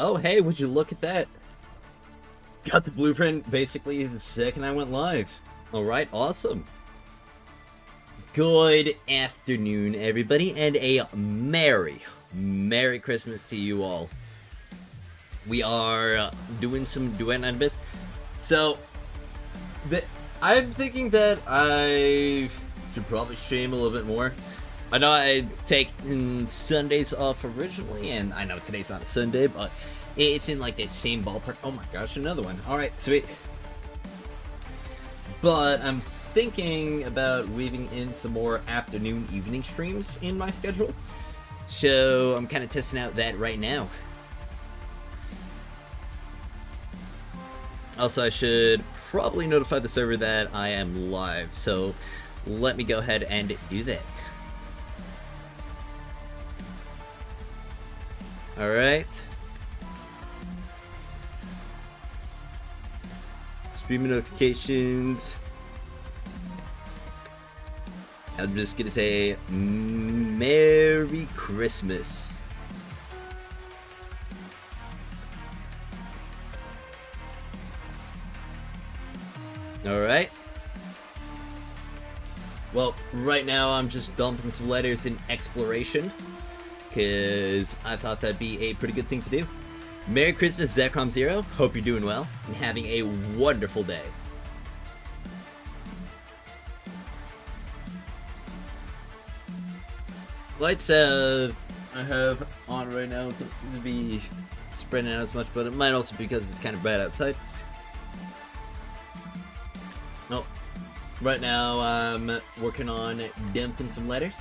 Oh, hey, would you look at that? Got the blueprint basically the second I went live. Alright, awesome. Good afternoon, everybody, and a Merry Christmas to you all. We are doing some Duet Night Abyss. So, I'm thinking that I should probably stream a little bit more. I know I take Sundays off originally, and I know today's not a Sunday, but it's in like that same ballpark. Oh my gosh, another one. Alright, sweet. But I'm thinking about weaving in some more afternoon, evening streams in my schedule. So I'm kind of testing out that right now. Also, I should probably notify the server that I am live, so let me go ahead and do that. Alright. Streaming notifications. I'm just gonna say Merry Christmas. Alright. Well, right now I'm just dumping some letters in exploration, because I thought that'd be a pretty good thing to do. Merry Christmas, Zekrom0. Hope you're doing well and having a wonderful day. Lights I have on right now don't seem to be spreading out as much, but it might also be because it's kind of bad outside. Oh, right now I'm working on dumping some letters.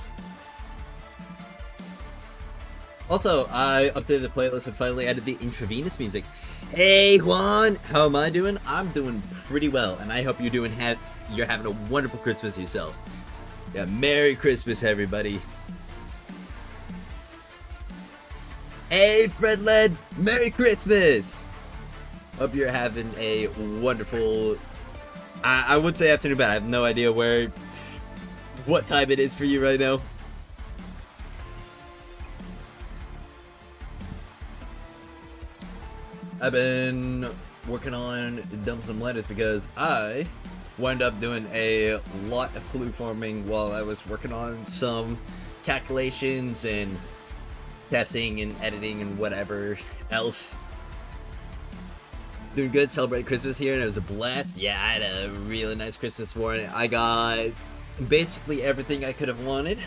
Also, I updated the playlist and finally added the intravenous music. Hey Juan, how am I doing? I'm doing pretty well, and I hope you're having a wonderful Christmas yourself. Yeah, Merry Christmas, everybody. Hey Fredled, Merry Christmas! Hope you're having a wonderful, I would say afternoon, but I have no idea what time it is for you right now. I've been working on dumping some letters because I wound up doing a lot of clue farming while I was working on some calculations and testing and editing and whatever else. Doing good, celebrating Christmas here, and it was a blast. Yeah, I had a really nice Christmas morning. I got basically everything I could have wanted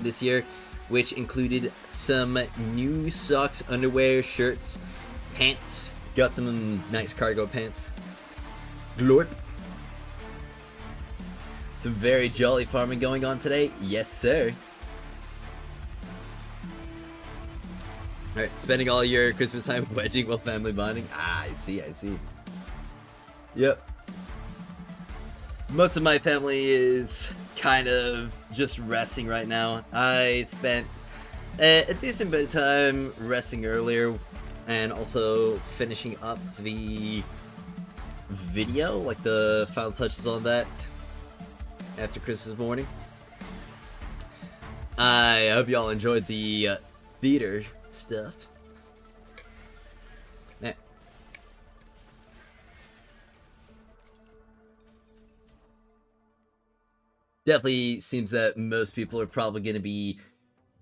this year, which included some new socks, underwear, shirts, pants. Got some nice cargo pants. Glorp. Some very jolly farming going on today. Yes, sir. Alright, spending all your Christmas time wedging while family bonding. Ah, I see. Yep. Most of my family is kind of just resting right now. I spent a decent bit of time resting earlier and also finishing up the video, like the final touches on that after Christmas morning. I hope y'all enjoyed the theater stuff. Nah. Definitely seems that most people are probably going to be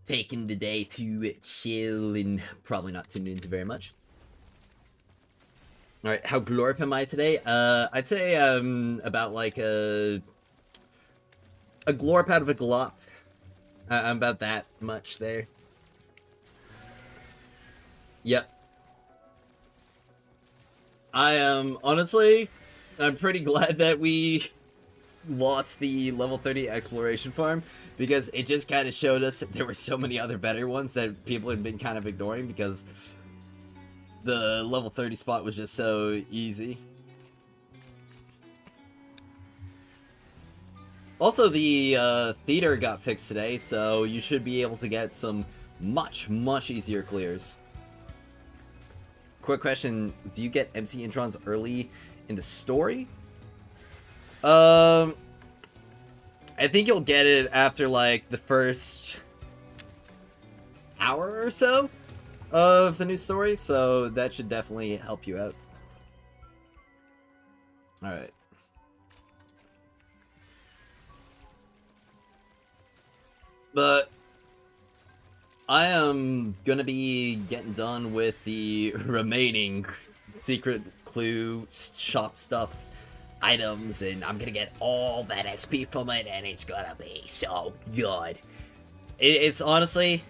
taking the day to chill and probably not tuning into very much. Alright, how glorp am I today? I'd say about like a glorp out of a glop. I'm about that much there. Yep. I am, honestly, I'm pretty glad that we lost the level 30 exploration farm, because it just kind of showed us that there were so many other better ones that people had been kind of ignoring because the level 30 spot was just so easy. Also, the theater got fixed today, so you should be able to get some much easier clears. Quick question, do you get MC introns early in the story? I think you'll get it after like the first hour or so. of the new story, so that should definitely help you out. Alright. But I am gonna be getting done with the remaining secret clue shop stuff items, and I'm gonna get all that XP from it, and it's gonna be so good. It's honestly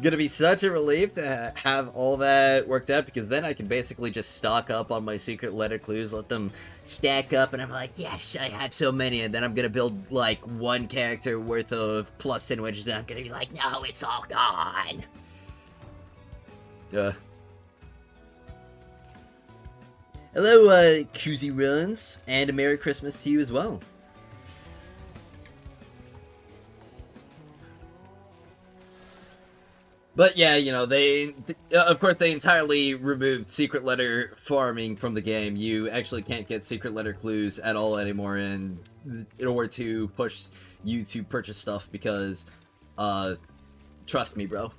gonna be such a relief to have all that worked out, because then I can basically just stock up on my secret letter clues, let them stack up, and I'm like, yes, I have so many, and then I'm gonna build like one character worth of plus sandwiches, and I'm gonna be like, no, it's all gone. Hello, Koozie Runs, and a Merry Christmas to you as well. But yeah, you know, of course, they entirely removed secret letter farming from the game. You actually can't get secret letter clues at all anymore in order to push you to purchase stuff, because, trust me, bro.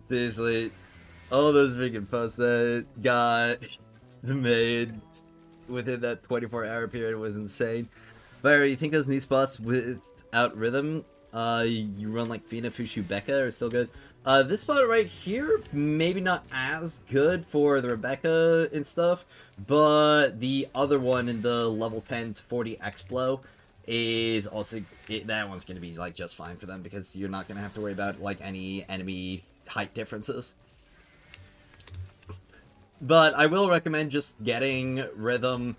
Seriously, all those freaking posts that got made within that 24-hour period was insane. But you think those new spots without rhythm, you run like Fina, Fushu, Becca are still good? This spot right here, maybe not as good for the Rebecca and stuff, but the other one in the level 10 to 40 Explo is also, that one's gonna be like just fine for them, because you're not gonna have to worry about like any enemy height differences. But I will recommend just getting Rhythm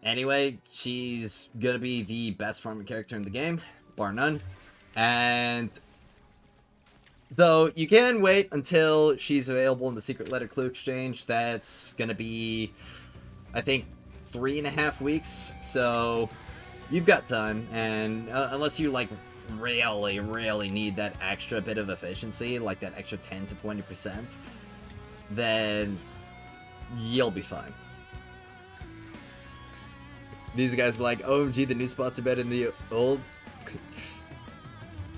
anyway. She's gonna be the best farming character in the game, bar none. And though you can wait until she's available in the secret letter clue exchange, that's gonna be, I think, 3.5 weeks. So you've got time, and unless you like really need that extra bit of efficiency, like that extra 10 to 20%, then you'll be fine. These guys are like, OMG, the new spots are better than the old.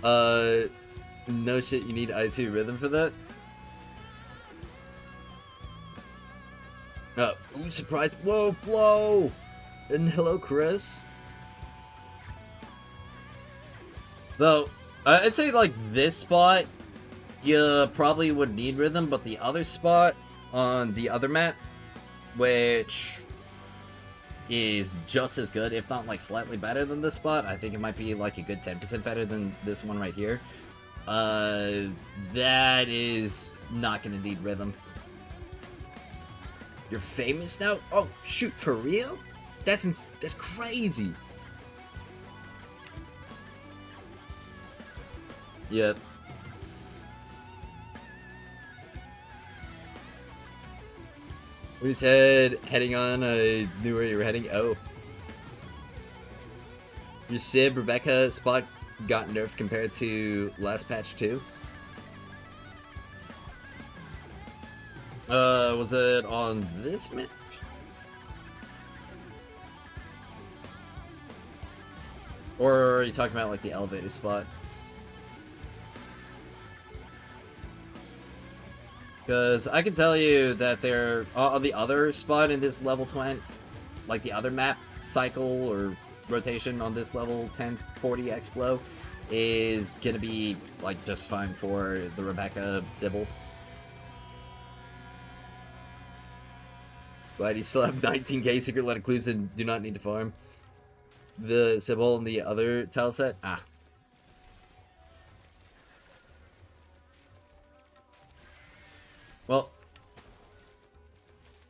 No shit, you need I2 rhythm for that? Ooh, surprise. Whoa, Flo! And hello, Chris. Though, I'd say, like, this spot, you probably would need rhythm, but the other spot on the other map, which is just as good, if not, like, slightly better than this spot, I think it might be, like, a good 10% better than this one right here, that is not gonna need rhythm. You're famous now? Oh, shoot, for real? That's crazy. Yep. We said heading on, I knew where you were heading. Oh. Your Sib, Rebecca spot got nerfed compared to last patch too? Was it on this map? Or are you talking about like the elevator spot? Because I can tell you that they're on the other spot in this level 20, like the other map cycle or rotation on this level 1040 Explo is gonna be like just fine for the Rebecca Sybil. Glad you still have 19k secret letter clues and do not need to farm. The Sybil and the other tile set? Ah. Well,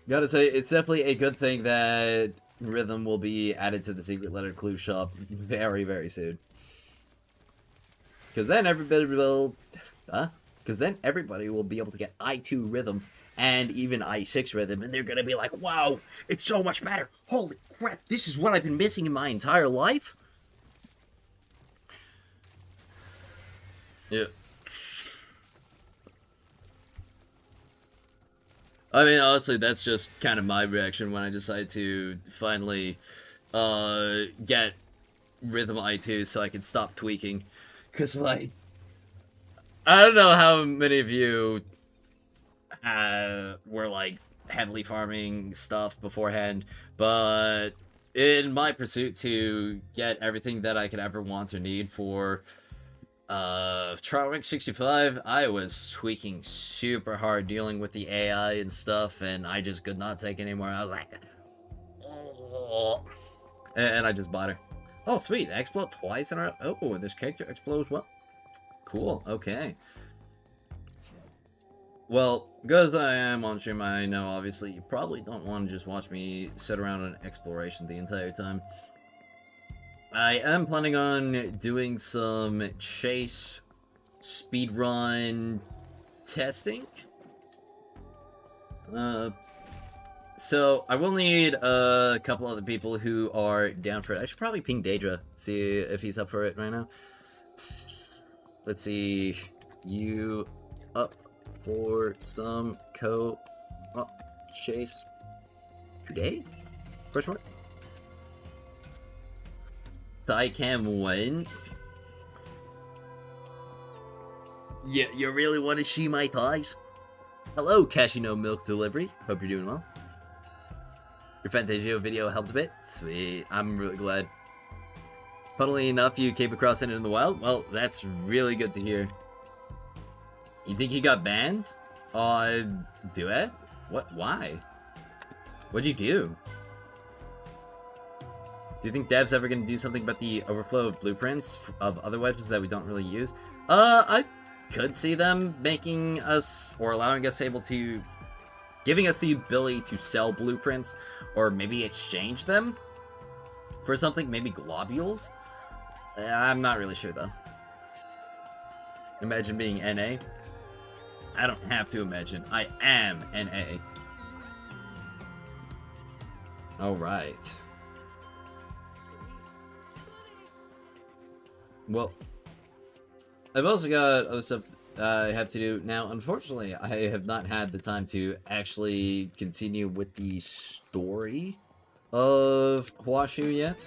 gotta say, it's definitely a good thing that Rhythm will be added to the secret letter clue shop very, very soon. Because then everybody will... Because then everybody will be able to get I2 Rhythm and even I6 Rhythm, and they're gonna be like, wow, it's so much better! Holy crap, this is what I've been missing in my entire life? Yeah. I mean, honestly, that's just kind of my reaction when I decide to finally get Rhythm I2 so I can stop tweaking. Because, like, I don't know how many of you were, like, heavily farming stuff beforehand, but in my pursuit to get everything that I could ever want or need for Trial Rank 65, I was tweaking super hard dealing with the AI and stuff, and I just could not take it anymore. I was like, oh. And I just bought her. Oh, sweet. Explode twice in a row. Oh, this character explodes well. Cool. Okay. Well, because I am on stream, I know obviously you probably don't want to just watch me sit around on exploration the entire time. I am planning on doing some chase speedrun testing. So I will need a couple other people who are down for it. I should probably ping Daedra, see if he's up for it right now. Let's see. You up for some chase today? Question mark? Thigh cam when? Yeah, you really want to see my thighs? Hello, Casino Milk Delivery. Hope you're doing well. Your Fantasio video helped a bit. Sweet. I'm really glad. Funnily enough, you came across it in the wild? Well, that's really good to hear. You think he got banned? Duet? What? Why? What'd you do? Do you think devs ever gonna do something about the overflow of blueprints of other wedges that we don't really use? I could see them making us, or allowing us giving us the ability to sell blueprints, or maybe exchange them for something, maybe globules? I'm not really sure, though. Imagine being NA. I don't have to imagine. I am NA. Alright. Well, I've also got other stuff I have to do. Now, unfortunately, I have not had the time to actually continue with the story of Huaxu yet.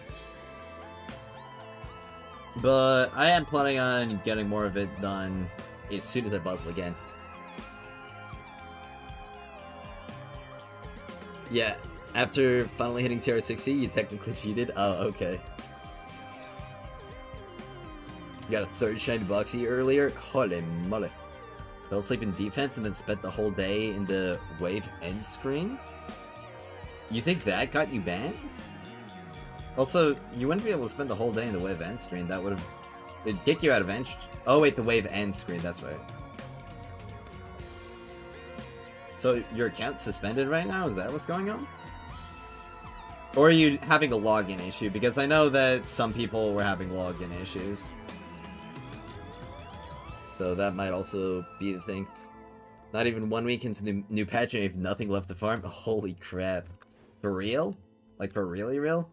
But I am planning on getting more of it done as soon as I possibly can. Yeah, after finally hitting tier 60, you technically cheated? Oh, okay. You got a third shiny boxy earlier? Holy moly. Fell asleep in defense and then spent the whole day in the wave end screen? You think that got you banned? Also, you wouldn't be able to spend the whole day in the wave end screen. That would have... It'd kick you out of end... Oh wait, the wave end screen, that's right. So your account's suspended right now? Is that what's going on? Or are you having a login issue? Because I know that some people were having login issues. So that might also be the thing. Not even 1 week into the new patch and you have nothing left to farm? Holy crap. For real? Like for really real?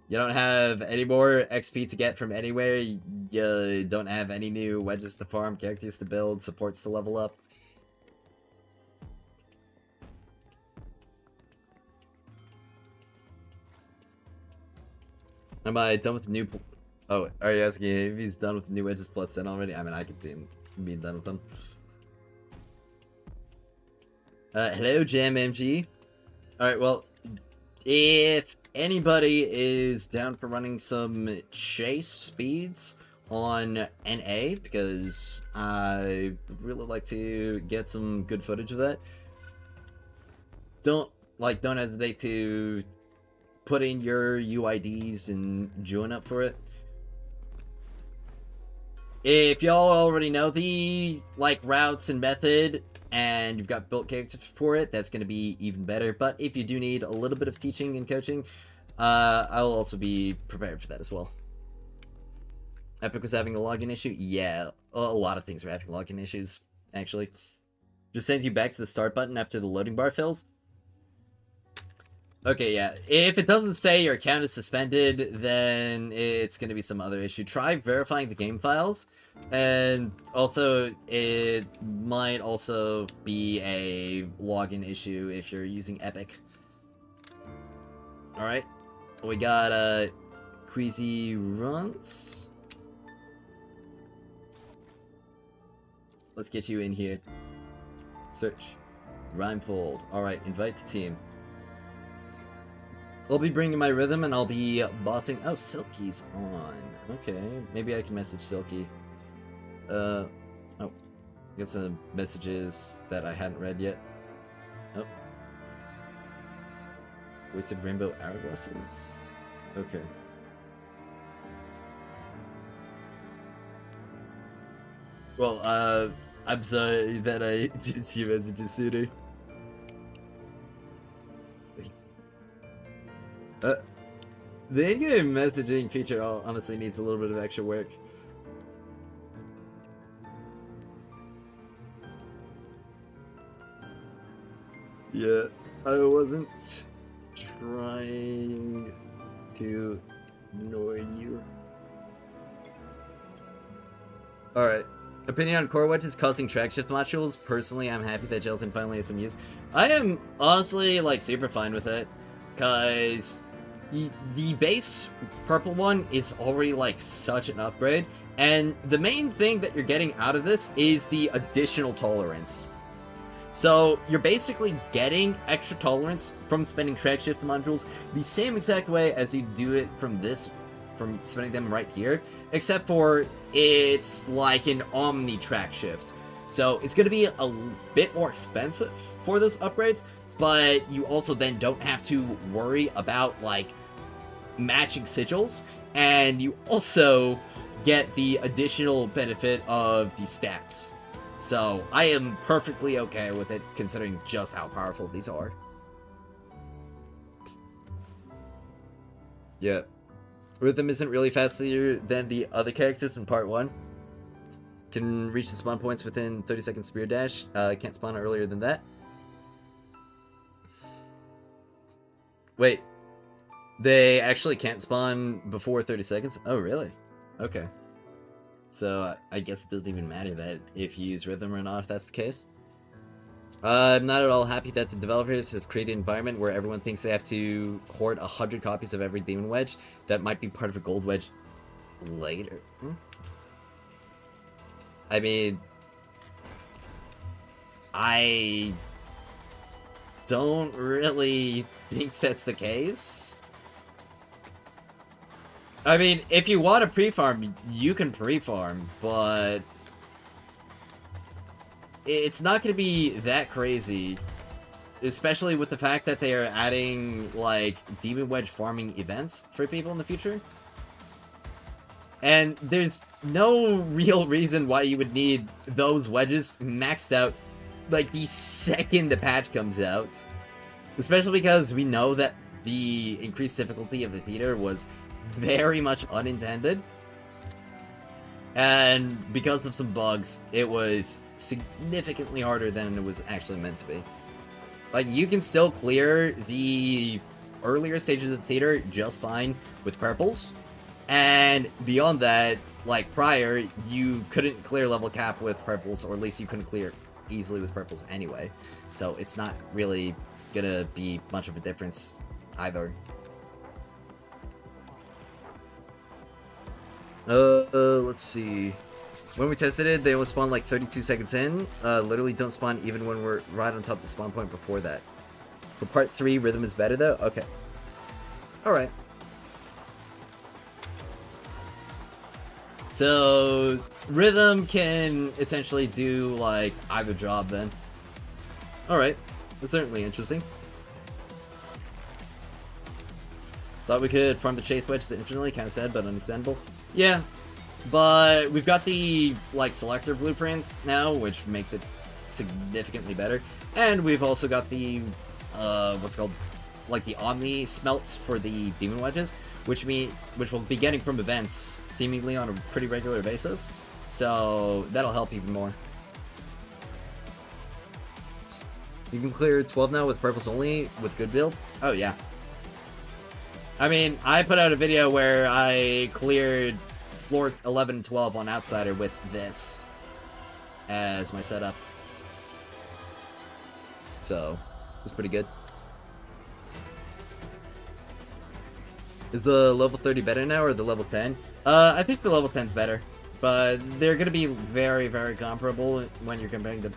You don't have any more XP to get from anywhere? You don't have any new wedges to farm, characters to build, supports to level up? Am I done with the new... Oh, are you asking if he's done with the new wedges plus 10 already? I mean, I could see him being done with them. Hello, Jam MG. Alright, well, if anybody is down for running some chase speeds on NA, because I really like to get some good footage of that, don't hesitate to put in your UIDs and join up for it. If y'all already know the routes and method and you've got built characters for it, that's going to be even better. But if you do need a little bit of teaching and coaching, I'll also be prepared for that as well. Epic was having a login issue? Yeah, a lot of things are having login issues, actually. Just sends you back to the start button after the loading bar fills. Okay, yeah. If it doesn't say your account is suspended, then it's going to be some other issue. Try verifying the game files. And also, it might also be a login issue if you're using Epic. Alright. We got Queasy Runs. Let's get you in here. Search. Rhymefold. Alright, invite to team. I'll be bringing my rhythm and I'll be bossing. Oh, Silky's on. Okay, maybe I can message Silky. Oh. Got some messages that I hadn't read yet. Oh. Wasted rainbow hourglasses. Okay. Well, I'm sorry that I didn't see your messages sooner. The in-game messaging feature honestly needs a little bit of extra work. Yeah, I wasn't trying to ignore you. Alright. Opinion on core wedges causing track shift modules. Personally, I'm happy that gelatin finally had some use. I am honestly, like, super fine with it. Because the base purple one is already, like, such an upgrade. And the main thing that you're getting out of this is the additional tolerance. So, you're basically getting extra tolerance from spending track shift modules the same exact way as you do it from spending them right here, except for it's like an omni track shift. So, it's going to be a bit more expensive for those upgrades, but you also then don't have to worry about, like, matching sigils, and you also get the additional benefit of the stats. So, I am perfectly okay with it, considering just how powerful these are. Yeah. Rhythm isn't really faster than the other characters in part 1. Can reach the spawn points within 30-second spear dash. Can't spawn earlier than that. Wait. They actually can't spawn before 30 seconds? Oh, really? Okay. So, I guess it doesn't even matter that if you use rhythm or not, if that's the case. I'm not at all happy that the developers have created an environment where everyone thinks they have to hoard 100 copies of every demon wedge that might be part of a gold wedge later. I mean, I don't really think that's the case. I mean, if you want to pre-farm, you can pre-farm, but it's not going to be that crazy, especially with the fact that they are adding, like, Demon Wedge farming events for people in the future. And there's no real reason why you would need those wedges maxed out, like, the second the patch comes out. Especially because we know that the increased difficulty of the theater was very much unintended, and because of some bugs, it was significantly harder than it was actually meant to be. Like, you can still clear the earlier stages of the theater just fine with purples, and beyond that, like prior, you couldn't clear level cap with purples, or at least you couldn't clear easily with purples anyway, so it's not really gonna be much of a difference either. Let's see. When we tested it, they only spawn like 32 seconds in. Literally don't spawn even when we're right on top of the spawn point before that. For part 3, rhythm is better though? Okay. Alright. So, rhythm can essentially do like either job then. Alright. That's certainly interesting. Thought we could farm the chase wedges infinitely, kinda sad, but understandable. Yeah, but we've got the, like, selector blueprints now, which makes it significantly better. And we've also got the, what's it called, like, the Omni smelts for the demon wedges, which we'll be getting from events, seemingly on a pretty regular basis. So, that'll help even more. You can clear 12 now with purples only, with good builds? Oh, yeah. I mean, I put out a video where I cleared floor 11 and 12 on Outsider with this as my setup. So, it's pretty good. Is the level 30 better now, or the level 10? I think the level 10's better. but they're going to be very, very comparable when you're comparing the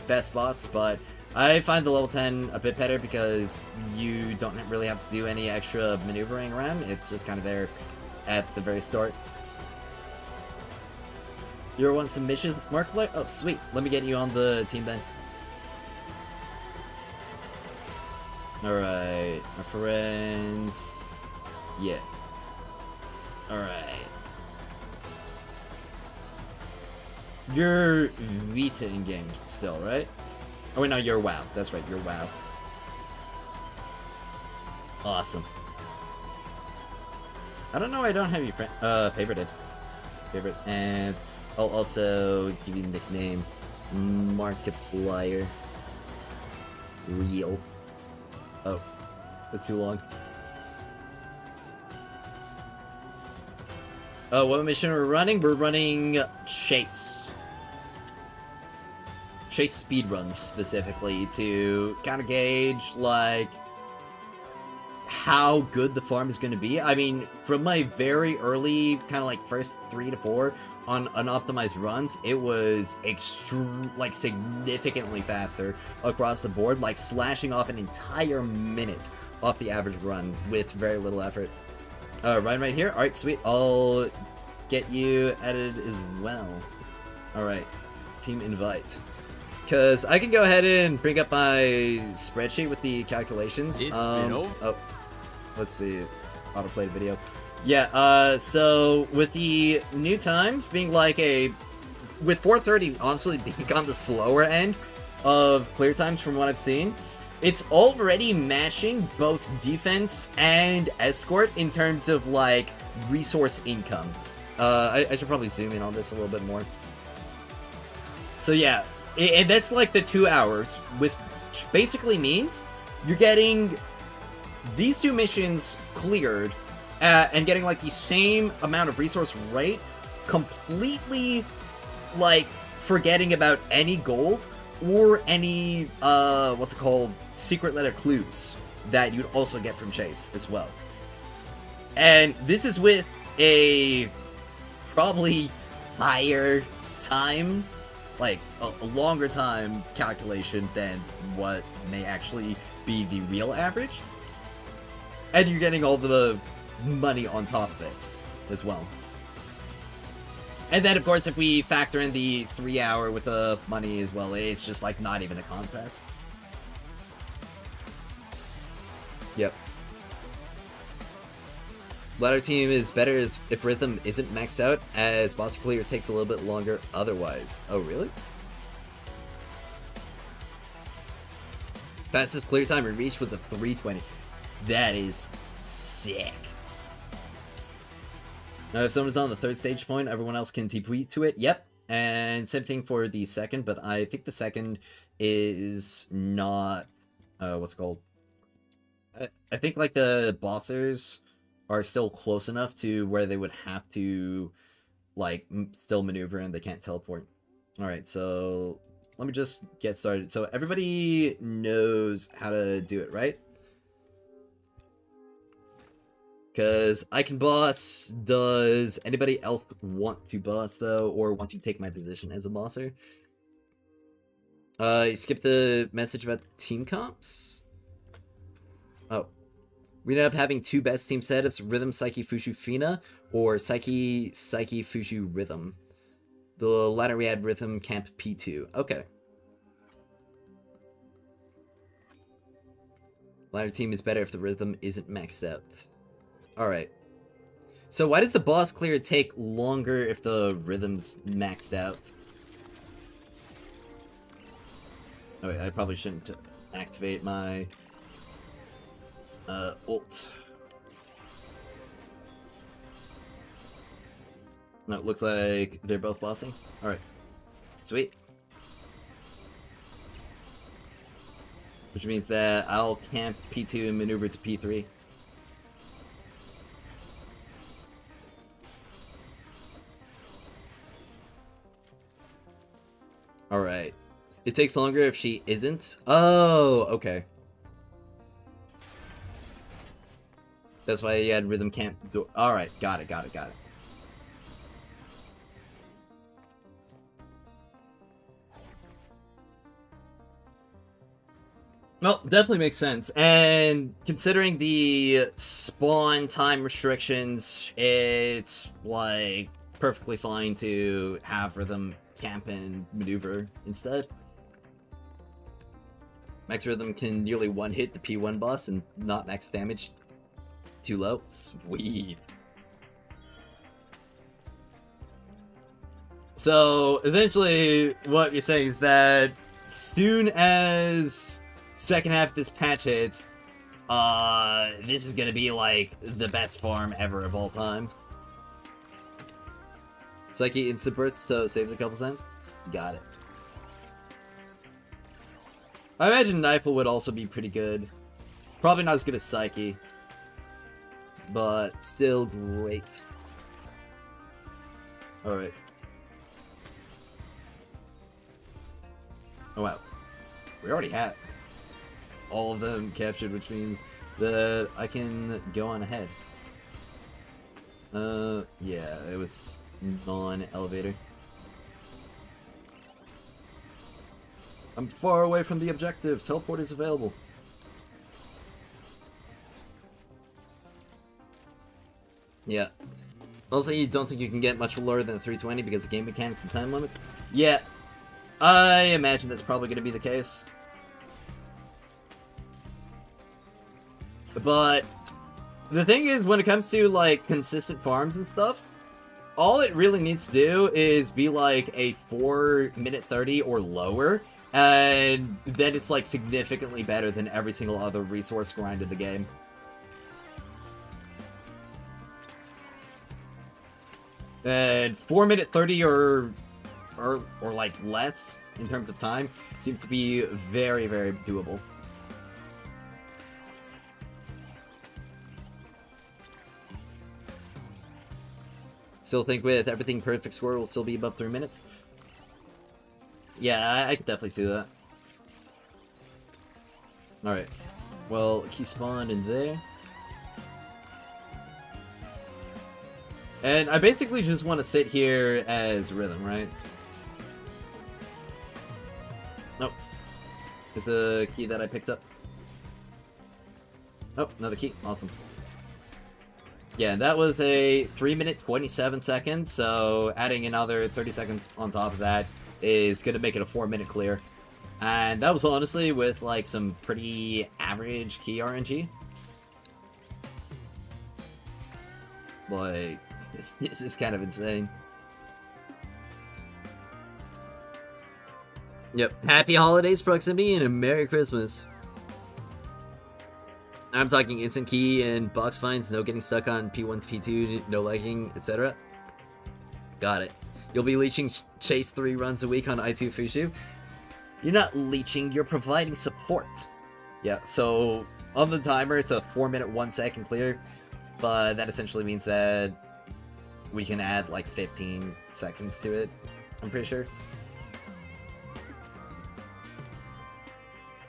best bots, but I find the level 10 a bit better because you don't really have to do any extra maneuvering around. It's just kind of there at the very start. You want some mission, Markiplier? Oh, sweet. Let me get you on the team then. Alright, my friends. Yeah. Alright. You're Vita in-game still, right? Oh wait, no, you're WoW. That's right, you're WoW. Awesome. I don't know why I don't have you favorited. Favorite, and I'll also give you a nickname. Markiplier. Real. Oh, that's too long. What mission are we running? We're running Chase. Chase speedruns specifically to kind of gauge, like, how good the farm is going to be. I mean, from my very early, kind of like first 3 to 4 on unoptimized runs, it was significantly faster across the board, like slashing off an entire minute off the average run with very little effort. Ryan right here. Alright, sweet. I'll get you added as well. Alright. Team invite. Because I can go ahead and bring up my spreadsheet with the calculations. Oh, let's see. Autoplay video. Yeah, so with the new times being like with 4:30 honestly being on the slower end of clear times from what I've seen, it's already matching both defense and escort in terms of like resource income. I should probably zoom in on this a little bit more. So yeah, and that's like the 2 hours, which basically means you're getting these 2 missions cleared and getting like the same amount of resource rate, completely like forgetting about any gold or any what's it called, secret letter clues that you'd also get from Chase as well. And this is with a probably higher time, like a longer time calculation than what may actually be the real average. And you're getting all the money on top of it as well. And then, of course, if we factor in the 3 hour with the money as well, it's just like not even a contest. Yep. Ladder team is better if rhythm isn't maxed out, as boss clear takes a little bit longer otherwise. Oh, really? Fastest clear time we reached was a 3:20. That is sick. Now, if someone's on the 3rd stage point, everyone else can TP to it. Yep. And same thing for the 2nd, but I think the 2nd is not... what's it called? I think, like, the bossers are still close enough to where they would have to, like, still maneuver and they can't teleport. Alright, so let me just get started. So everybody knows how to do it, right? Because I can boss. Does anybody else want to boss, though, or want to take my position as a bosser? You skipped the message about team comps? Oh. We ended up having 2 best team setups, Rhythm, Psyche, Fushu, Fina, or Psyche, Fushu, Rhythm. The latter we had Rhythm, Camp, P2. Okay. Latter team is better if the Rhythm isn't maxed out. Alright. So why does the boss clear take longer if the Rhythm's maxed out? Oh wait, I probably shouldn't activate my... ult. No, it looks like they're both bossing. Alright. Sweet. Which means that I'll camp P2 and maneuver to P3. Alright. It takes longer if she isn't? Oh, okay. That's why you had Rhythm Camp. Alright, got it. Well, definitely makes sense. And considering the spawn time restrictions, it's like perfectly fine to have Rhythm camp and maneuver instead. Max Rhythm can nearly one-hit the P1 boss and not max damage too low. Sweet. So, essentially, what you're saying is that soon as second half of this patch hits, this is gonna be, like, the best farm ever of all time. Psyche instant burst, so saves a couple cents. Got it. I imagine Knifel would also be pretty good. Probably not as good as Psyche, but still great. Alright. Oh wow. We already have all of them captured, which means that I can go on ahead. Yeah, it was non-elevator. I'm far away from the objective. Teleport is available. Yeah. Also, you don't think you can get much lower than 320 because of game mechanics and time limits? Yeah. I imagine that's probably going to be the case. But the thing is, when it comes to, like, consistent farms and stuff, all it really needs to do is be, like, a 4-minute 30 or lower, and then it's, like, significantly better than every single other resource grind in the game. And 4-minute 30 or like less in terms of time seems to be very, very doable. Still think with everything perfect score will still be above 3 minutes? Yeah, I could definitely see that. Alright. Well, key spawn in there. And I basically just want to sit here as Rhythm, right? Nope. There's a key that I picked up. Oh, another key. Awesome. Yeah, that was a 3-minute 27 seconds, so adding another 30 seconds on top of that is going to make it a 4-minute clear. And that was honestly with, like, some pretty average key RNG. Like, this is kind of insane. Yep. Happy holidays, proximity, and a Merry Christmas. I'm talking instant key and box finds, no getting stuck on P1 to P2, no lagging, etc. Got it. You'll be leeching chase 3 runs a week on I2 Fushu. You're not leeching, you're providing support. Yeah, so on the timer, it's a 4-minute 1-second clear, but that essentially means that we can add like 15 seconds to it, I'm pretty sure.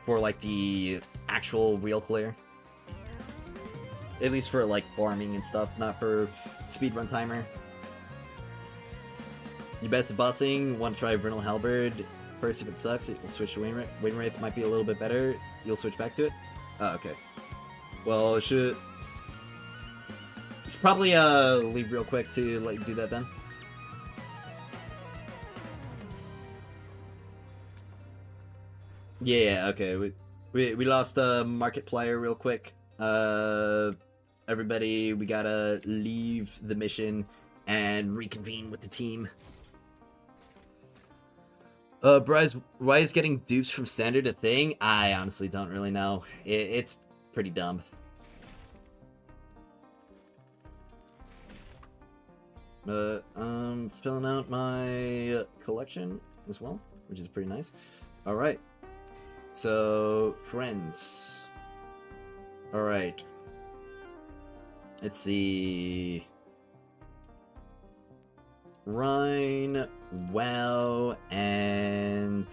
For like the actual real clear. At least for like farming and stuff, not for speedrun timer. You best at bossing, want to try Vernal Halberd. First, if it sucks, you'll switch to Win Rate might be a little bit better. You'll switch back to it? Oh, okay. Well, should probably leave real quick to let you do that then. Yeah, okay. We lost a Markiplier real quick. Everybody, we gotta leave the mission and reconvene with the team. Bryce, why is getting dupes from standard a thing? I honestly don't really know. It's pretty dumb. I'm filling out my collection as well, which is pretty nice. Alright. So, friends. Alright. Let's see. Rhine, WoW, and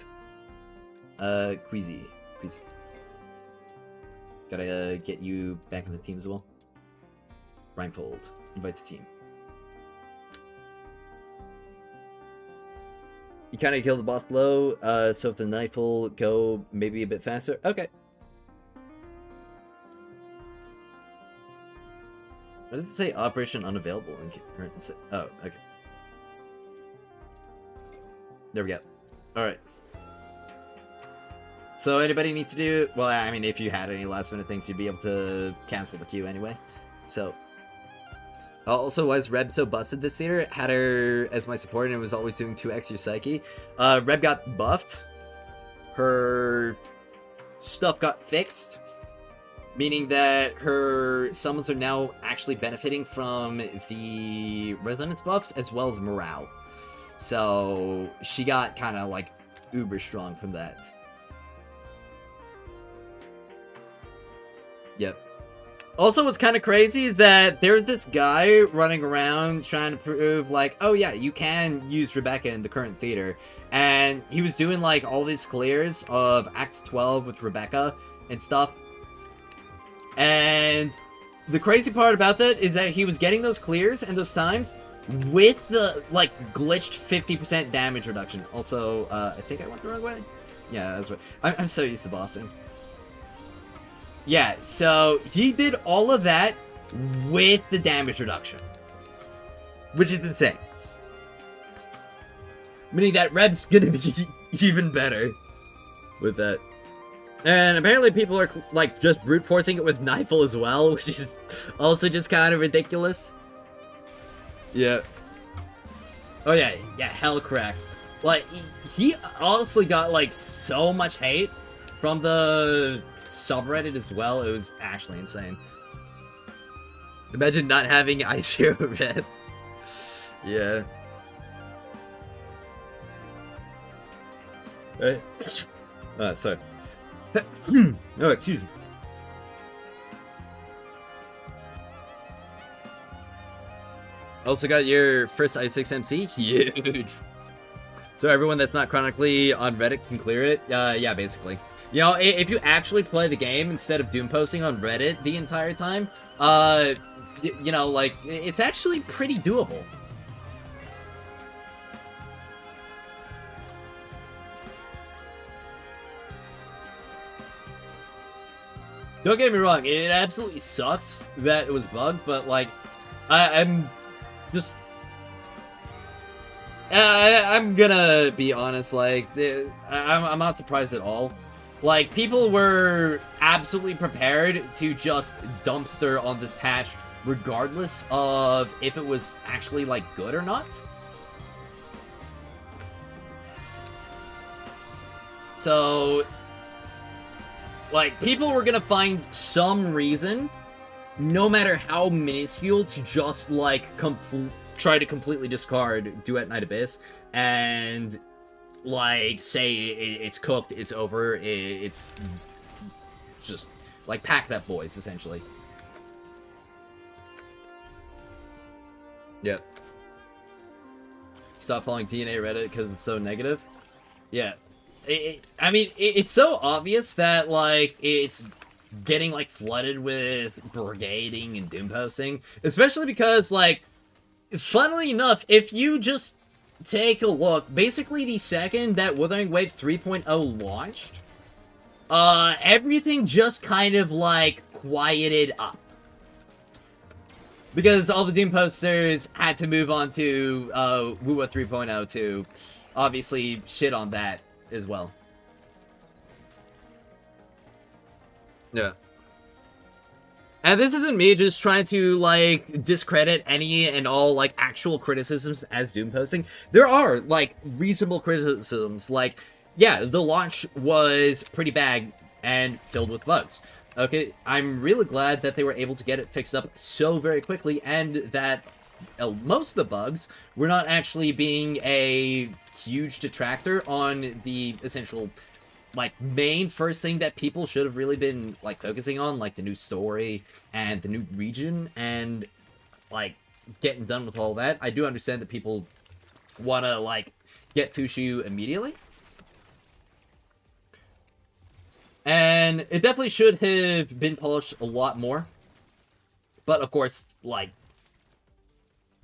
Queasy. Gotta get you back in the team as well. Rhinefold, invite the team. You kind of kill the boss low, so if the knife will go maybe a bit faster. Okay. What does it say? Operation unavailable. Oh, okay. There we go. Alright. So anybody need to do... Well, I mean, if you had any last minute things, you'd be able to cancel the queue anyway. So... Also, why is Reb so busted this theater? Had her as my support and was always doing 2x your psyche. Reb got buffed. Her stuff got fixed. Meaning that her summons are now actually benefiting from the resonance buffs as well as morale. So she got kind of like uber strong from that. Yep. Also, what's kind of crazy is that there's this guy running around trying to prove, like, oh yeah, you can use Rebecca in the current theater. And he was doing, like, all these clears of Act 12 with Rebecca and stuff. And the crazy part about that is that he was getting those clears and those times with the, like, glitched 50% damage reduction. Also, I think I went the wrong way? Yeah, that's right. I'm so used to bossing. Yeah, so he did all of that with the damage reduction. Which is insane. Meaning that Reb's gonna be even better with that. And apparently people are, like, just brute forcing it with Nightfall as well, which is also just kind of ridiculous. Yeah. Oh yeah, Hellcrack. Like, he honestly got, like, so much hate from the subreddit as well. It was actually insane. Imagine not having Ice Hero Red. Yeah. Right. Sorry. Oh, excuse me. Also got your first i6 MC. Huge. So everyone that's not chronically on Reddit can clear it. Yeah, basically. You know, if you actually play the game instead of doom posting on Reddit the entire time, you know, like, it's actually pretty doable. Don't get me wrong, it absolutely sucks that it was bugged, but, like, I'm just... I'm gonna be honest, like, I'm not surprised at all. Like, people were absolutely prepared to just dumpster on this patch regardless of if it was actually, like, good or not. So, like, people were gonna find some reason, no matter how minuscule, to just, like, try to completely discard Duet Night Abyss and, like, say it's cooked, it's over, it's just, like, pack that boys, essentially. Yep. Stop following TNA Reddit because it's so negative. Yeah. I mean, it's so obvious that, like, it's getting, like, flooded with brigading and doom posting. Especially because, like, funnily enough, if you just take a look, basically the second that Wuthering Waves 3.0 launched, everything just kind of, like, quieted up. Because all the doom posters had to move on to WUWA 3.0 to obviously shit on that as well. Yeah. And this isn't me just trying to, like, discredit any and all, like, actual criticisms as doom posting. There are, like, reasonable criticisms. Like, yeah, the launch was pretty bad and filled with bugs. Okay, I'm really glad that they were able to get it fixed up so very quickly, and that most of the bugs were not actually being a huge detractor on the essential, like, main first thing that people should have really been, like, focusing on, like the new story and the new region, and, like, getting done with all that. I do understand that people want to, like, get Fushu immediately. And it definitely should have been polished a lot more. But, of course, like,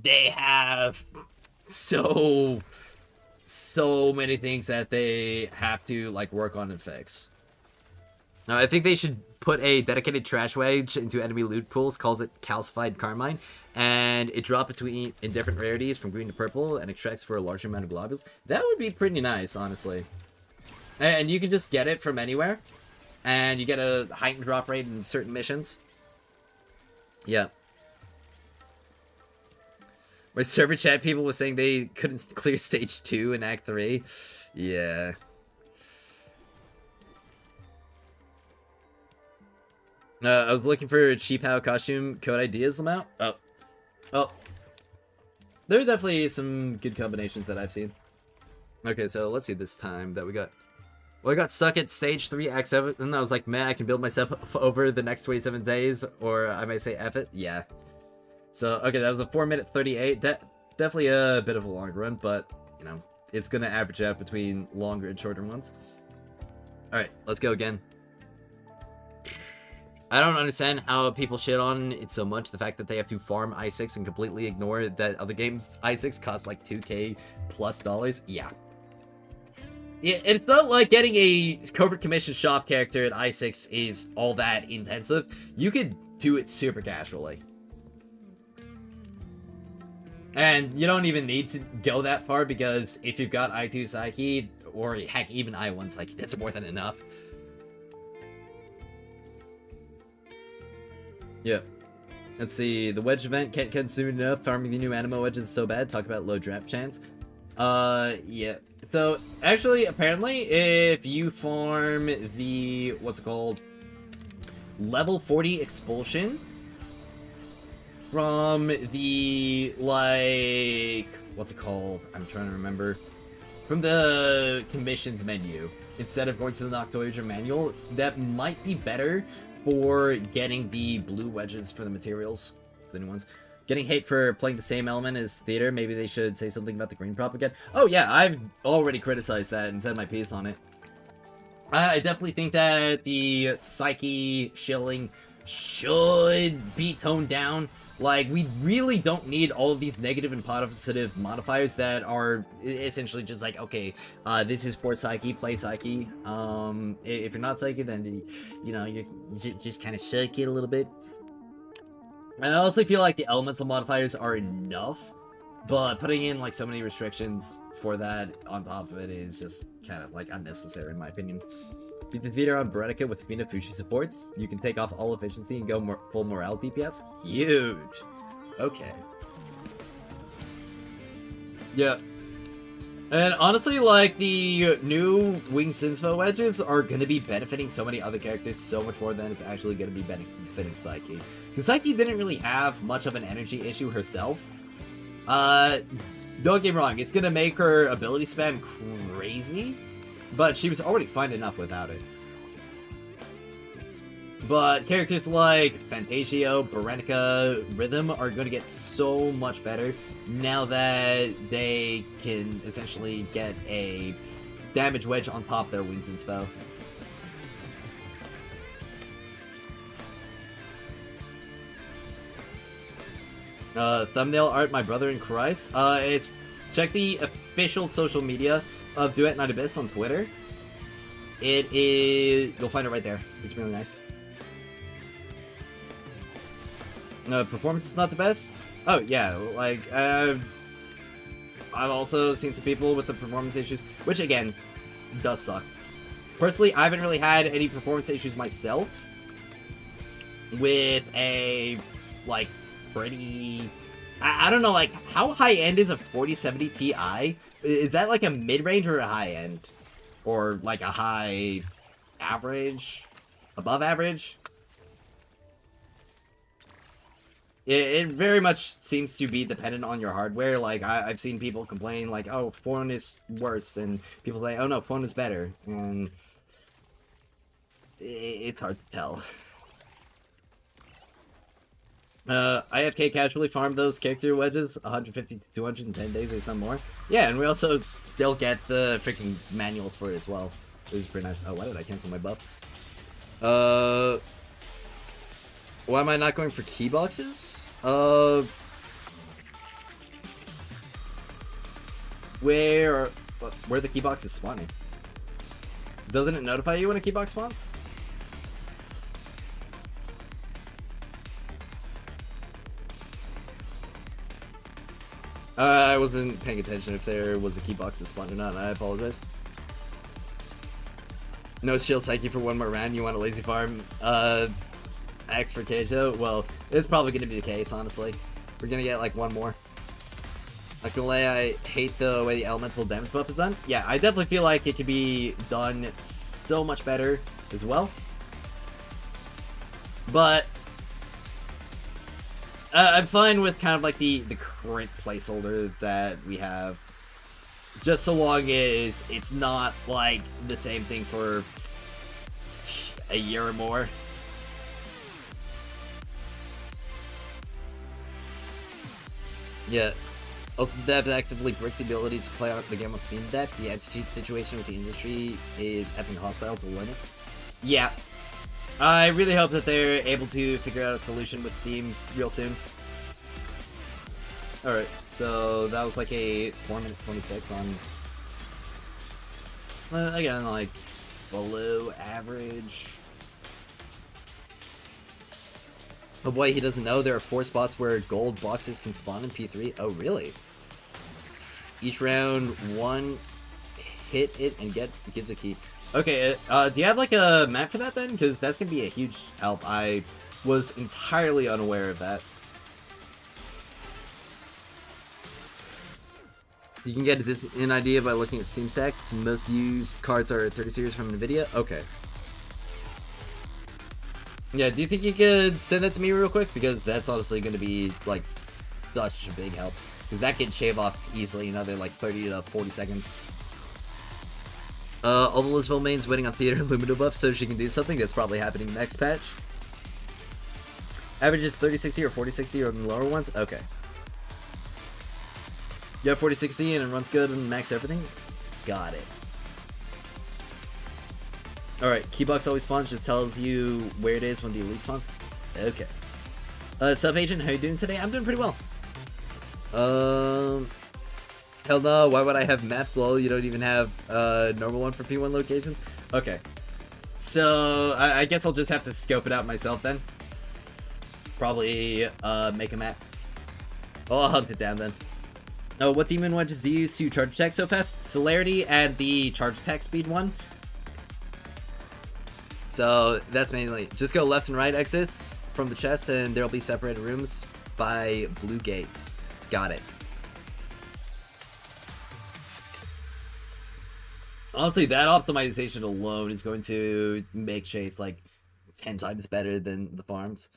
they have so many things that they have to, like, work on and fix. I think they should put a dedicated trash wedge into enemy loot pools, calls it calcified carmine, and it drops between in different rarities from green to purple and extracts for a larger amount of globules. That would be pretty nice, honestly. And you can just get it from anywhere, and you get a heightened drop rate in certain missions. Yeah. My server chat people was saying they couldn't clear stage 2 in Act 3. Yeah. I was looking for a cheap how costume code ideas, Lamau. Oh. There are definitely some good combinations that I've seen. Okay, so let's see this time that we got. Well, I got stuck at stage 3, Act 7, and I was like, man, I can build myself over the next 27 days, or I might say F it. Yeah. So, okay, that was a 4-minute 38. Definitely a bit of a long run, but, you know, it's going to average out between longer and shorter ones. Alright, let's go again. I don't understand how people shit on it so much. The fact that they have to farm i6 and completely ignore that other games i6 cost like $2K plus dollars. Yeah. Yeah, it's not like getting a covert commission shop character at i6 is all that intensive. You could do it super casually. And you don't even need to go that far, because if you've got I2 Psyche, or heck, even I1 Psyche, that's more than enough. Yeah. Let's see. The wedge event can't consume enough. Farming the new animo wedges is so bad. Talk about low draft chance. Yeah. So, actually, apparently, if you farm the, what's it called? Level 40 expulsion from the, like, what's it called? I'm trying to remember. From the commissions menu, instead of going to the Noctoiger manual, that might be better for getting the blue wedges for the materials, the new ones. Getting hate for playing the same element as theater. Maybe they should say something about the green prop again. Oh yeah, I've already criticized that and said my piece on it. I definitely think that the Psyche shilling should be toned down. Like, we really don't need all of these negative and positive modifiers that are essentially just like, okay, this is for Psyche, play Psyche. If you're not Psyche, then, you know, you just kind of shake it a little bit. And I also feel like the elemental modifiers are enough, but putting in, like, so many restrictions for that on top of it is just kind of, like, unnecessary, in my opinion. Beat the theater on Berenica with Fina Fushu supports. You can take off all efficiency and go full morale DPS. Huge. Okay. Yeah. And honestly, like, the new Wing Sinspo wedges are going to be benefiting so many other characters so much more than it's actually going to be benefiting Psyche. Because Psyche didn't really have much of an energy issue herself. Don't get me wrong, it's going to make her ability spam crazy. But she was already fine enough without it. But characters like Fantasio, Berenica, Rhythm are going to get so much better now that they can essentially get a damage wedge on top of their Wings and Spell. Thumbnail art, my brother in Christ. It's check the official social media of Duet Night Abyss on Twitter. It is... You'll find it right there. It's really nice. Performance is not the best? Oh, yeah. Like, I've also seen some people with the performance issues, which, again, does suck. Personally, I haven't really had any performance issues myself with a, like, pretty... I don't know, like, how high-end is a 4070 Ti? Is that like a mid-range or a high-end? Or like a high average? Above average? It very much seems to be dependent on your hardware. Like, I've seen people complain, like, oh, phone is worse, and people say, oh no, phone is better. And it's hard to tell. IFK casually farmed those character wedges 150 to 210 days or some more. Yeah, and we also still get the freaking manuals for it as well. It was pretty nice. Oh, why did I cancel my buff? Why am I not going for key boxes? Where are the key boxes spawning? Doesn't it notify you when a key box spawns? I wasn't paying attention if there was a key box that spawned or not. I apologize. No shield psyche for one more round. You want a lazy farm? X for Keijo? Well, it's probably going to be the case, honestly. We're going to get like one more. Not gonna lie, I hate the way the elemental damage buff is done. Yeah, I definitely feel like it could be done so much better as well. But I'm fine with kind of like the current placeholder that we have. Just so long as it's not like the same thing for a year or more. Yeah. Also, devs actively break the ability to play out the game on Steam Deck. The anti-cheat situation with the industry is effing hostile to Linux. Yeah. I really hope that they're able to figure out a solution with Steam real soon. Alright, so that was like a 4-minute 26 on... again, like, below average. Oh boy, he doesn't know there are 4 spots where gold boxes can spawn in P3. Oh, really? Each round, 1 hit it and gives a key. Okay, do you have like a map for that then? Because that's going to be a huge help. I was entirely unaware of that. You can get an idea by looking at Steam Stacks. Most used cards are 30 series from NVIDIA. Okay. Yeah, do you think you could send that to me real quick? Because that's honestly going to be like such a big help. Because that can shave off easily another like 30 to 40 seconds. All the Lisbon mains waiting on Theater Lumino buff so she can do something. That's probably happening next patch. Average is 3060 or 4060 or the lower ones? Okay. You have 4060 and it runs good and max everything? Got it. Alright, Keybox always spawns, just tells you where it is when the elite spawns. Okay. Sub-Agent, how you doing today? I'm doing pretty well. Hell no, why would I have maps, lol? You don't even have a normal one for P1 locations? Okay. So, I guess I'll just have to scope it out myself then. Probably, make a map. Oh, I'll hunt it down then. Oh, what demon wedges do you use to charge attack so fast? Celerity and the charge attack speed one. So, that's mainly, just go left and right exits from the chest and there'll be separated rooms by blue gates. Got it. Honestly, that optimization alone is going to make Chase like 10 times better than the farms.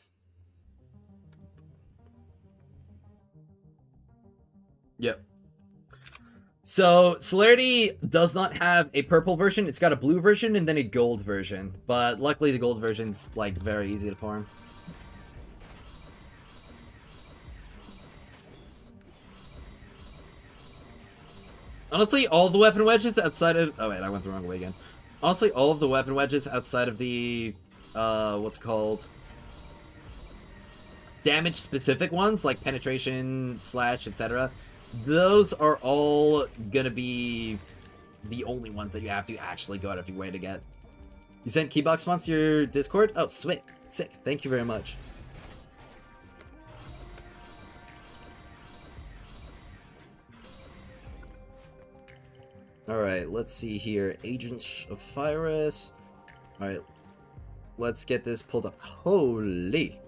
Yep. So, Celerity does not have a purple version. It's got a blue version and then a gold version. But luckily the gold version's like very easy to farm. Honestly, all the weapon wedges outside of... Oh, wait, I went the wrong way again. Honestly, all of the weapon wedges outside of the... what's it called? Damage-specific ones, like penetration, slash, etc. Those are all gonna be the only ones that you have to actually go out of your way to get. You sent Keybox spawns to your Discord? Oh, sweet. Sick. Thank you very much. Alright, let's see here. Agents of Virus. Alright. Let's get this pulled up. Holy!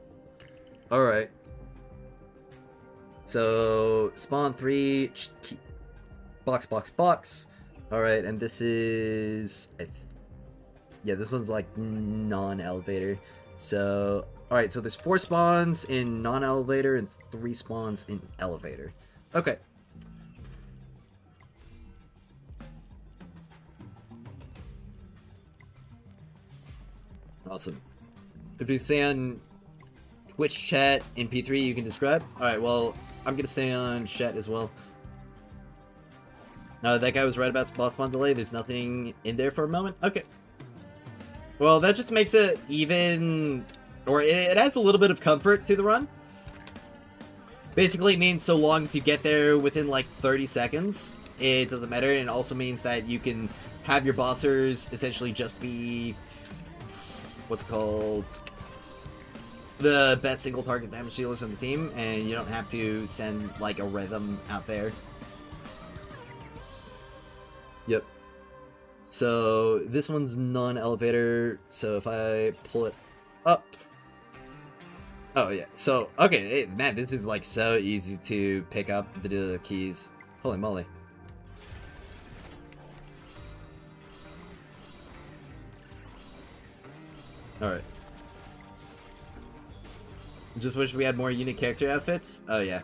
Alright. So, spawn 3. Box, box, box. Alright, and this is... yeah, this one's like non-elevator. So, alright, so there's 4 spawns in non-elevator and 3 spawns in elevator. Okay. Awesome. If you stay on Twitch chat in P3, you can describe. Alright, well, I'm gonna stay on chat as well. That guy was right about boss spawn delay. There's nothing in there for a moment. Okay. Well, that just makes it even... or it adds a little bit of comfort to the run. Basically, it means so long as you get there within like 30 seconds, it doesn't matter. And it also means that you can have your bossers essentially just be... what's it called? The best single target damage dealers on the team, and you don't have to send like a rhythm out there Yep. So this one's non-elevator. So if I pull it up. Oh yeah. So okay, man, this is like so easy to pick up the keys. Holy moly. All right. Just wish we had more unique character outfits. Oh yeah.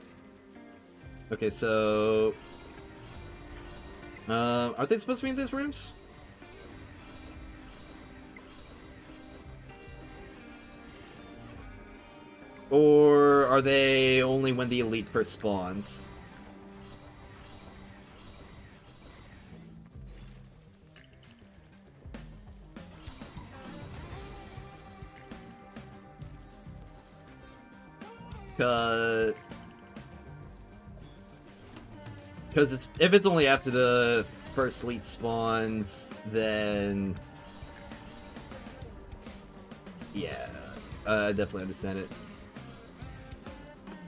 Okay, so are they supposed to be in these rooms? Or are they only when the elite first spawns? Because if it's only after the first elite spawns, then yeah, I definitely understand it.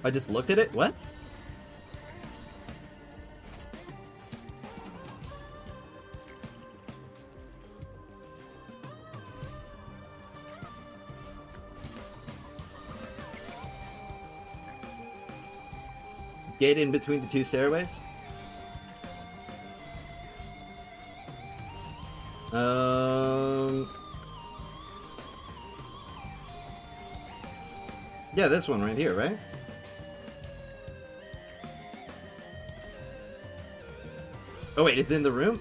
I just looked at it? What? Gate in between the two stairways? Yeah, this one right here, right? Oh wait, it's in the room?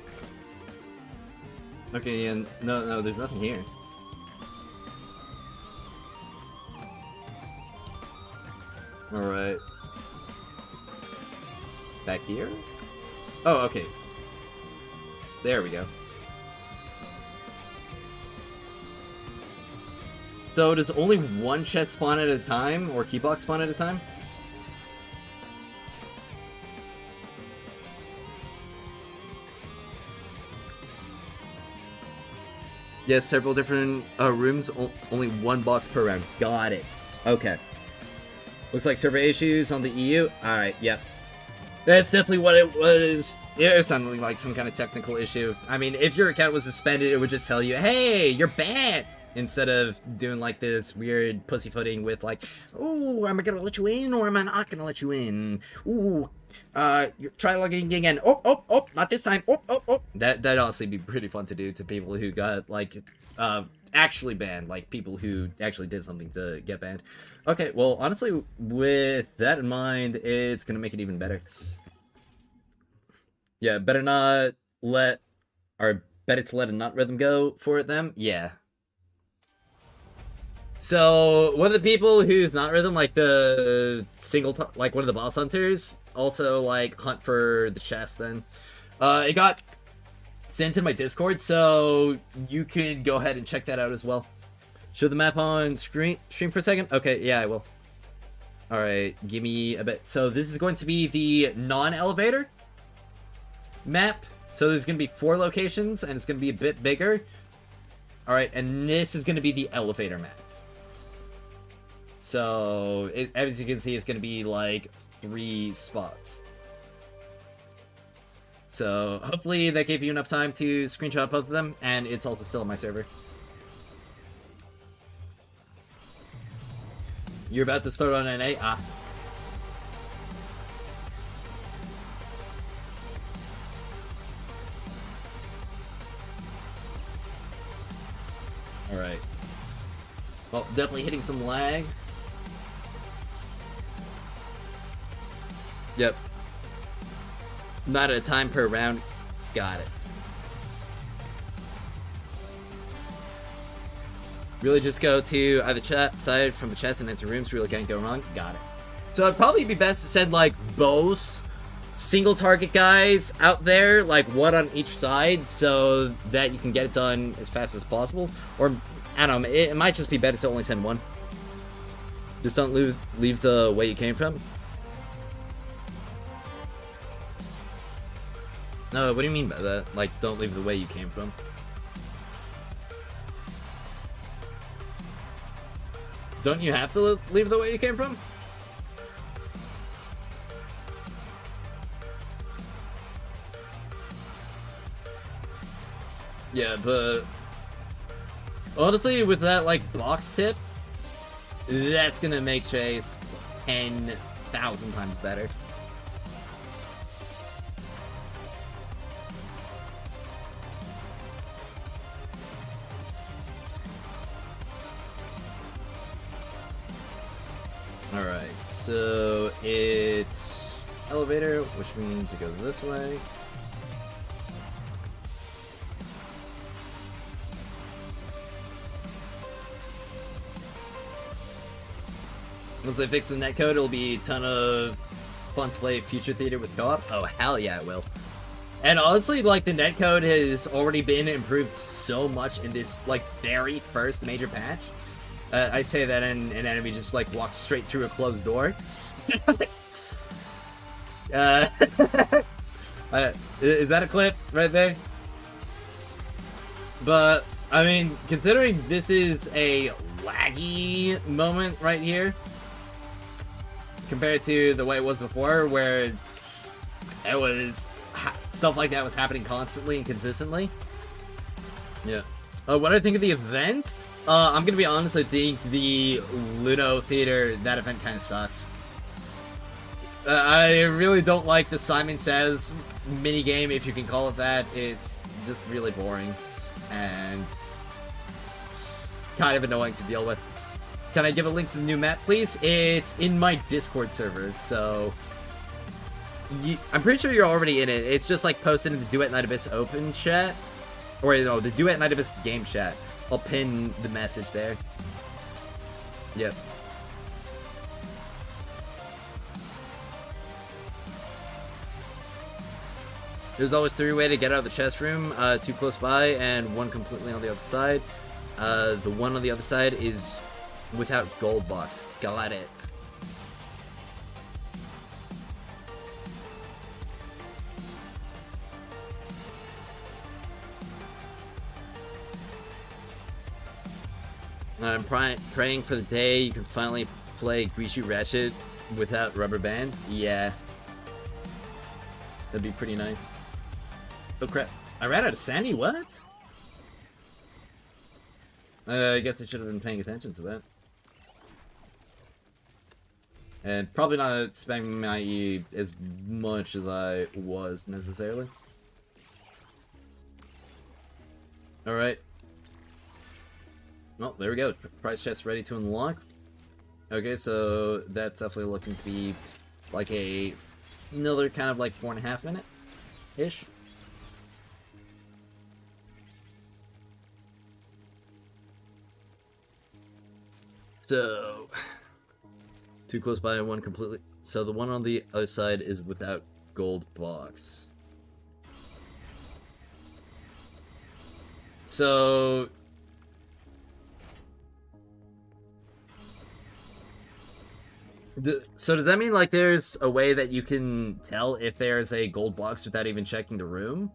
Okay, and no, there's nothing here. Alright. Back here? Oh, okay. There we go. So does only one chest spawn at a time, or key box spawn at a time? Yes, several different rooms, only one box per round. Got it. Okay. Looks like server issues on the EU. Alright, yep. That's definitely what it was. It was something like some kind of technical issue. I mean, if your account was suspended, it would just tell you, hey, you're banned! Instead of doing like this weird pussyfooting with like, oh, am I gonna let you in or am I not gonna let you in? Ooh, try logging again. Oh, not this time. Oh. That'd honestly be pretty fun to do to people who got like, actually banned, like people who actually did something to get banned. Okay, well, honestly, with that in mind, it's gonna make it even better. Yeah, better not let, or better to let a not rhythm go for it then. Yeah. So, one of the people who's not rhythm, like the like one of the boss hunters, also like hunt for the chest then. It got sent in my Discord, so you can go ahead and check that out as well. Show the map on stream for a second? Okay, yeah, I will. Alright, give me a bit. So this is going to be the non-elevator map. So there's going to be 4 locations, and it's going to be a bit bigger. Alright, and this is going to be the elevator map. So, as you can see, it's going to be like 3 spots. So, hopefully that gave you enough time to screenshot both of them, and it's also still on my server. You're about to start on NA? Ah. Alright. Well, definitely hitting some lag. Yep. Not at a time per round. Got it. Really just go to either chat side from the chest and enter rooms. Really can't go wrong. Got it. So it'd probably be best to send like both single target guys out there, like one on each side, so that you can get it done as fast as possible. Or, I don't know, it might just be better to only send one. Just don't leave the way you came from. No, what do you mean by that? Like, don't leave the way you came from? Don't you have to leave the way you came from? Yeah, but honestly, with that like box tip, that's gonna make Chase 10,000 times better. Alright, so it's elevator, which means it goes this way. Once they fix the netcode, it'll be a ton of fun to play Future Theater with co-op. Oh, hell yeah, it will. And honestly, like, the netcode has already been improved so much in this, like, very first major patch. I say that and an enemy just, like, walks straight through a closed door. Is that a clip right there? But, I mean, considering this is a laggy moment right here, compared to the way it was before, where it was stuff like that was happening constantly and consistently. Yeah. What do I think of the event? I'm gonna be honest, I think the Ludo Theater, that event kind of sucks. I really don't like the Simon Says minigame, if you can call it that. It's just really boring and kind of annoying to deal with. Can I give a link to the new map, please? It's in my Discord server, so I'm pretty sure you're already in it. It's just like posted in the Duet Night Abyss open chat, or no, the Duet Night Abyss game chat. I'll pin the message there. Yep. There's always 3 ways to get out of the chest room, 2 close by and 1 completely on the other side. The one on the other side is without gold box. Got it. I'm praying for the day you can finally play Huaxu Ratchet without rubber bands. Yeah. That'd be pretty nice. Oh crap. I ran out of Sandy? What? I guess I should have been paying attention to that. And probably not spamming my E as much as I was necessarily. Alright. Well, there we go. Prize chest ready to unlock. Okay, so that's definitely looking to be like another kind of like 4.5 minute-ish. So, 2 close by and 1 completely. So the one on the other side is without gold box. So does that mean like there's a way that you can tell if there's a gold box without even checking the room?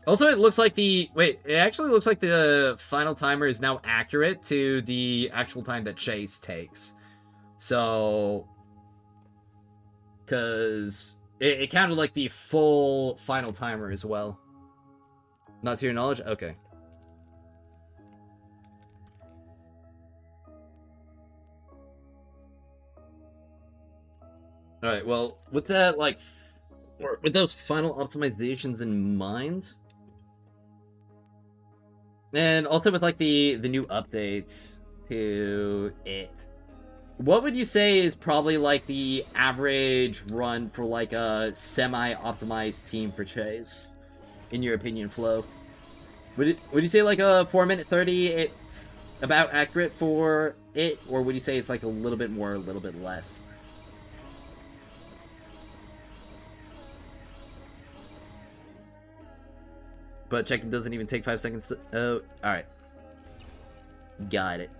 Also, it looks like it actually looks like the final timer is now accurate to the actual time that Chase takes. So, because it counted like the full final timer as well. Not to your knowledge? Okay. Alright, well, with that, like, with those final optimizations in mind, and also with, like, the new updates to it, what would you say is probably, like, the average run for, like, a semi-optimized team for Chase, in your opinion, Flo? Would you say, like, a 4-minute 30, it's about accurate for it, or would you say it's, like, a little bit more, a little bit less? But checking doesn't even take 5 seconds to... Oh, alright. Got it.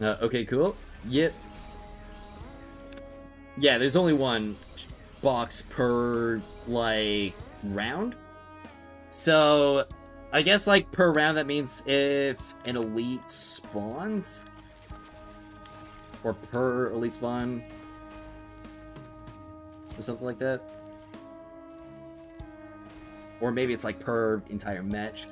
Okay, cool. Yep. Yeah, there's only 1 box per, like, round. So, I guess, like, per round, that means if an elite spawns... or per elite spawn, or something like that. Or maybe it's like per entire match.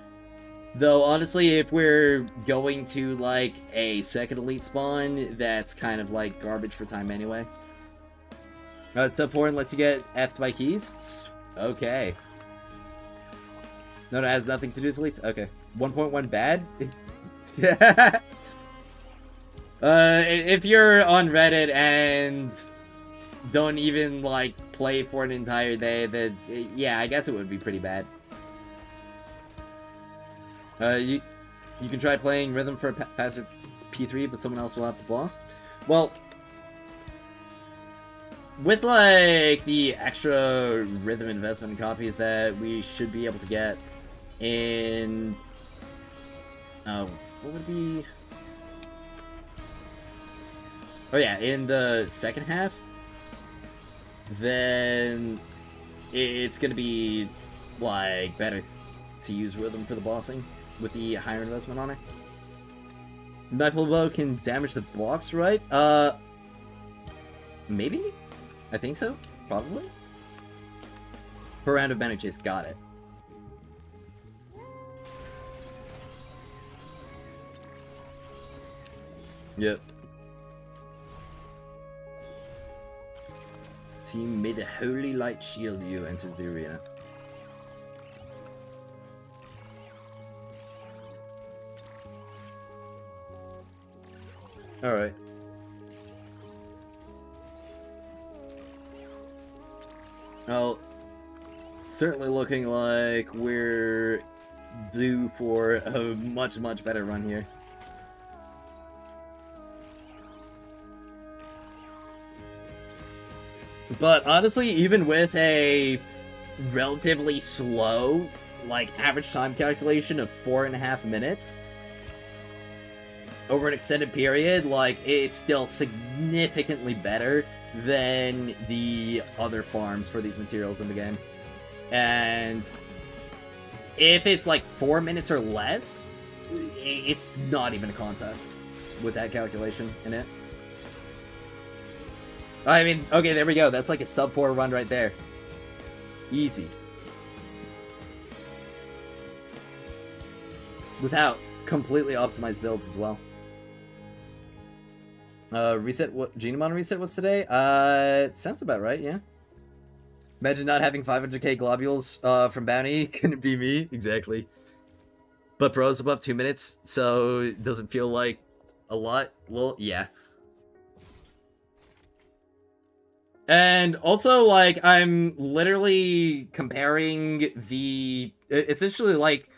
Though, honestly, if we're going to, like, a second elite spawn, that's kind of, like, garbage for time anyway. Sub 4 lets you get F'd by keys? Okay. No, it has nothing to do with elites? Okay. 1.1 bad? If you're on Reddit and don't even, like, play for an entire day, then, yeah, I guess it would be pretty bad. You can try playing Rhythm for a passive P3, but someone else will have the boss. Well, with, like, the extra Rhythm investment copies that we should be able to get in... what would it be? Oh yeah, in the second half, then it's gonna be, like, better to use Rhythm for the bossing with the higher investment on it. Knuckle Bow can damage the blocks, right? Maybe? I think so. Probably. Per round of Banner Chase, got it. Yep. Team made a holy light shield you enters the arena. Alright. Well, certainly looking like we're due for a much, much better run here. But honestly, even with a relatively slow, like, average time calculation of 4.5 minutes over an extended period, like, it's still significantly better than the other farms for these materials in the game. And if it's like 4 minutes or less, it's not even a contest with that calculation in it. I mean, okay, there we go. That's like a sub 4 run right there. Easy. Without completely optimized builds as well. Reset, what Genomon reset was today? It sounds about right, yeah. Imagine not having 500k globules from Bounty. Couldn't be me. Exactly. But bro's above 2 minutes, so it doesn't feel like a lot. Well, yeah. And also, like, I'm literally comparing the, essentially, like,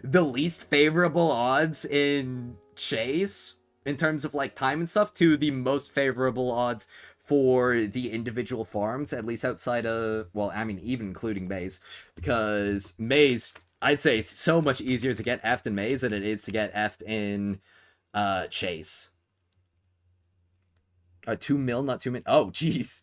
the least favorable odds in Chase, in terms of, like, time and stuff, to the most favorable odds for the individual farms, at least outside of, well, I mean, even including Maze. Because Maze, I'd say it's so much easier to get F'd in Maze than it is to get F'd in Chase. 2 mil, not 2 min. Oh, jeez.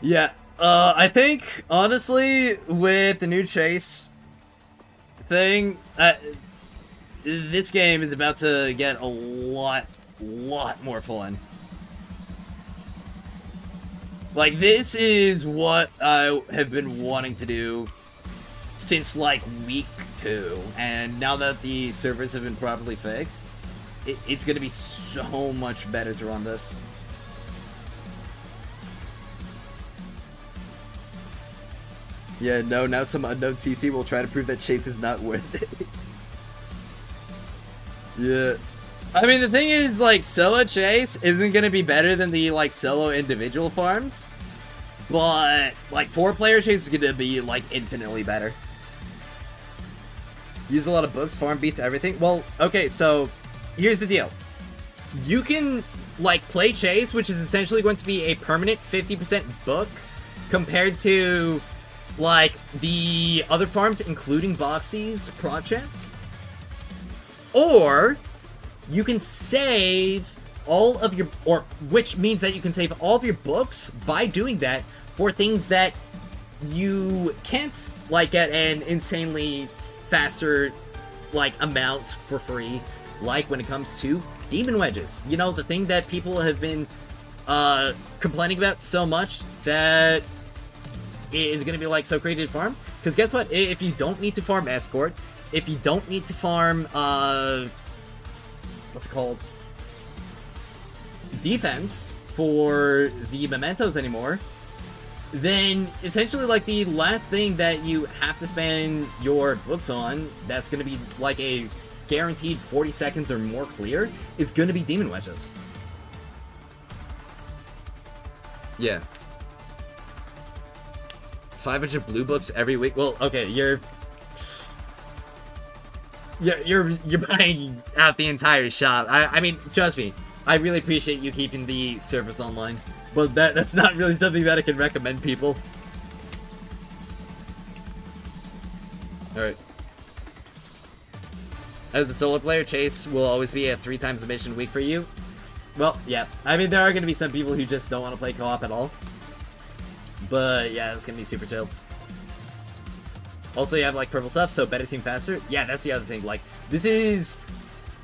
Yeah, I think, honestly, with the new Chase thing, this game is about to get a lot more fun. Like, this is what I have been wanting to do since, like, week 2, and now that the servers have been properly fixed, it's gonna be so much better to run this. Yeah, no, now some unknown CC will try to prove that Chase is not worth it. Yeah. I mean, the thing is, like, solo Chase isn't gonna be better than the, like, solo individual farms. But, like, 4-player Chase is gonna be, like, infinitely better. Use a lot of books, farm beats everything. Well, okay, so, here's the deal. You can, like, play Chase, which is essentially going to be a permanent 50% book, compared to, like, the other farms, including Boxy's projects. Or you can save all of your, or which means that you can save all of your books by doing that for things that you can't, like, get an insanely faster, like, amount for free, like when it comes to demon wedges. You know, the thing that people have been complaining about so much that it is going to be, like, so crazy to farm. Because guess what? If you don't need to farm escort, if you don't need to farm, what's it called? Defense for the mementos anymore, then essentially, like, the last thing that you have to spend your books on that's going to be, like, a guaranteed 40 seconds or more clear is going to be demon wedges. Yeah. 500 blue books every week. Well, okay, you're buying out the entire shop. I mean, trust me, I really appreciate you keeping the servers online, but that's not really something that I can recommend people. Alright. As a solo player, Chase will always be a 3 times a mission week for you. Well, yeah. I mean, there are going to be some people who just don't want to play co-op at all. But, yeah, it's going to be super chill. Also, you have, like, purple stuff, so better team faster. Yeah, that's the other thing. Like, this is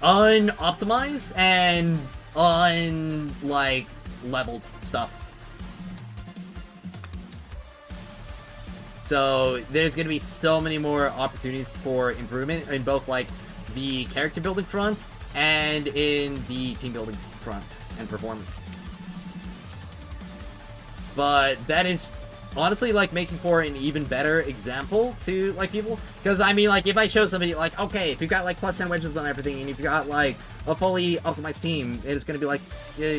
unoptimized and like, leveled stuff. So, there's going to be so many more opportunities for improvement in both, like, the character building front and in the team building front and performance. But that is honestly, like, making for an even better example to, like, people. Because, I mean, like, if I show somebody, like, okay, if you've got, like, plus 10 wedges on everything, and if you've got, like, a fully optimized team, it's going to be, like,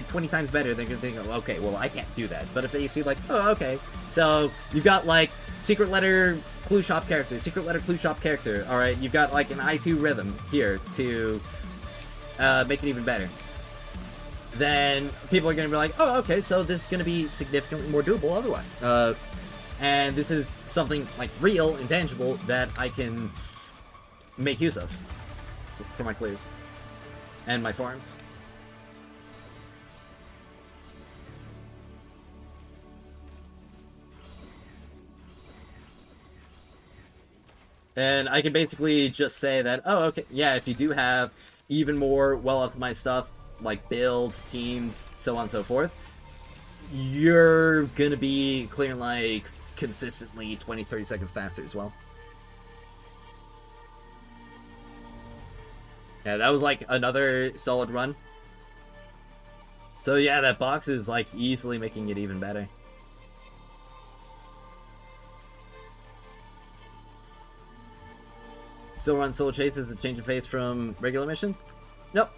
20 times better. They're going to think, oh, okay, well, I can't do that. But if they see, like, oh, okay. So, you've got, like, secret letter clue shop character, secret letter clue shop character. Alright, you've got, like, an I2 rhythm here to make it even better. Then people are going to be like, oh, okay, so this is going to be significantly more doable otherwise. And this is something, like, real and tangible that I can make use of for my clues and my farms. And I can basically just say that, oh, okay, yeah, if you do have even more well-optimized stuff, like builds, teams, so on and so forth, you're gonna be clearing, like, consistently 20-30 seconds faster as well. Yeah, that was, like, another solid run. So yeah, that box is, like, easily making it even better. Still run solo chases a change of pace from regular missions? Nope.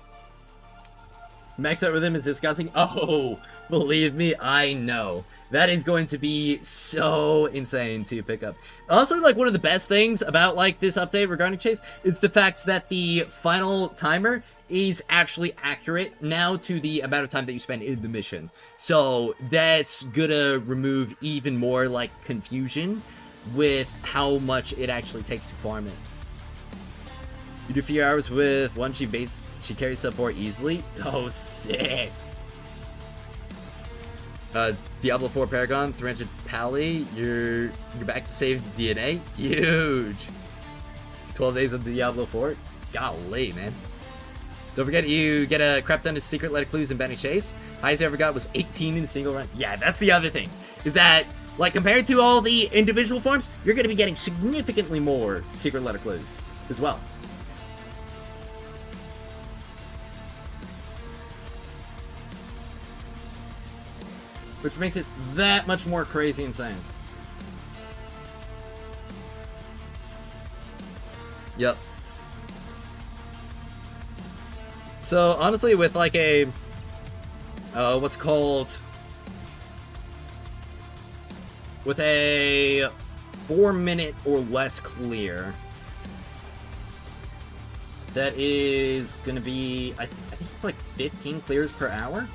Max out rhythm is disgusting. Oh, believe me, I know. That is going to be so insane to pick up. Honestly, like, one of the best things about, like, this update regarding Chase is the fact that the final timer is actually accurate now to the amount of time that you spend in the mission. So that's gonna remove even more, like, confusion with how much it actually takes to farm it. You do 4 hours with one she carries sub 4 easily. Oh, sick. Diablo 4 Paragon, 300 Pally. You're back to save DNA. Huge. 12 days of Diablo 4. Golly, man. Don't forget you get a crap ton of secret letter clues in Benny Chase. Highest I ever got was 18 in a single run. Yeah, that's the other thing. Is that, like, compared to all the individual farms, you're going to be getting significantly more secret letter clues as well. Which makes it that much more crazy insane. Yep. So, honestly, with, like, a... what's it called? With a 4-minute or less clear, that is gonna be... I think it's, like, 15 clears per hour?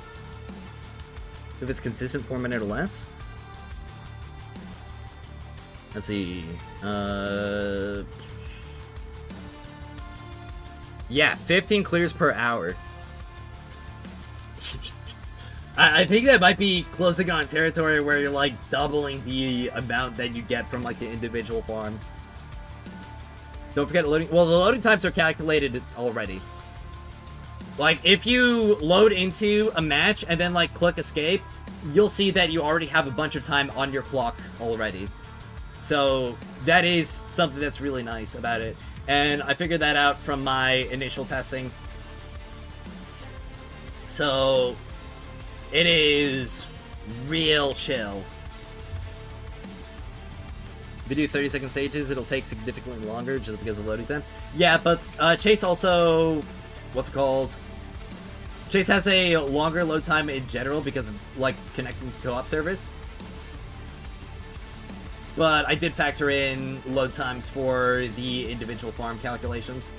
If it's consistent 4-minute or less. Let's see. Yeah, 15 clears per hour. I think that might be closing on territory where you're like doubling the amount that you get from like the individual farms. Don't forget loading. Well, the loading times are calculated already. Like, if you load into a match and then like click escape, you'll see that you already have a bunch of time on your clock already. So that is something that's really nice about it. And I figured that out from my initial testing. So it is real chill. If you do 30-second stages, it'll take significantly longer just because of loading times. Yeah, but Chase also... What's it called? Chase has a longer load time in general because of, like, connecting to co-op servers. But I did factor in load times for the individual farm calculations.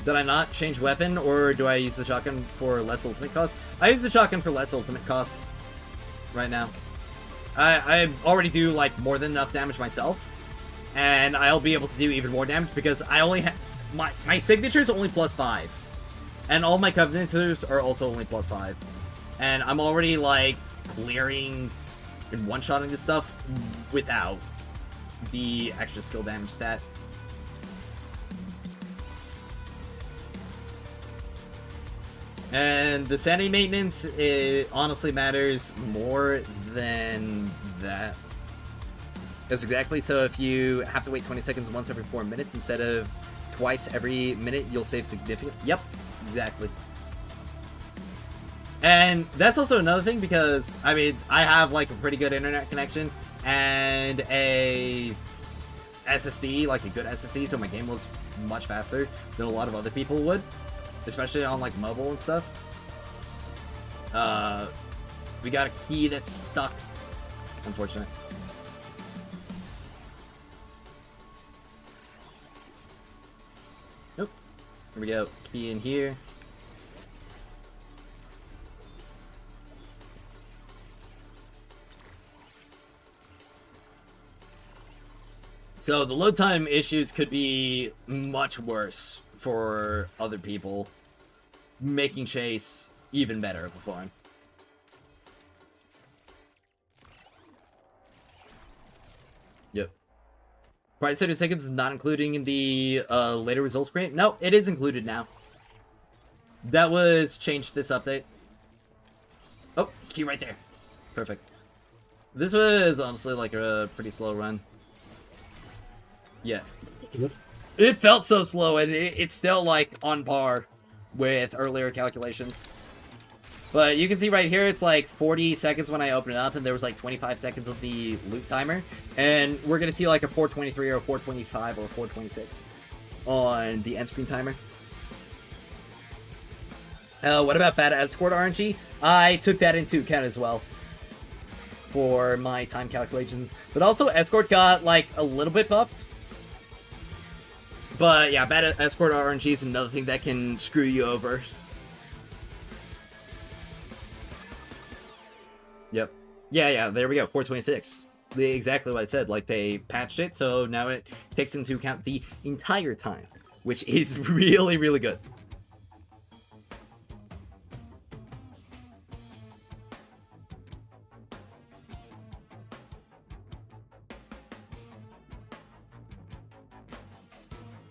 Did I not change weapon, or do I use the shotgun for less ultimate cost? I use the shotgun for less ultimate costs right now. I already do, like, more than enough damage myself, and I'll be able to do even more damage because I only have... My signature is only +5, and all my covenanters are also only +5. And I'm already, like, clearing and one-shotting this stuff without the extra skill damage stat. And the sanity maintenance, it honestly matters more than that. That's exactly, so if you have to wait 20 seconds once every 4 minutes instead of twice every minute, you'll save significant. Yep, exactly. And that's also another thing because, I mean, I have like a pretty good internet connection and a SSD, like a good SSD, so my game was much faster than a lot of other people would. Especially on, like, mobile and stuff. We got a key that's stuck. Unfortunate. Nope. Here we go. Key in here. So, the load time issues could be much worse for other people, making Chase even better of a farm. Yep. Price 30 seconds is not including in the later results screen. No, it is included now. That was changed this update. Oh, key right there. Perfect. This was honestly like a pretty slow run. Yeah. It felt so slow, and it's still, like, on par with earlier calculations. But you can see right here, it's, like, 40 seconds when I open it up, and there was, like, 25 seconds of the loot timer. And we're gonna see, like, a 423 or a 425 or a 426 on the end screen timer. What about bad escort RNG? I took that into account as well for my time calculations. But also, escort got, like, a little bit buffed. But yeah, bad escort RNG is another thing that can screw you over. Yep. Yeah, there we go, 426. Exactly what I said, like they patched it, so now it takes into account the entire time, which is really, really good.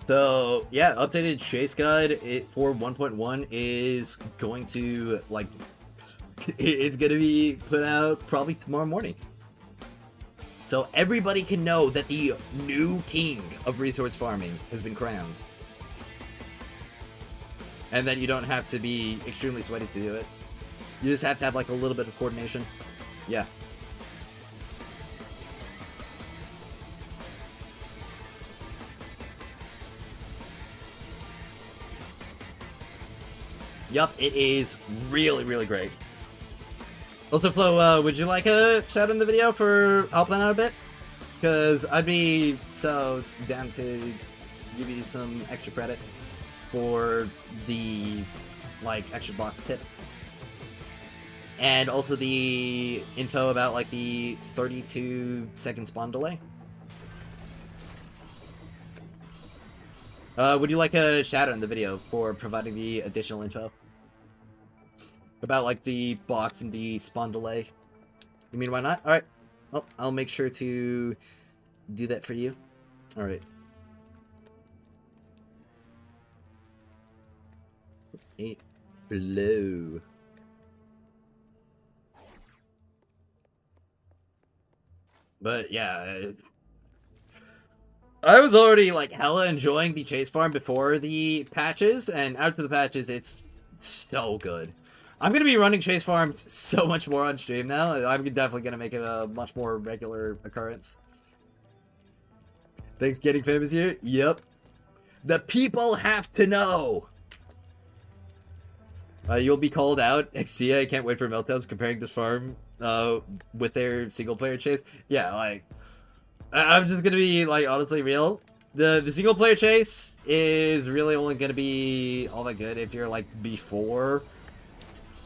So, yeah, updated Chase Guide for 1.1 is going to, like, it's going to be put out probably tomorrow morning. So everybody can know that the new king of resource farming has been crowned. And then you don't have to be extremely sweaty to do it. You just have to have, like, a little bit of coordination. Yeah. Yup, it is really, really great. Also, Flo, would you like a shout in the video for helping out a bit? Because I'd be so down to give you some extra credit for the, like, extra box tip. And also the info about, like, the 32-second spawn delay. Would you like a shout out in the video for providing the additional info? About, like, the box and the spawn delay? You mean why not? Alright. Well, I'll make sure to do that for you. Alright. Eight below. But yeah, I was already like hella enjoying the chase farm before the patches, and after the patches, it's so good. I'm gonna be running chase farms so much more on stream now. I'm definitely gonna make it a much more regular occurrence. Thanks, getting famous here. Yep, the people have to know. You'll be called out. Exia, I can't wait for Meltdowns comparing this farm with their single player chase. Yeah, like I'm just gonna be like honestly real. The single player chase is really only gonna be all that good if you're like before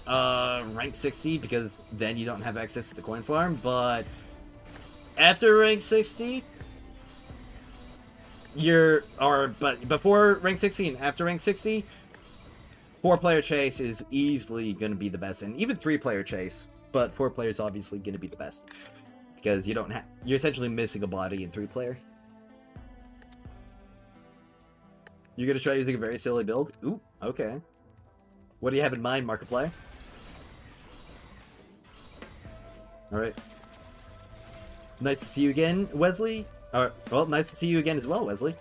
rank 60, because then you don't have access to the coin farm. But after rank 60, but before rank 60 and after rank 60, 4-player chase is easily going to be the best, and even 3-player chase, but 4-player is obviously going to be the best, because you don't have, you're essentially missing a body in 3-player. You're going to try using a very silly build? Ooh, okay. What do you have in mind, Markiplier? Alright. Nice to see you again, Wesley. Well, nice to see you again as well, Wesley.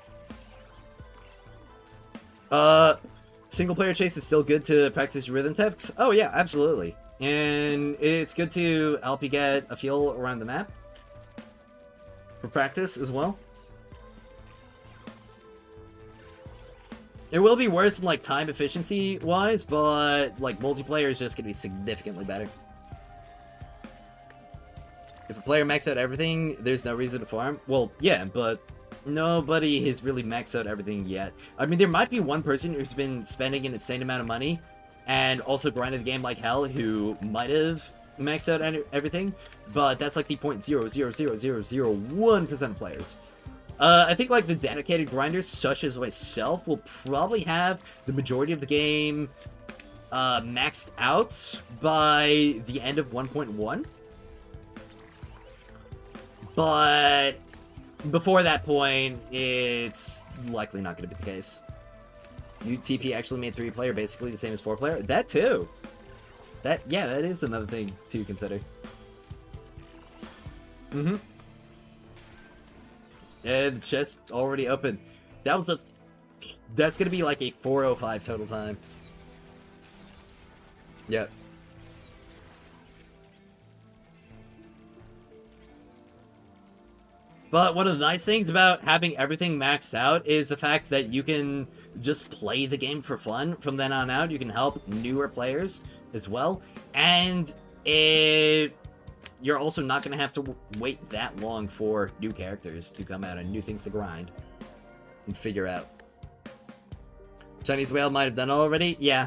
Single player chase is still good to practice your rhythm techs? Oh yeah, absolutely. And it's good to help you get a feel around the map for practice as well. It will be worse in like time efficiency wise, but like multiplayer is just gonna be significantly better. If a player maxes out everything, there's no reason to farm. Well, yeah, but nobody has really maxed out everything yet. I mean, there might be one person who's been spending an insane amount of money and also grinding the game like hell who might have maxed out everything, but that's like the 0.00001% of players. I think like the dedicated grinders, such as myself, will probably have the majority of the game maxed out by the end of 1.1. But before that point, it's likely not going to be the case. UTP actually made 3-player basically the same as 4-player. That too. That is another thing to consider. Mm-hmm. And the chest already open. That's going to be like a 4:05 total time. Yep. But one of the nice things about having everything maxed out is the fact that you can just play the game for fun from then on out. You can help newer players as well. And you're also not going to have to wait that long for new characters to come out and new things to grind and figure out. Chinese Whale might have done it already. Yeah.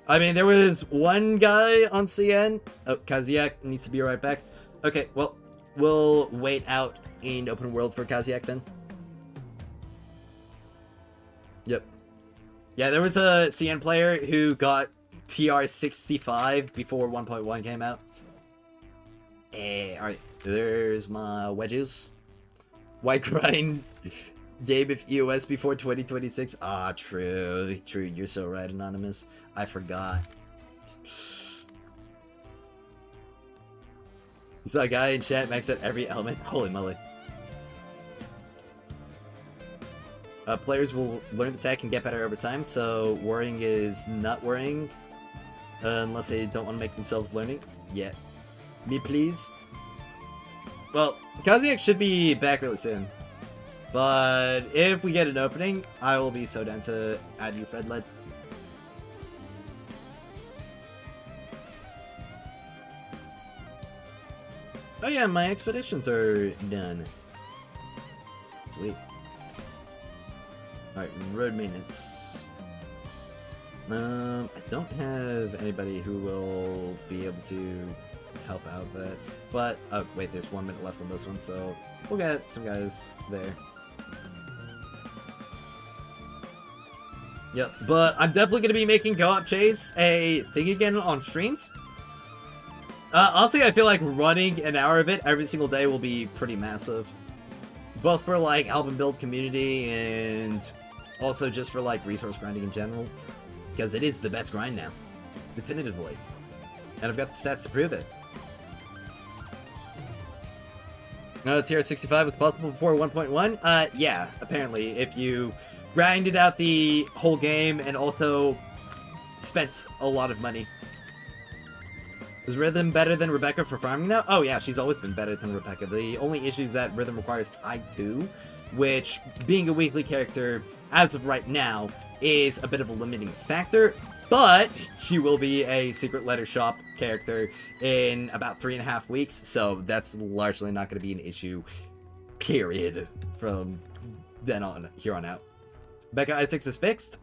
I mean, there was one guy on CN. Oh, Kaziak needs to be right back. Okay, well, we'll wait out in open world for Kaziak then. Yep. Yeah, there was a CN player who got TR 65 before 1.1 came out. Alright, there's my wedges. White grind game of EOS before 2026. Ah, true. True, you're so right, Anonymous. I forgot. You saw a guy in chat max out every element. Holy moly. Players will learn the tech and get better over time, so worrying is not worrying. Unless they don't want to make themselves learning. Yeah. Me please. Well, Kaziak should be back really soon. But if we get an opening, I will be so down to add you, Fredled. Oh yeah, my expeditions are done. Sweet. Alright, road maintenance. I don't have anybody who will be able to help out that. But, oh wait, there's 1 minute left on this one, so we'll get some guys there. Yep, but I'm definitely going to be making co-op chase a thing again on streams. Honestly, I feel like running an hour of it every single day will be pretty massive. Both for, like, helping build community and also just for, like, resource grinding in general. Because it is the best grind now. Definitively. And I've got the stats to prove it. TR65 was possible before 1.1? Yeah, apparently. If you grinded out the whole game and also spent a lot of money. Is Rhythm better than Rebecca for farming now? Oh yeah, she's always been better than Rebecca. The only issue is that Rhythm requires Tide 2, which, being a weekly character, as of right now, is a bit of a limiting factor, but she will be a Secret Letter Shop character in about 3.5 weeks, so that's largely not going to be an issue, period, from then on, here on out. Becca I6 is fixed?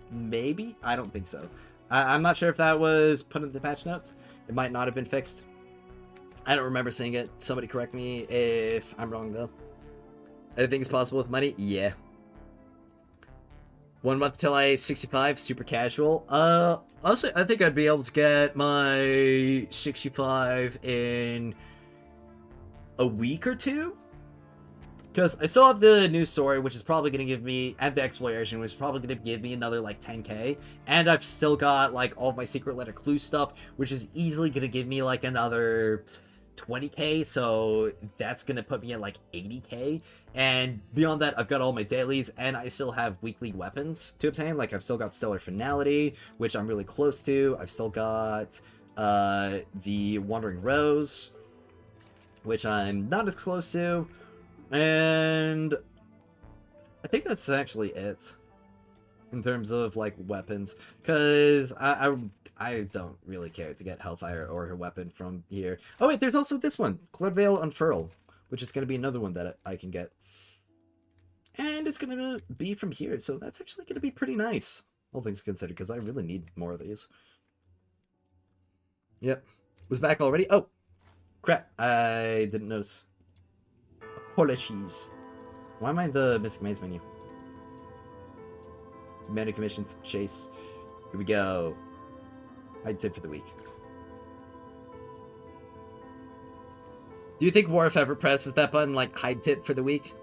Maybe? I don't think so. I'm not sure if that was put in the patch notes. It might not have been fixed. I don't remember seeing it. Somebody correct me if I'm wrong, though. Anything's possible with money? Yeah. 1 month till I 65, super casual. Also, I think I'd be able to get my 65 in a week or two. Because I still have the new story, which is probably going to give me, and the exploration, which is probably going to give me another, like, 10k. And I've still got, like, all of my Secret Letter Clue stuff, which is easily going to give me, like, another 20k. So that's going to put me at, like, 80k. And beyond that, I've got all my dailies, and I still have weekly weapons to obtain. Like, I've still got Stellar Finality, which I'm really close to. I've still got the Wandering Rose, which I'm not as close to. And I think that's actually it in terms of, like, weapons, because I don't really care to get Hellfire or her weapon from here. Oh wait, there's also this one, Cloudveil Unfurl, which is going to be another one that I can get. And it's going to be from here, so that's actually going to be pretty nice, all things considered, because I really need more of these. Yep. Was back already? Oh, crap, I didn't notice. Apologies. Why am I in the Mystic Maze menu? Menu commissions, chase. Here we go. Hide tip for the week. Do you think Worf ever presses that button, like, hide tip for the week?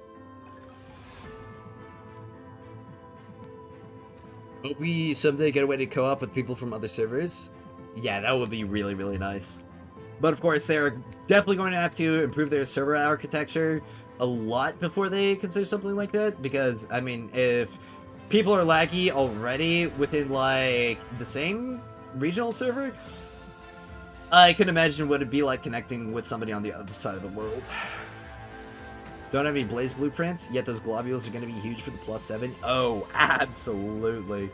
Hope we someday get a way to co-op with people from other servers. Yeah, that would be really, really nice. But of course, they're definitely going to have to improve their server architecture a lot before they consider something like that. Because, I mean, if people are laggy already within, like, the same regional server, I can imagine what it'd be like connecting with somebody on the other side of the world. Don't have any Blaze blueprints, yet those globules are going to be huge for the +7. Oh, absolutely.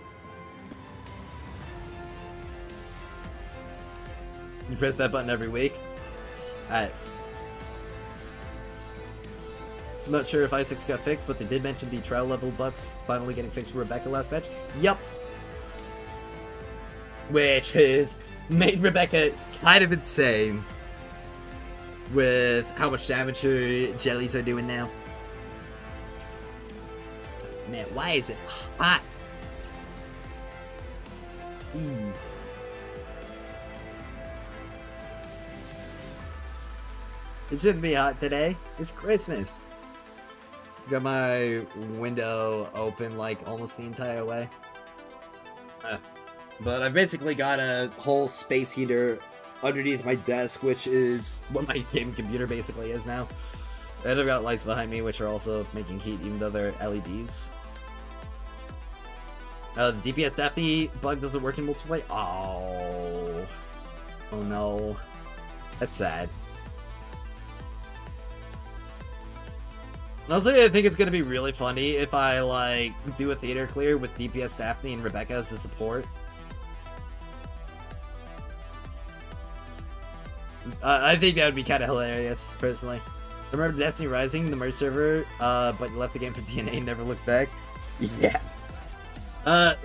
You press that button every week? I'm not sure if I6 got fixed, but they did mention the trial level bugs finally getting fixed for Rebecca last patch. Yup. Which has made Rebecca kind of insane with how much damage her jellies are doing now. Man, why is it hot? Jeez. It shouldn't be hot today. It's Christmas. Got my window open like almost the entire way. But I've basically got a whole space heater underneath my desk, which is what my gaming computer basically is now. And I've got lights behind me, which are also making heat, even though they're LEDs. The DPS Daphne bug doesn't work in multiplayer. Oh. Oh no. That's sad. Honestly, I think it's gonna be really funny if I, like, do a theater clear with DPS Daphne and Rebecca as the support. I think that would be kind of hilarious, personally. Remember Destiny Rising, the merge server, but you left the game for DNA and never looked back? Yeah.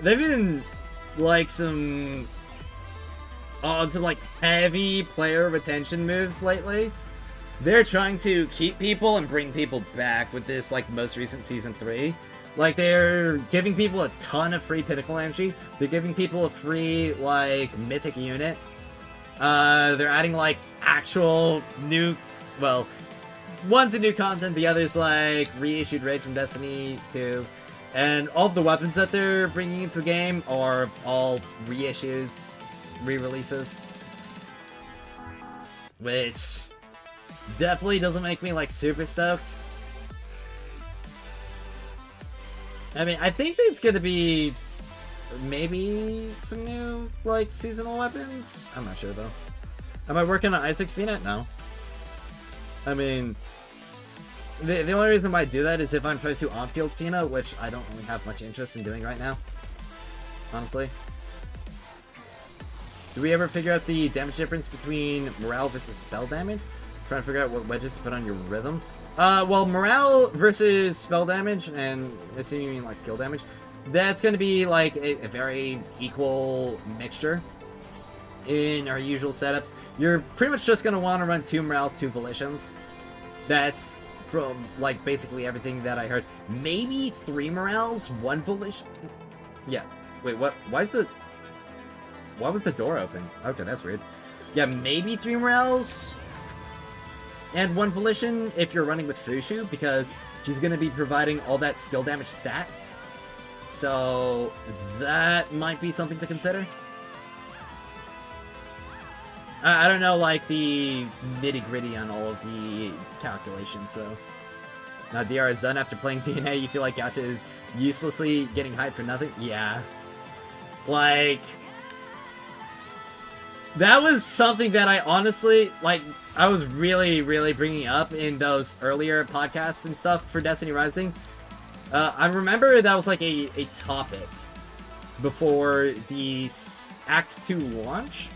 They've been, like, some like, heavy player retention moves lately. They're trying to keep people and bring people back with this, like, most recent Season 3. Like, they're giving people a ton of free Pinnacle energy. They're giving people a free, like, Mythic unit. They're adding, like, actual new... Well, one's a new content, the other's, like, reissued raid from Destiny 2. And all of the weapons that they're bringing into the game are all reissues, re-releases. Which definitely doesn't make me, like, super stoked. I mean, I think there's gonna be maybe some new, like, seasonal weapons? I'm not sure, though. Am I working on Isaac's VNet? No. I mean, the only reason why I do that is if I'm trying to on-field Fina, which I don't really have much interest in doing right now. Honestly. Do we ever figure out the damage difference between morale versus spell damage? Trying to figure out what wedges to put on your rhythm. Well, morale versus spell damage, and assuming you mean like skill damage, that's going to be like a very equal mixture in our usual setups. You're pretty much just going to want to run 2 morales, 2 volitions. That's from like basically everything that I heard. Maybe 3 morales, 1 volition. Yeah. Wait, what? Why was the door open? Okay, that's weird. Yeah, maybe 3 morales and 1 volition if you're running with Fushu, because she's going to be providing all that skill damage stacked. So that might be something to consider. I don't know, like, the nitty-gritty on all of the calculations, so... Now, DR is done after playing DNA. You feel like Gacha is uselessly getting hyped for nothing? Yeah. Like... That was something that I honestly, like, I was really, really bringing up in those earlier podcasts and stuff for Destiny Rising. I remember that was, like, a topic before the Act 2 launch.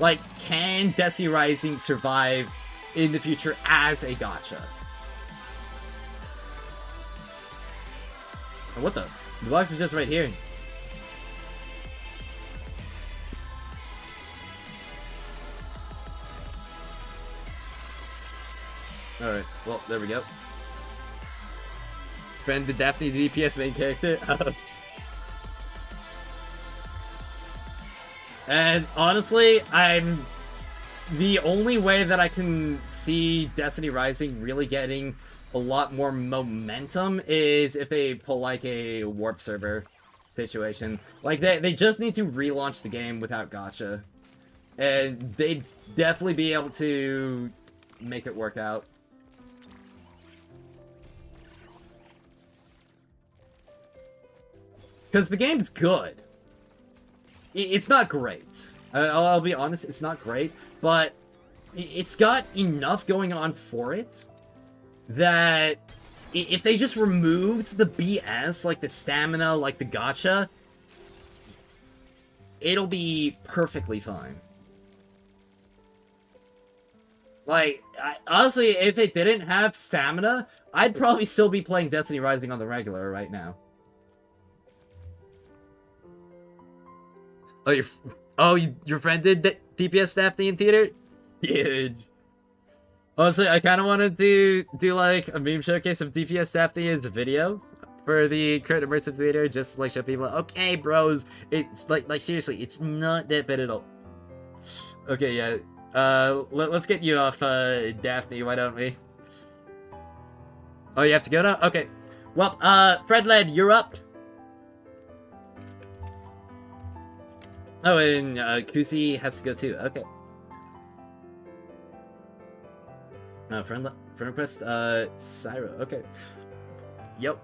Like, can Destiny Rising survive in the future as a gacha? Oh, what the? The box is just right here. Alright, well, there we go. Friend the Daphne DPS main character. And honestly, the only way that I can see Destiny Rising really getting a lot more momentum is if they pull like a warp server situation. Like they just need to relaunch the game without gacha. And they'd definitely be able to make it work out. Because the game's good. It's not great. I'll be honest, it's not great, but it's got enough going on for it that if they just removed the BS, like the stamina, like the gacha, it'll be perfectly fine. Like, honestly, if they didn't have stamina, I'd probably still be playing Destiny Rising on the regular right now. Oh, your friend did DPS Daphne in theater? Huge. Honestly, I kind of wanted to do like a meme showcase of DPS Daphne as a video for the current Immersive Theatre, just to, like, show people, okay, bros, it's like seriously, it's not that bad at all. Okay, yeah. Let's get you off, Daphne, why don't we? Oh, you have to go now? Okay. Well, Fredled, you're up. Oh, and Kusi has to go too. Okay. Friend request. Syra. Okay. Yep.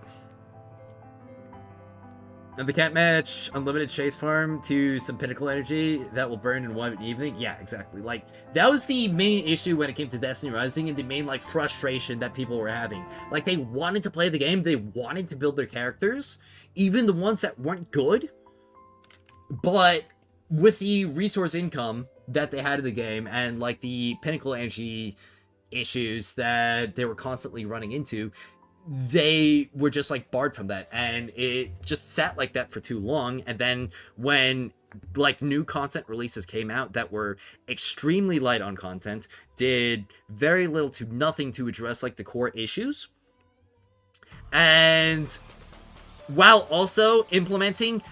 And they can't match unlimited chase farm to some pinnacle energy that will burn in one evening. Yeah, exactly. Like, that was the main issue when it came to Destiny Rising, and the main, like, frustration that people were having. Like, they wanted to play the game, they wanted to build their characters, even the ones that weren't good, but with the resource income that they had in the game, and, like, the pinnacle energy issues that they were constantly running into, they were just, like, barred from that, and it just sat like that for too long. And then when, like, new content releases came out that were extremely light on content, did very little to nothing to address, like, the core issues, and while also implementing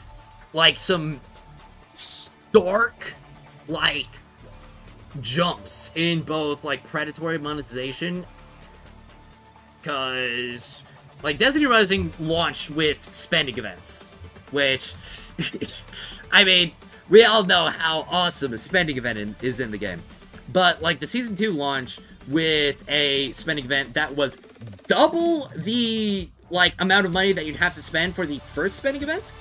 like some stark like jumps in both like predatory monetization, because like Destiny Rising launched with spending events, which I mean, we all know how awesome a spending event is in the game. But like the Season 2 launch with a spending event that was double the like amount of money that you'd have to spend for the first spending event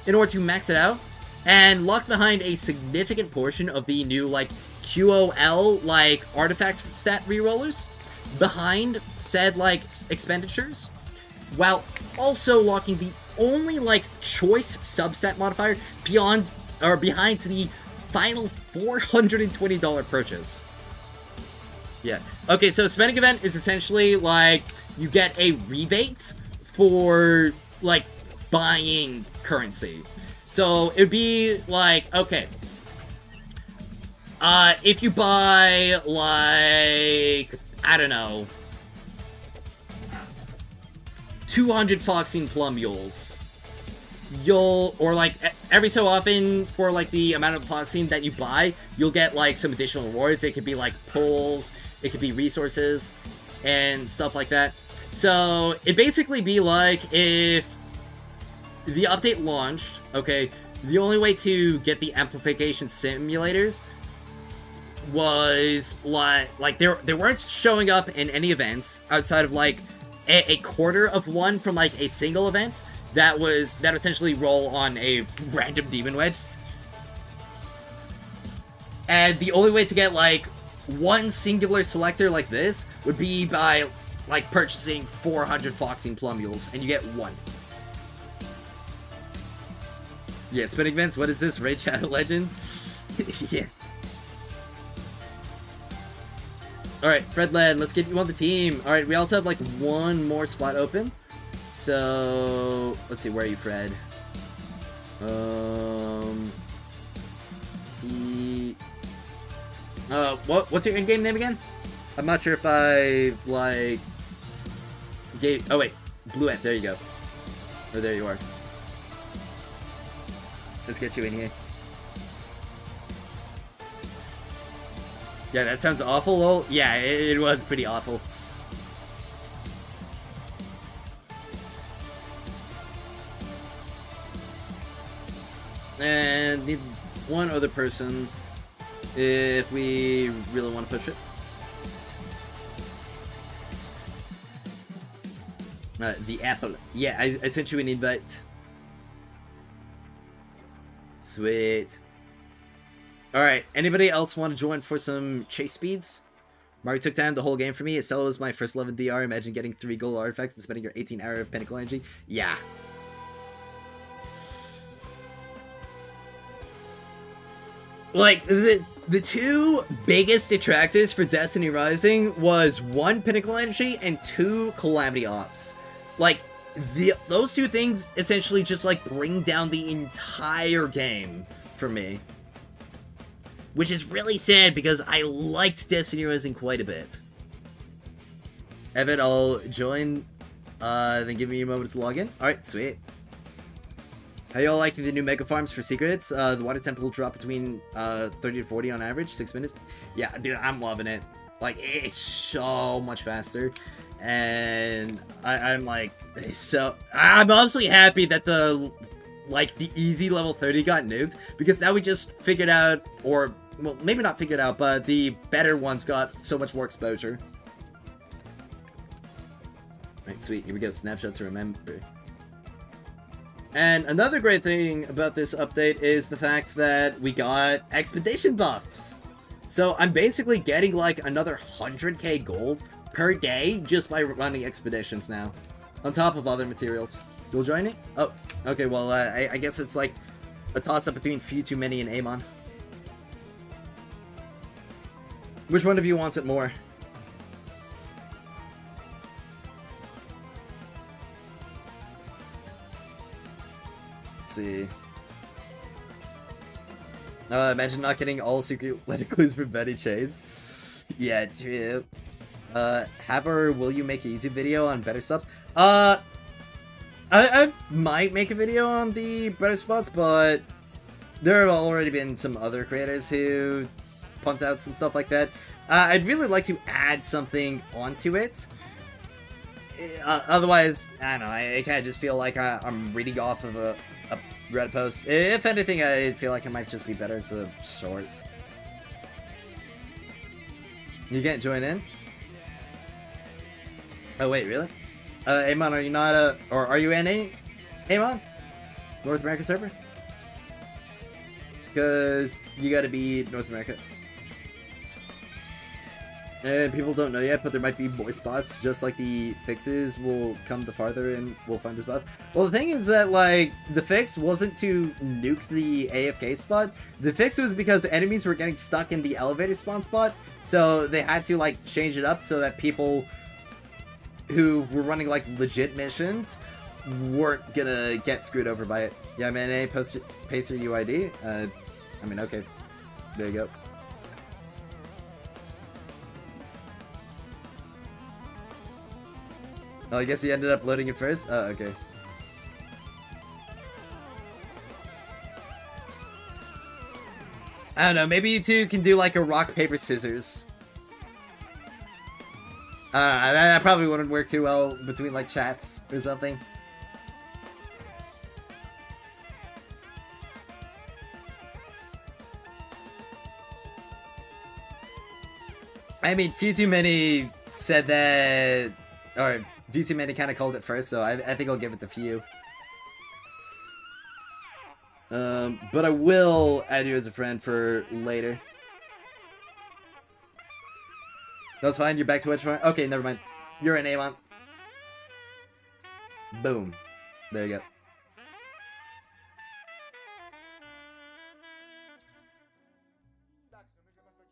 in order to max it out, and locked behind a significant portion of the new like QOL like artifact stat rerollers behind said like expenditures, while also locking the only like choice substat modifier behind the final $420 purchase. Yeah. Okay, so spending event is essentially like you get a rebate for like buying currency. So it'd be like, okay, if you buy like, I don't know, 200 Foxing Plum Mules, or like every so often for like the amount of Foxing that you buy, you'll get like some additional rewards. It could be like pulls, it could be resources and stuff like that. So it'd basically be like if the update launched, okay, the only way to get the amplification simulators was like they weren't showing up in any events outside of like a quarter of one from like a single event that essentially roll on a random demon wedge. And the only way to get like one singular selector like this would be by like purchasing 400 Foxing Plum Mules, and you get one. Yeah, spinning events, what is this? Raid Shadow Legends? Yeah. Alright, Fredland, let's get you on the team. Alright, we also have like one more spot open. So, let's see, where are you, Fred? What's your in-game name again? I'm not sure if I, like, oh wait, Bluet, there you go. Or there you are. Let's get you in here. Yeah, that sounds awful. Well, yeah, it was pretty awful. And need one other person if we really want to push it. The apple. Yeah, I sent you an invite. Sweet. Alright, anybody else want to join for some chase speeds? Mario took down the whole game for me. Estella was my first love in DR. Imagine getting 3 gold artifacts and spending your 18 hour of pinnacle energy. Yeah. Like, the two biggest detractors for Destiny Rising was 1, pinnacle energy, and 2, calamity ops. Like, those two things essentially just, like, bring down the entire game for me. Which is really sad because I liked Destiny Rising quite a bit. Evan, I'll join, then give me a moment to log in. Alright, sweet. How y'all liking the new mega farms for secrets? The water temple will drop between 30 to 40 on average, 6 minutes. Yeah, dude, I'm loving it. Like, it's so much faster. And I'm like, so I'm honestly happy that the easy level 30 got nuked, because now we just figured out, or well, maybe not figured out, but the better ones got so much more exposure. Alright, sweet, here we go, snapshot to remember. And another great thing about this update is the fact that we got expedition buffs. So I'm basically getting like another 100k gold per day just by running expeditions now, on top of other materials. You'll join it? Oh, okay, well, I guess it's like a toss-up between Few Too Many and Amon. Which one of you wants it more? Let's see. Imagine not getting all secret letter clues for Betty Chase. Yeah, true. Will you make a YouTube video on better subs? I might make a video on the better spots, but there have already been some other creators who pumped out some stuff like that. I'd really like to add something onto it. Otherwise, I don't know, I kind of just feel like I'm reading off of a Reddit post. If anything, I feel like it might just be better as a short. You can't join in? Oh wait, really? Amon, are you not or are you in Amon? North America server? Because you gotta be North America. And people don't know yet, but there might be boy spots, just like the fixes will come the farther and we'll find the spot. Well, the thing is that, like, the fix wasn't to nuke the AFK spot. The fix was because enemies were getting stuck in the elevator spawn spot, so they had to, like, change it up so that people who were running, like, legit missions weren't gonna get screwed over by it. Yeah, man, paste your UID. I mean, okay. There you go. Oh, I guess he ended up loading it first? Oh, okay. I don't know, maybe you two can do like a rock, paper, scissors. That probably wouldn't work too well between like chats or something. I mean, few too many said that, or few too many kind of called it first, so I think I'll give it to few. But I will add you as a friend for later. That's fine, you're back to Wedge Farm? Okay, never mind. You're in Amon. Boom. There you go.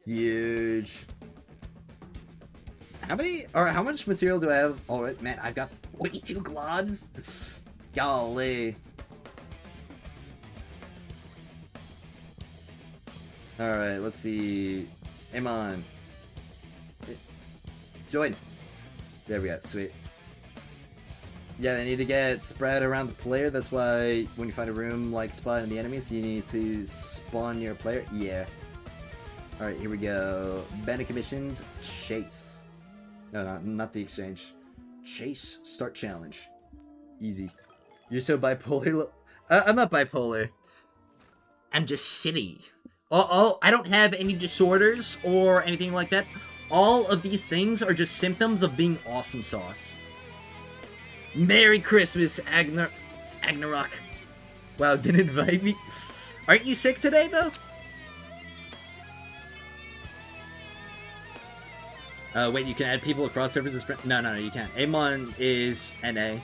Huge. How much material do I have? Alright, man, I've got 42 gloves. Golly. Alright, let's see. Amon. Join. There we go, sweet. Yeah, they need to get spread around the player. That's why when you find a room like spot in the enemies, you need to spawn your player. Yeah. Alright, here we go. Bandit commissions, chase. No, not the exchange. Chase, start challenge. Easy. You're so bipolar. I'm not bipolar. I'm just city. I don't have any disorders or anything like that. All of these things are just symptoms of being awesome sauce. Merry Christmas, Agnarok. Wow, didn't invite me. Aren't you sick today, though? Wait, you can add people across servers as friends? No, you can't. Amon is NA.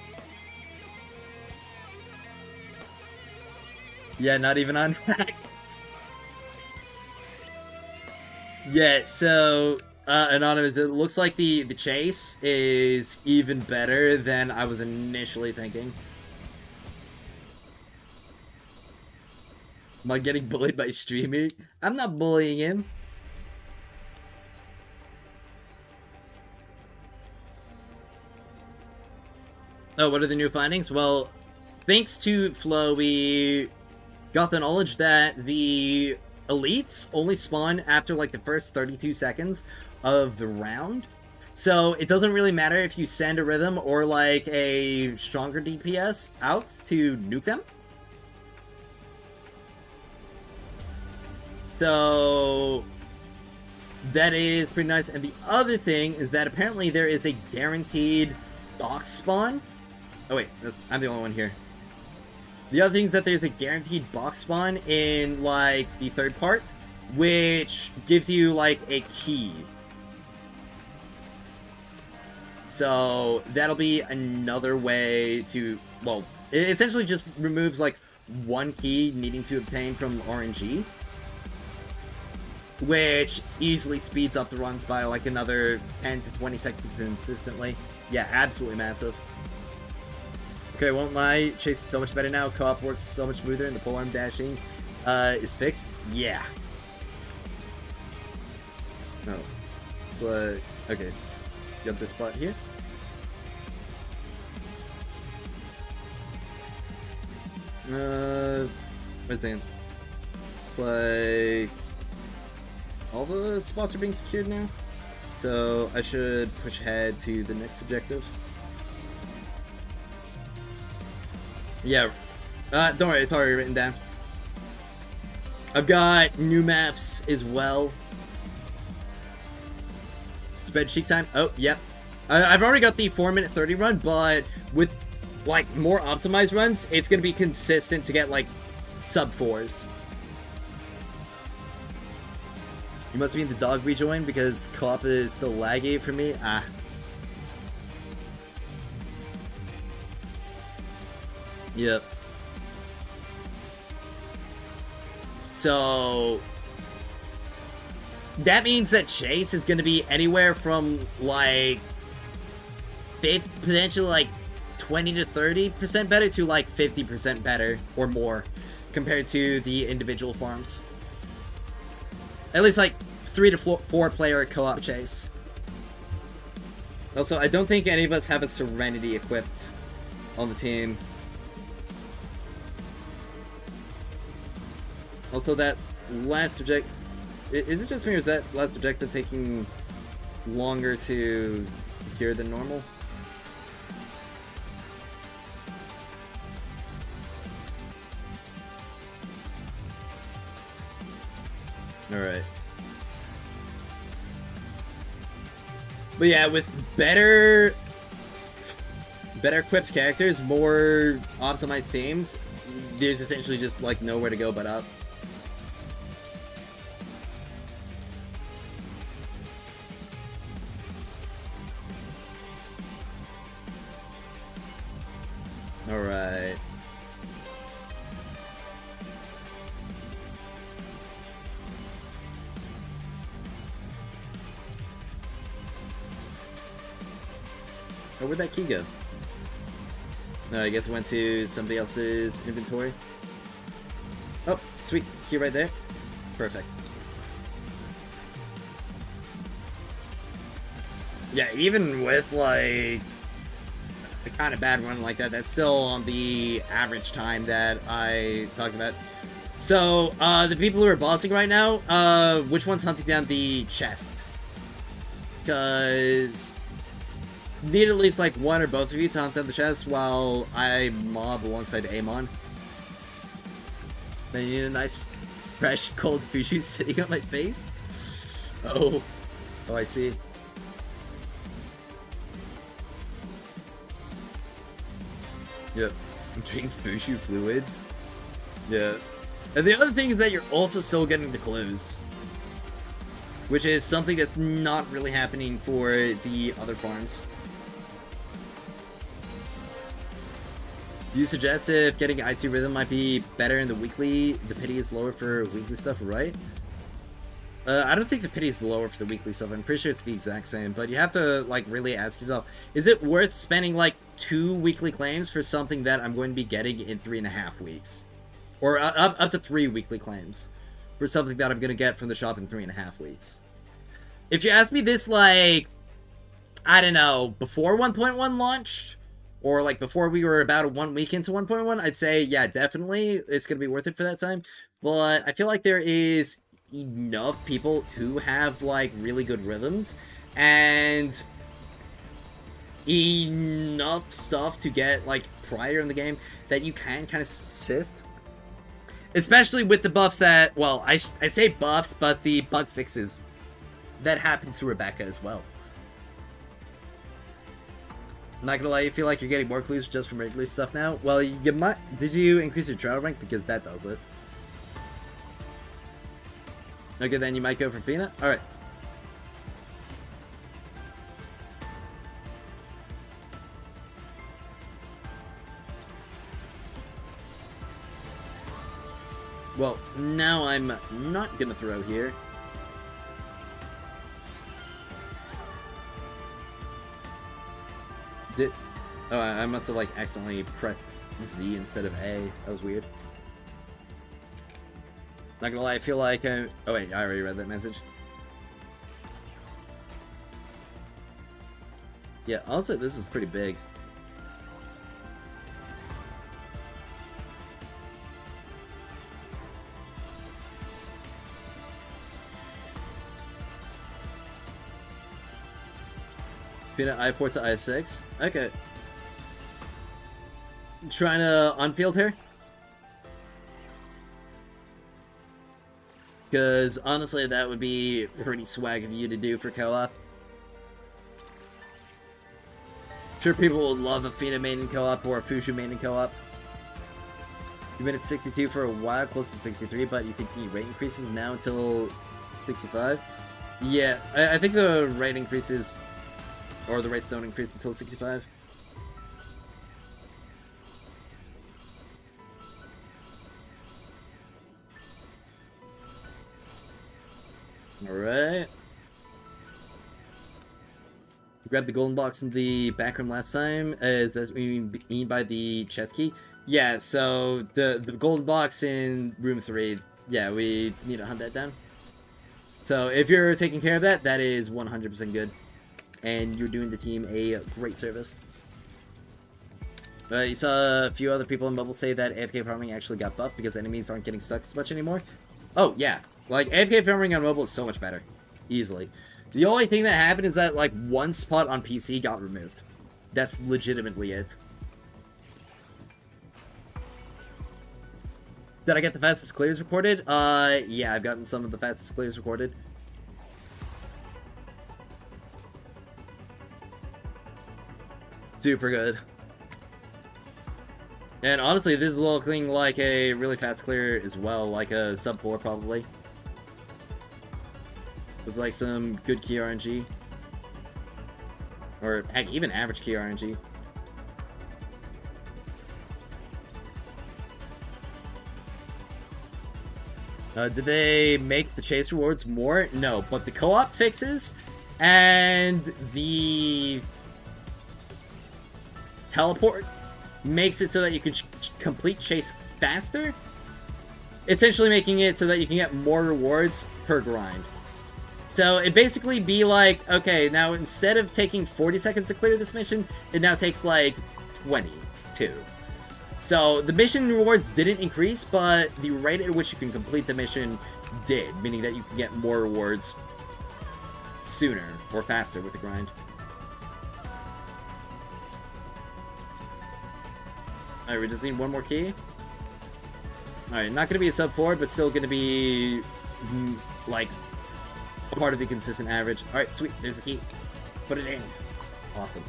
Yeah, not even on track. Yeah, so, Anonymous, it looks like the chase is even better than I was initially thinking. Am I getting bullied by streamer? I'm not bullying him. Oh, what are the new findings? Well, thanks to Flo, we got the knowledge that the elites only spawn after like the first 32 seconds of the round. So it doesn't really matter if you send a rhythm or like a stronger DPS out to nuke them. So that is pretty nice. And the other thing is that apparently there is a guaranteed box spawn. Oh wait, I'm the only one here. The other thing is that there's a guaranteed box spawn in, like, the third part, which gives you, like, a key. So, that'll be another way to, well, it essentially just removes, like, one key needing to obtain from RNG, which easily speeds up the runs by, like, another 10 to 20 seconds consistently. Yeah, absolutely massive. Okay, won't lie, Chase is so much better now, co-op works so much smoother, and the polearm dashing is fixed. Yeah. No. So, okay. Got this spot here. Wait a second. It's like all the spots are being secured now, so I should push ahead to the next objective. Yeah, don't worry, it's already written down. I've got new maps as well. Spreadsheet time. Oh, yep. I've already got the 4-minute 30 run, but with like more optimized runs, it's gonna be consistent to get like sub 4s. You must be in the dog rejoin because co-op is so laggy for me. Ah. Yep. So that means that Chase is going to be anywhere from like potentially like 20 to 30% better to like 50% better or more compared to the individual farms. At least like 3 to 4 player co-op Chase. Also, I don't think any of us have a Serenity equipped on the team. Also, that last objective... Is it just me or is that last objective taking longer to secure than normal? Alright. But yeah, with better equipped characters, more optimized teams, there's essentially just like nowhere to go but up. Alright. Oh, where'd that key go? No, I guess it went to somebody else's inventory. Oh, sweet. Key right there. Perfect. Yeah, even with, like, a kind of bad run like that, that's still on the average time that I talked about. So, the people who are bossing right now, which one's hunting down the chest? Because need at least like one or both of you to hunt down the chest while I mob alongside Amon. Then you need a nice, fresh, cold Fushu sitting on my face. Oh, I see. Yep. Drink Fushu fluids. Yeah. And the other thing is that you're also still getting the clues, which is something that's not really happening for the other farms. Do you suggest if getting IT rhythm might be better in the weekly, the pity is lower for weekly stuff, right? I don't think the pity is lower for the weekly stuff. I'm pretty sure it's the exact same, but you have to like really ask yourself, is it worth spending like 2 weekly claims for something that I'm going to be getting in 3.5 weeks? Or up to 3 weekly claims for something that I'm going to get from the shop in 3.5 weeks. If you ask me this, like, I don't know, before 1.1 launched, or like before we were about 1 week into 1.1, I'd say, yeah, definitely, it's going to be worth it for that time. But I feel like there is enough people who have, like, really good rhythms, and enough stuff to get, like, prior in the game that you can kind of assist. Especially with the buffs that, well, I say buffs, but the bug fixes that happened to Rebecca as well. I'm not gonna lie, you feel like you're getting more clues just from regular stuff now? Well, you might. Did you increase your trial rank? Because that does it. Okay, then you might go for Fina? Alright. Well, now I'm not gonna throw here. Oh, I must have, like, accidentally pressed Z instead of A. That was weird. Not gonna lie, I feel like oh wait, I already read that message. Yeah, also, this is pretty big. Peanut I4 to I6. Okay. Trying to unfield her? Because honestly, that would be pretty swag of you to do for co-op. Sure, people would love a Fina main in co-op or a Fushu main in co-op. You've been at 62 for a while, close to 63, but you think the rate increases now until 65? Yeah, I think the rate increases, or the rates don't increase until 65. Alright. Grabbed the golden box in the back room last time. Is that what you mean by the chest key? Yeah, so the golden box in room 3, yeah, we need to hunt that down. So if you're taking care of that, that is 100% good. And you're doing the team a great service. You saw a few other people in Bubble say that AFK farming actually got buffed because enemies aren't getting stuck as much anymore. Oh, yeah. Like, AFK farming on mobile is so much better. Easily. The only thing that happened is that, like, one spot on PC got removed. That's legitimately it. Did I get the fastest clears recorded? Yeah, I've gotten some of the fastest clears recorded. Super good. And honestly, this is looking like a really fast clear as well, like a sub 4 probably. With like some good key RNG. Or heck, even average key RNG. Did they make the chase rewards more? No, but the co-op fixes and the teleport makes it so that you can complete chase faster, essentially making it so that you can get more rewards per grind. So it basically be like, okay, now instead of taking 40 seconds to clear this mission, it now takes like 22. So the mission rewards didn't increase, but the rate at which you can complete the mission did, meaning that you can get more rewards sooner or faster with the grind. Alright, we just need one more key. Alright, not going to be a sub 4, but still going to be, like, a part of the consistent average. Alright, sweet, there's the key. Put it in. Awesome.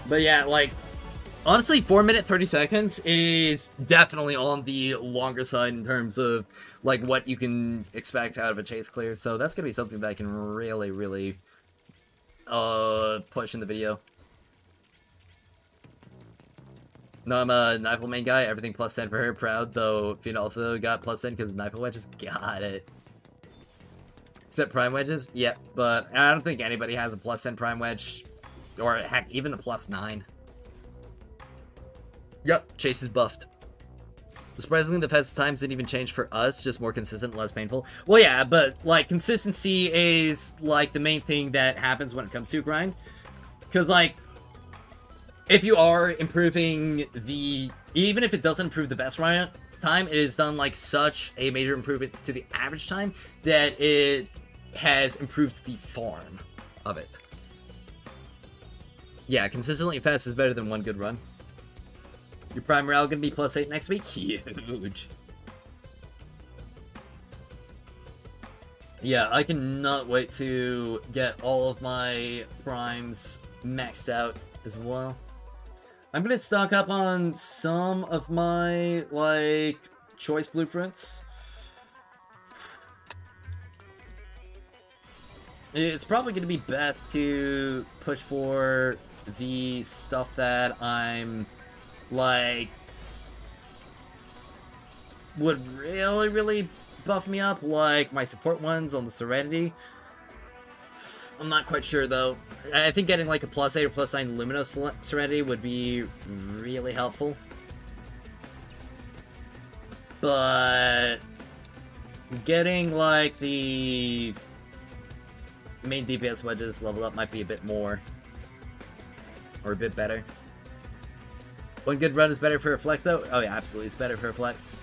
But yeah, like, honestly, 4 minutes, 30 seconds is definitely on the longer side in terms of, like, what you can expect out of a chase clear. So that's going to be something that I can really, really, push in the video. No, I'm a Nifle main guy. Everything plus 10 for her. Proud, though Fiona also got plus 10 because Nifle wedges got it. Except prime wedges? Yep, but I don't think anybody has a plus 10 prime wedge. Or, heck, even a plus 9. Yep, Chase is buffed. Surprisingly, the fastest times didn't even change for us, just more consistent, less painful. Well, yeah, but, like, consistency is, like, the main thing that happens when it comes to grind. Because, like, if you are improving the... Even if it doesn't improve the best run time, it has done, like, such a major improvement to the average time that it has improved the farm of it. Yeah, consistently fast is better than one good run. Your prime morale gonna be plus 8 next week? Huge. Yeah, I cannot wait to get all of my primes maxed out as well. I'm gonna stock up on some of my, like, choice blueprints. It's probably gonna be best to push for the stuff that I'm, like, would really, really buff me up, like my support ones on the Serenity. I'm not quite sure, though. I think getting, like, a plus 8 or plus 9 Luminous Serenity would be really helpful. But getting, like, the main DPS wedges leveled up might be a bit more. Or a bit better. One good run is better for a flex, though? Oh yeah, absolutely, it's better for a flex.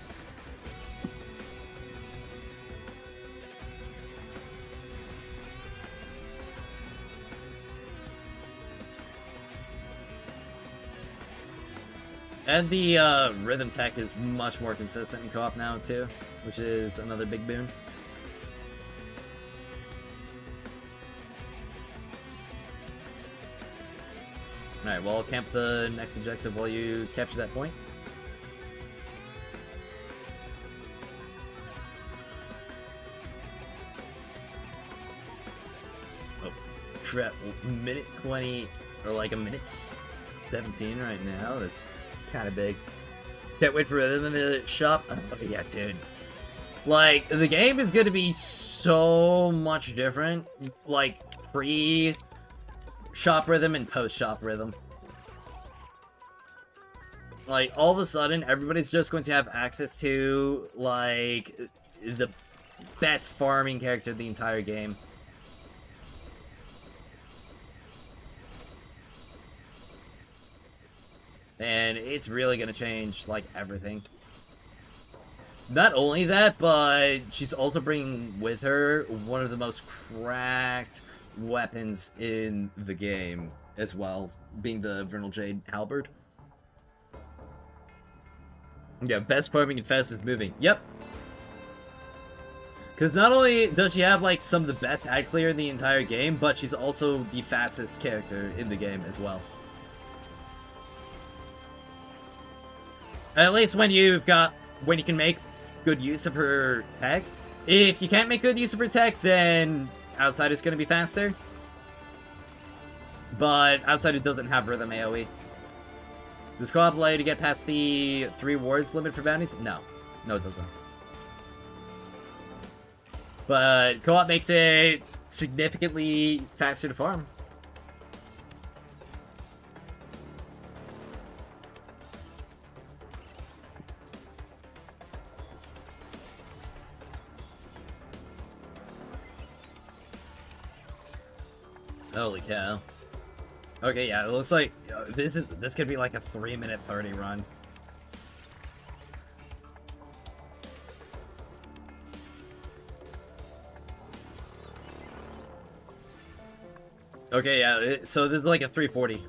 And the rhythm tech is much more consistent in co-op now too, which is another big boon. Alright, well, I'll camp the next objective while you capture that point. Oh, crap. Minute 20, or like a minute 17 right now. That's kind of big. Can't wait for them in the shop. Oh, yeah, dude. Like, the game is going to be so much different. Like, pre-shop rhythm and post-shop rhythm. Like, all of a sudden, everybody's just going to have access to, like, the best farming character of the entire game. And it's really gonna change, like, everything. Not only that, but she's also bringing with her one of the most cracked weapons in the game as well, being the Vernal Jade Halberd. Yeah, best farming and fastest moving. Yep. Because not only does she have, like, some of the best ad clear in the entire game, but she's also the fastest character in the game as well. At least when you can make good use of her tech. If you can't make good use of her tech, then outside is going to be faster. But outside it doesn't have rhythm AoE. Does co-op allow you to get past the 3 wards limit for bounties? No. No, it doesn't. But co-op makes it significantly faster to farm. Holy cow. Okay, yeah, it looks like this could be like a 3-minute party run. Okay, yeah, so this is like a 340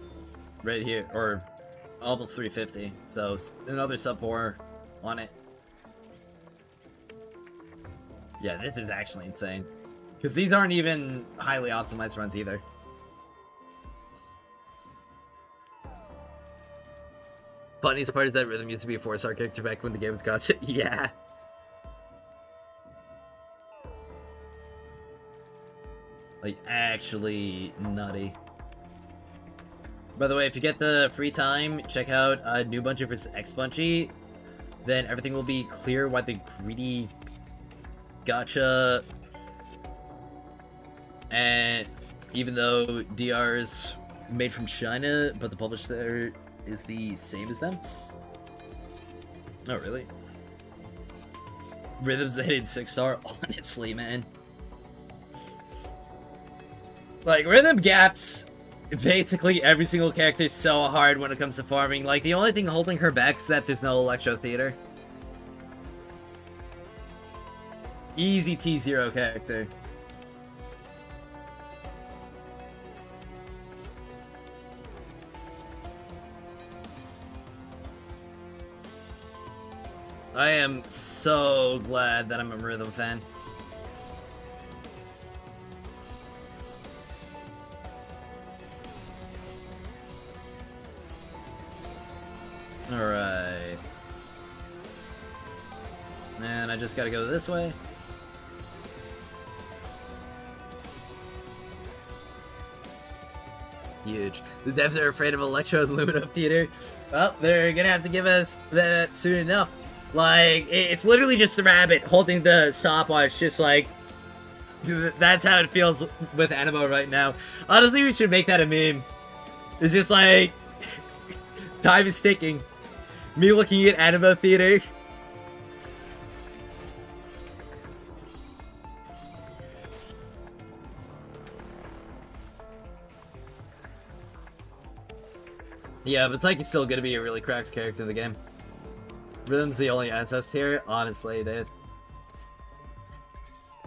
right here, or almost 350. So another sub 4 on it. Yeah, this is actually insane. Because these aren't even highly optimized runs either. Funniest part is that Rhythm used to be a 4-star character back when the game was gotcha. Yeah. Like, actually nutty. By the way, if you get the free time, check out New Bungie vs. X Bungie. Then everything will be clear why the greedy gotcha. And even though DR is made from China, but the publisher is the same as them. Oh, really? Rhythm's the hidden 6-star? Honestly, man. Like, Rhythm gaps basically every single character so hard when it comes to farming. Like, the only thing holding her back is that there's no Electro Theater. Easy T0 character. I am so glad that I'm a Rhythm fan. Alright. And I just gotta go this way. Huge. The devs are afraid of Electro and Lumino Theater. Well, they're gonna have to give us that soon enough. Like, it's literally just the rabbit holding the stopwatch, just like, that's how it feels with Animo right now. Honestly, we should make that a meme. It's just like, time is ticking. Me looking at Animo Theater. Yeah, but Tyke's still gonna be a really cracked character in the game. Rhythm's the only SS here, honestly, dude.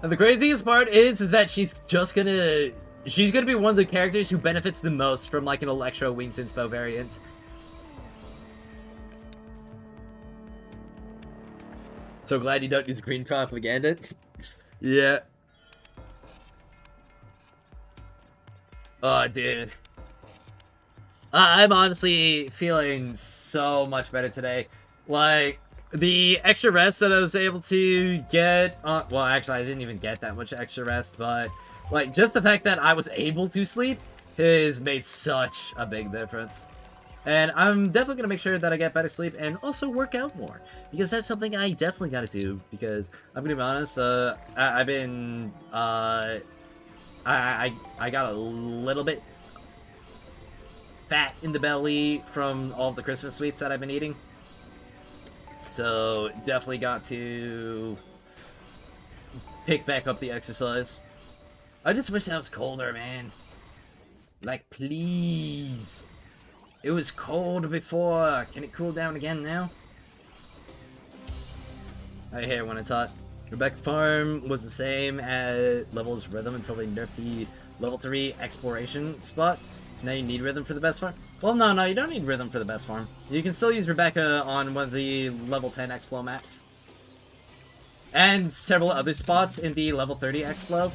And the craziest part is that she's gonna be one of the characters who benefits the most from like an Electro Wings Inspo variant. So glad you don't use green propaganda. Yeah. Oh, dude. I'm honestly feeling so much better today. Like, the extra rest that I was able to get... well, actually, I didn't even get that much extra rest, but... Like, just the fact that I was able to sleep has made such a big difference. And I'm definitely going to make sure that I get better sleep and also work out more. Because that's something I definitely got to do. Because, I'm going to be honest, I've been... I got a little bit fat in the belly from all the Christmas sweets that I've been eating. So, definitely got to pick back up the exercise. I just wish that was colder, man. Like, please. It was cold before. Can it cool down again now? I hate it when it's hot. Rebecca Farm was the same at levels Rhythm until they nerfed the level 3 exploration spot. Now you need Rhythm for the best farm? Well, no, you don't need Rhythm for the best farm. You can still use Rebecca on one of the level 10 Explo maps. And several other spots in the level 30 Explo.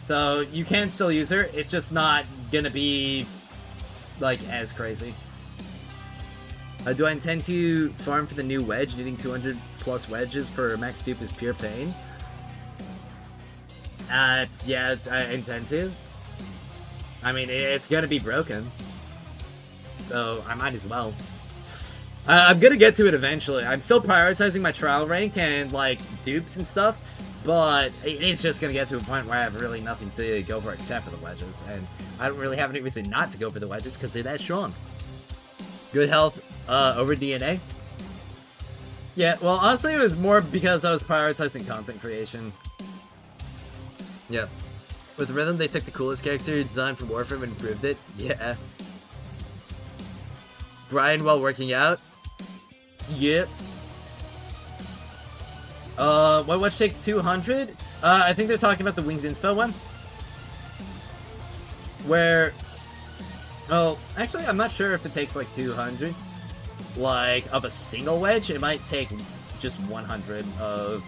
So, you can still use her, it's just not gonna be, like, as crazy. Do I intend to farm for the new wedge? Needing 200 plus wedges for max dupe is pure pain. Yeah, I intend to. I mean, it's gonna be broken. So, I might as well. I'm gonna get to it eventually. I'm still prioritizing my trial rank and, like, dupes and stuff. But it's just going to get to a point where I have really nothing to go for except for the wedges. And I don't really have any reason not to go for the wedges because they're that strong. Good health over DNA. Yeah, well, honestly, it was more because I was prioritizing content creation. Yep. With Rhythm, they took the coolest character design from Warframe and improved it. Yeah. Brian while working out. Yep. What watch takes 200? I think they're talking about the Wings Inspo one. Where... Oh, actually, I'm not sure if it takes, like, 200. Like, of a single wedge, it might take just 100 of...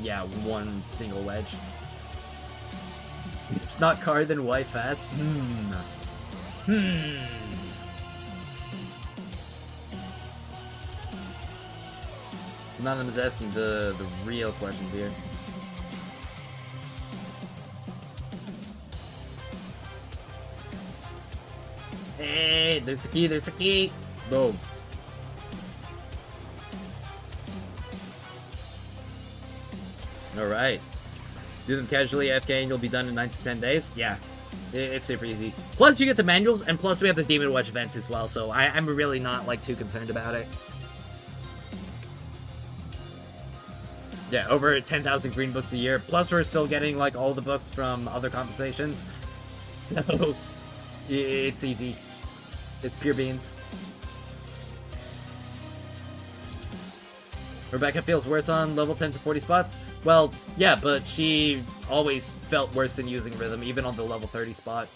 Yeah, one single wedge. It's not card then white fast? None of them is asking the real questions here. Hey, there's the key, there's the key! Boom. Alright. Do them casually, AFK, and you'll be done in 9 to 10 days? Yeah. It's super easy. Plus, you get the manuals, and plus we have the Demon Wedge event as well, so I'm really not, like, too concerned about it. Yeah, over 10,000 green books a year. Plus, we're still getting, like, all the books from other compensations. So, it's easy. It's pure beans. Rebecca feels worse on level 10 to 40 spots? Well, yeah, but she always felt worse than using Rhythm, even on the level 30 spot.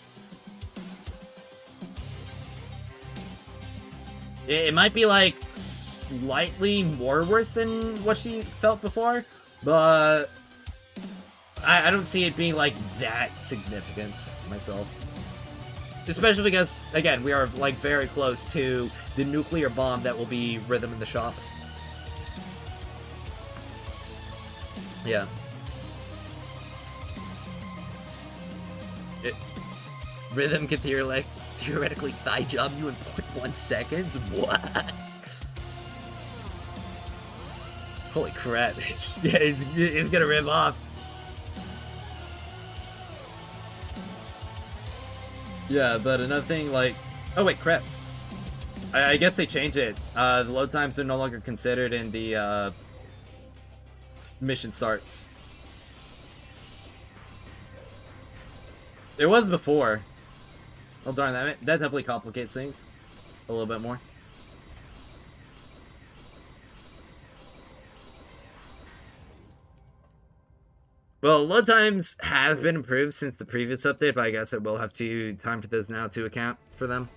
It might be, like, slightly more worse than what she felt before, but I don't see it being, like, that significant myself. Especially because, again, we are, like, very close to the nuclear bomb that will be Rhythm in the shop. Yeah. Rhythm can theoretically thigh job you in 0.1 seconds? What? Holy crap. Yeah, it's gonna rip off. Yeah, but another thing, like... Oh, wait, crap. I guess they changed it. The load times are no longer considered in the, mission starts. It was before. Oh, darn, that definitely complicates things a little bit more. Well, load times have been improved since the previous update, but I guess it will have to time for this now to account for them.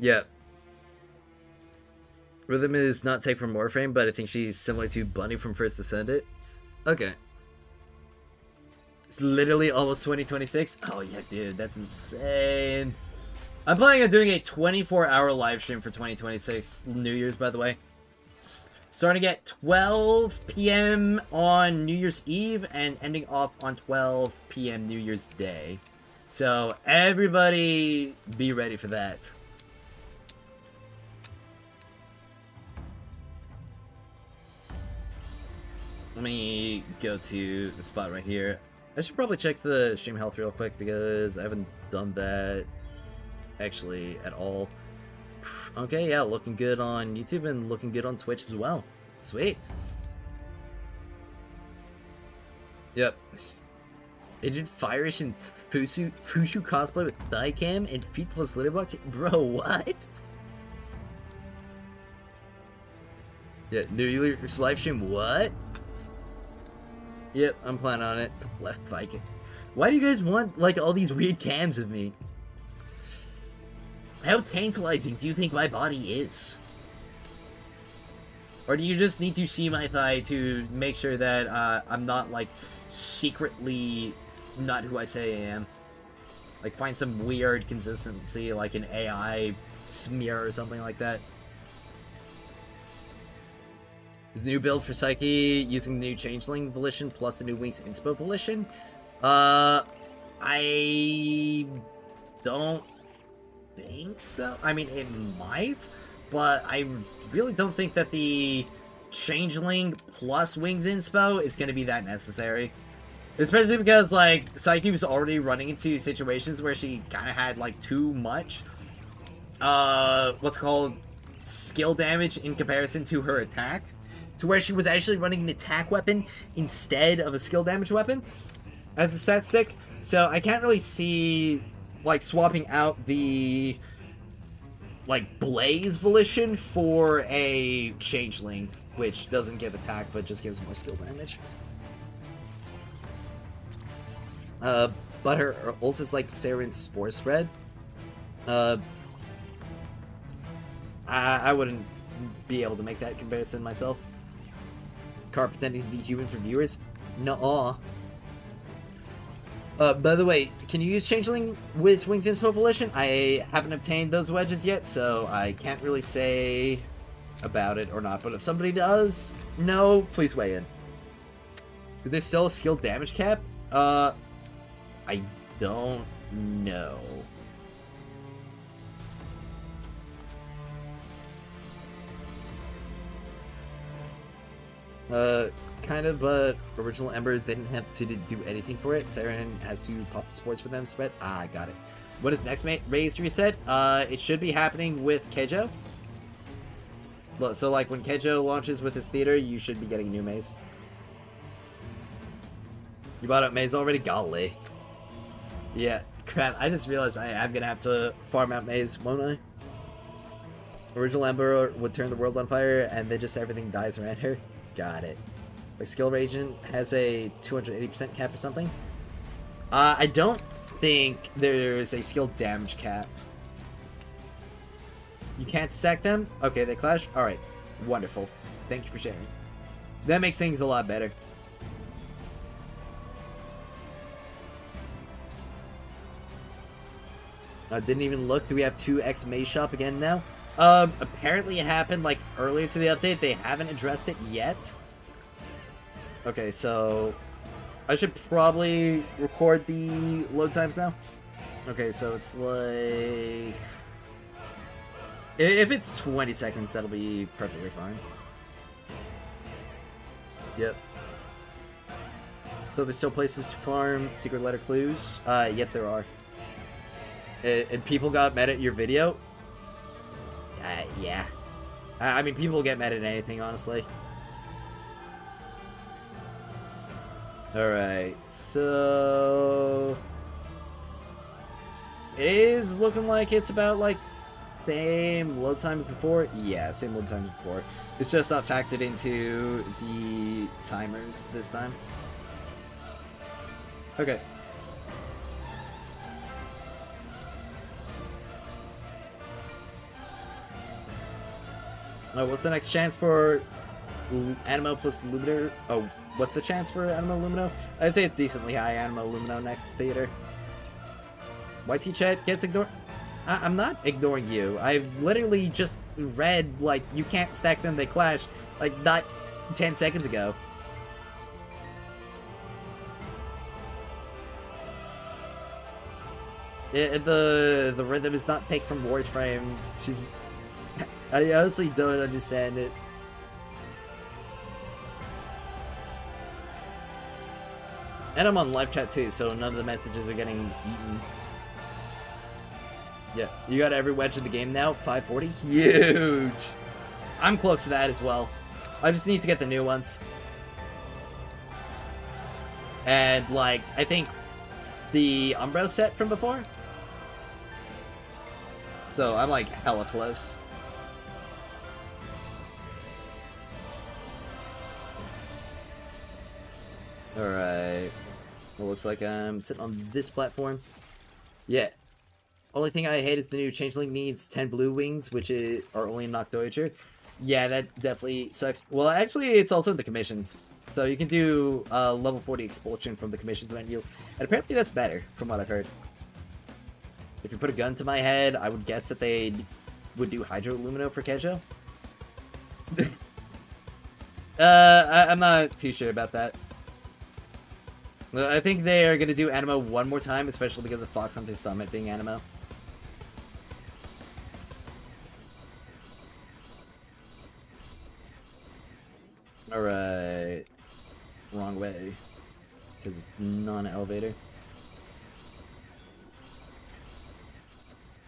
Yeah. Rhythm is not take from Warframe, but I think she's similar to Bunny from First Descendant. Okay. It's literally almost 2026. Oh yeah, dude, that's insane. I'm planning on doing a 24-hour live stream for 2026 New Year's, by the way. Starting at 12 p.m. on New Year's Eve and ending off on 12 p.m. New Year's Day. So everybody be ready for that. Let me go to the spot right here. I should probably check the stream health real quick because I haven't done that actually at all. Okay, yeah, looking good on YouTube and looking good on Twitch as well. Sweet. Yep. Agent Firish and Fushu cosplay with thigh cam and feet plus litterbox. Bro, what? Yeah, New Year's live stream. What? Yep, I'm planning on it. Left bike. Why do you guys want like all these weird cams of me? How tantalizing do you think my body is? Or do you just need to see my thigh to make sure that I'm not, like, secretly not who I say I am? Like, find some weird consistency, like an AI smear or something like that. Is the new build for Psyche using the new Changeling Volition plus the new Wings Inspo Volition? I don't think so. I mean, it might, but I really don't think that the Changeling plus Wings Inspo is going to be that necessary. Especially because, like, Psyche was already running into situations where she kind of had, like, too much, what's called skill damage in comparison to her attack. To where she was actually running an attack weapon instead of a skill damage weapon as a stat stick. So I can't really see, like, swapping out the, like, Blaze Volition for a Changeling, which doesn't give attack but just gives more skill damage. But her ult is like Saren's Spore Spread. I wouldn't be able to make that comparison myself. Car pretending to be human for viewers? Nuh-uh. By the way, can you use Changeling with Wings Inspo Volition? I haven't obtained those wedges yet, so I can't really say about it or not. But if somebody does, no, please weigh in. Is there still a skill damage cap? I don't know. Kind of, but original Ember didn't have to do anything for it. Saren has to pop the sports for them spread. Ah, got it. What is next raise reset? It should be happening with Keijo. So, like, when Keijo launches with his theater, you should be getting a new maze. You bought up maze already? Golly. Yeah, crap, I just realized I'm gonna have to farm out maze, won't I? Original Ember would turn the world on fire, and then just everything dies around her. Got it. Like, skill agent has a 280% cap or something. I don't think there's a skill damage cap. You can't stack them? Okay, they clash? Alright. Wonderful. Thank you for sharing. That makes things a lot better. Didn't even look. Do we have 2x Maze Shop again now? Apparently it happened, like, earlier to the update. They haven't addressed it yet. Okay, so I should probably record the load times now. Okay, so it's like... If it's 20 seconds, that'll be perfectly fine. Yep. So there's still places to farm secret letter clues? Yes, there are. And people got mad at your video? Yeah. I mean, people get mad at anything, honestly. Alright, so... It is looking like it's about, like, same load times before? Yeah, same load times before. It's just not factored into the timers this time. Okay. What's the next chance for Animo plus Lumino? Oh, what's the chance for Animo Lumino? I'd say it's decently high. Animo Lumino next theater. YT chat gets ignored. I'm not ignoring you. I've literally just read, like, you can't stack them, they clash, like, not 10 seconds ago. The rhythm is not take from Ward's frame. I honestly don't understand it. And I'm on live chat too, so none of the messages are getting eaten. Yeah, you got every wedge in the game now. 540, huge. I'm close to that as well. I just need to get the new ones. And like, I think the Umbro set from before. So I'm like hella close. Alright. Well, looks like I'm sitting on this platform. Yeah. Only thing I hate is the new Changeling needs 10 blue wings, which are only in Noctoiture. Yeah, that definitely sucks. Well, actually, it's also in the commissions. So you can do level 40 expulsion from the commissions menu. And apparently that's better, from what I've heard. If you put a gun to my head, I would guess that they would do Hydro Lumino for Kejo. I'm not too sure about that. I think they are going to do Animo one more time, especially because of Fox Hunter Summit being Animo. Alright. Wrong way. Because it's non-elevator.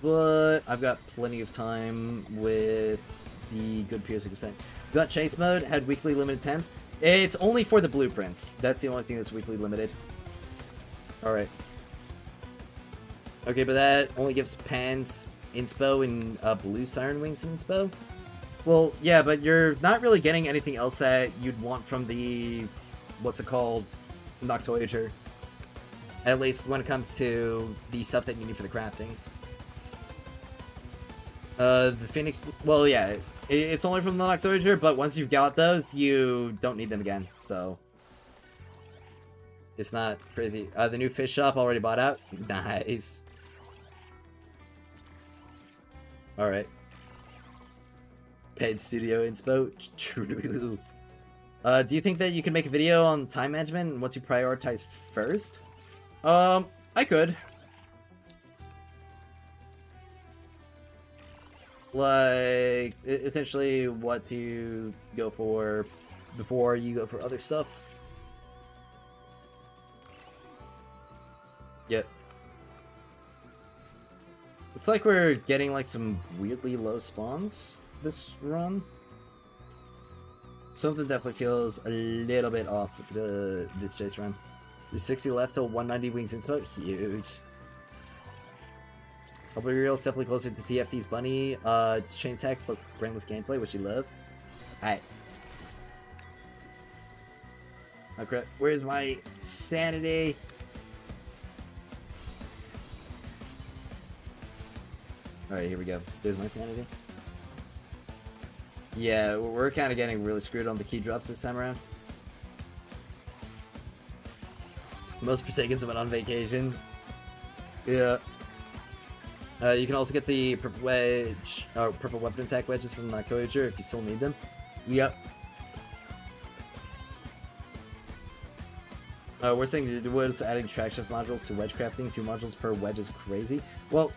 But I've got plenty of time with the good piercing descent. Got chase mode, had weekly limited temps. It's only for the blueprints. That's the only thing that's weekly limited. Alright. Okay, but that only gives Pans inspo and blue Siren Wings inspo. Well, yeah, but you're not really getting anything else that you'd want from the, what's it called, Noctoiture. At least when it comes to the stuff that you need for the craftings. The Phoenix, well, yeah, it's only from the Noctoiture, but once you've got those, you don't need them again, so. It's not crazy. The new fish shop already bought out. Nice. Alright. Paid studio inspo. True. Do you think that you can make a video on time management and what to prioritize first? I could. Like, essentially what to go for before you go for other stuff. Yep. It's like we're getting like some weirdly low spawns this run. Something definitely feels a little bit off with this chase run. There's 60 left till 190 wings inspo. Huge. Hopefully Real's definitely closer to TFT's bunny. Chain tech plus brainless gameplay, which you love. Alright. Okay, where's my sanity? Alright, here we go. There's my sanity. Yeah, we're kind of getting really screwed on the key drops this time around. Most Forsakens have been on vacation. Yeah. You can also get the purple wedge, or purple weapon attack wedges from Noctoiture if you still need them. Yep. We're saying the was adding track shift modules to wedge crafting. 2 modules per wedge is crazy. Well,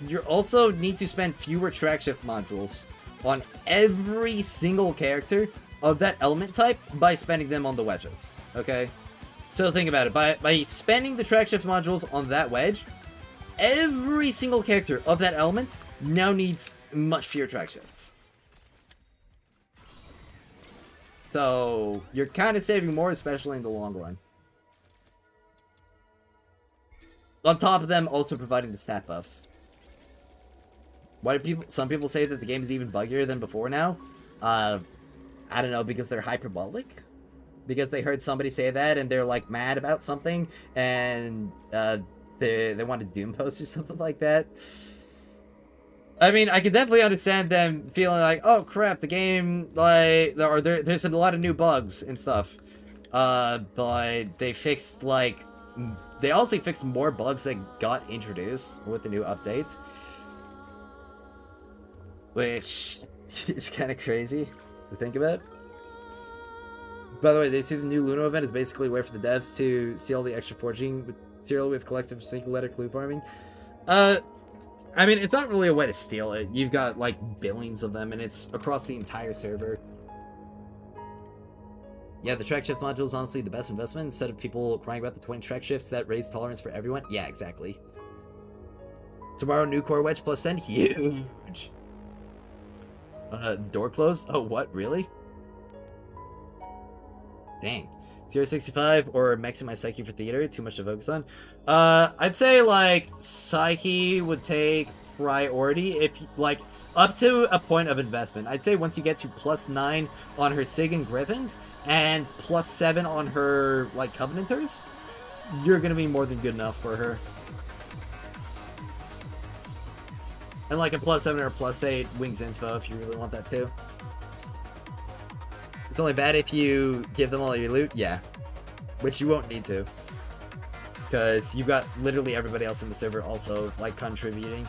you also need to spend fewer track shift modules on every single character of that element type by spending them on the wedges. Okay? So think about it. By spending the track shift modules on that wedge, every single character of that element now needs much fewer track shifts. So you're kind of saving more, especially in the long run. On top of them also providing the stat buffs. Why do some people say that the game is even buggier than before now? I don't know, because they're hyperbolic? Because they heard somebody say that and they're like mad about something and they want a Doom post or something like that. I mean, I can definitely understand them feeling like, oh crap, the game, like, or there's a lot of new bugs and stuff. But they fixed, like, they also fixed more bugs that got introduced with the new update. Which is kind of crazy to think about. By the way, they see the new Luno event is basically a way for the devs to see all the extra forging material with collective single letter clue farming. I mean, it's not really a way to steal it. You've got, like, billions of them, and it's across the entire server. Yeah, the track shift module is honestly the best investment instead of people crying about the 20 track shifts that raise tolerance for everyone. Yeah, exactly. Tomorrow, new core wedge plus 10. Huge. Door closed? Oh, what? Really? Dang. Tier 65 or maximize Psyche for theater? Too much to focus on? I'd say, like, Psyche would take priority if, like, up to a point of investment. I'd say once you get to +9 on her Sig and Griffins and +7 on her, like, Covenanters, you're gonna be more than good enough for her. And, like, a +7 or a +8 Wings Inspo if you really want that too. It's only bad if you give them all your loot, yeah. Which you won't need to. Because you've got literally everybody else in the server also, like, contributing.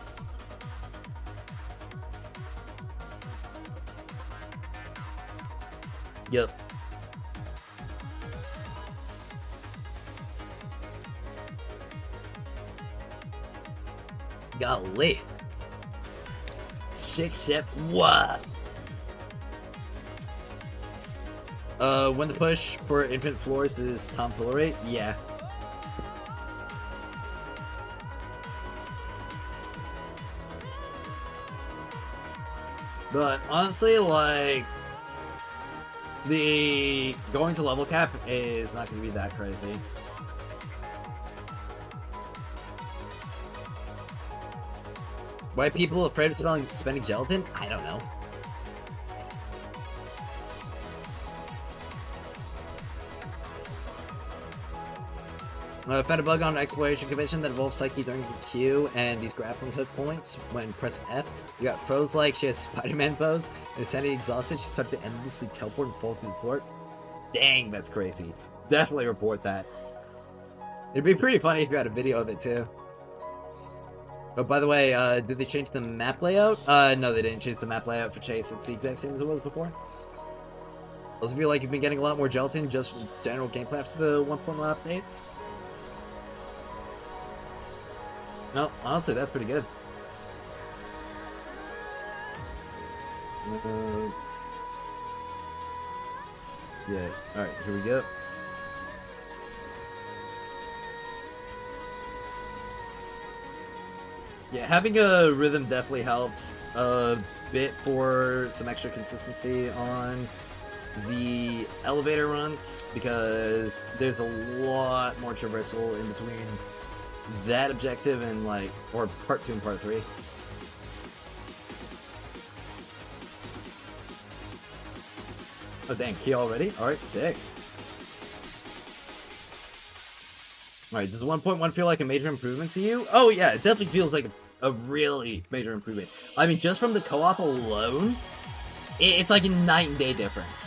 Yep. Golly. 6-7, what? When the push for infinite floors is tomfoolery? Yeah. But honestly, like, the going to level cap is not going to be that crazy. Why people afraid of spending gelatin? I don't know. Found a bug on an exploration convention that involves Psyche during the queue and these grappling hook points when pressing F. You got pros like she has Spider-Man pose, and is suddenly exhausted, she started to endlessly teleport and fall through the floor. Dang, that's crazy. Definitely report that. It'd be pretty funny if you had a video of it too. Oh, by the way, did they change the map layout? No, they didn't change the map layout for Chase. It's the exact same as it was before. Also feel like you've been getting a lot more gelatin just from general gameplay after the 1.1 update. No, honestly, that's pretty good. Yeah, alright, here we go. Yeah, having a rhythm definitely helps a bit for some extra consistency on the elevator runs, because there's a lot more traversal in between that objective and, like, or part 2 and part 3. Oh dang, key already? Alright, sick. Alright, does 1.1 feel like a major improvement to you? Oh yeah, it definitely feels like a really major improvement. I mean, just from the co-op alone, it's like a night and day difference.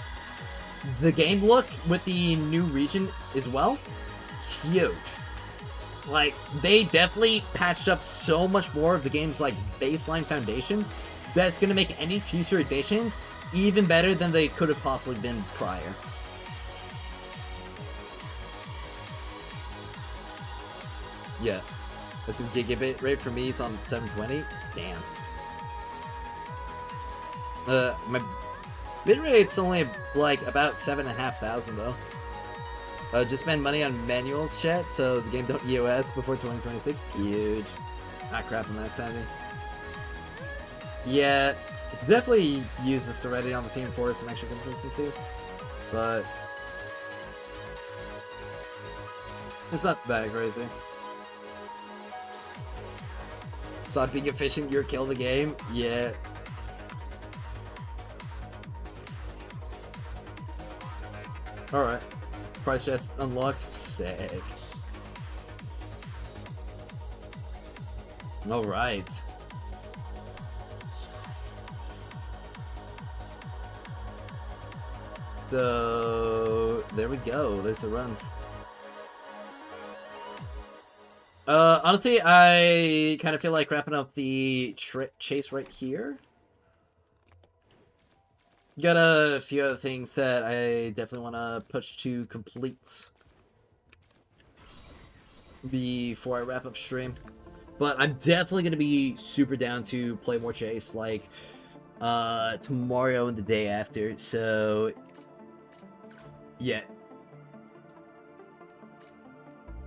The game look with the new region as well, huge. Like, they definitely patched up so much more of the game's, like, baseline foundation that's gonna make any future editions even better than they could have possibly been prior. Yeah. That's a gigabit rate for me, it's on 720. Damn. My bitrate's only, like, about 7,500 though. Just spend money on manuals, chat, so the game don't EOS before 2026. Huge. Ah, crap, I'm not standing. Yeah, definitely use this already on the team for some extra consistency, but it's not that crazy. Stop being efficient, you'll kill the game. Yeah. Alright. Price chest unlocked. Sick. Alright. So there we go. There's the runs. Honestly, I kind of feel like wrapping up the chase right here. Got a few other things that I definitely want to push to complete before I wrap up stream. But I'm definitely going to be super down to play more chase, like, tomorrow and the day after, so, yeah.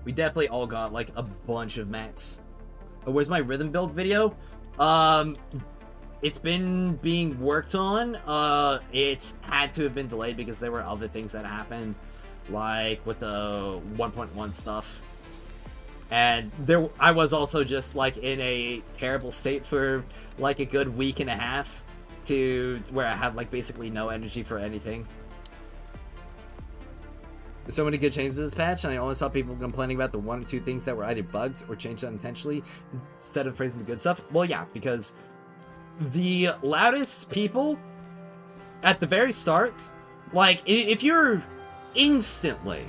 We definitely all got, like, a bunch of mats. Oh, where's my rhythm build video? It's been being worked on. It's had to have been delayed because there were other things that happened, like with the 1.1 stuff. And I was also just, like, in a terrible state for, like, a good week and a half to where I had, like, basically no energy for anything. There's so many good changes to this patch, and I only saw people complaining about the one or two things that were either bugged or changed unintentionally instead of praising the good stuff. Well, yeah, because the loudest people at the very start, like, if you're instantly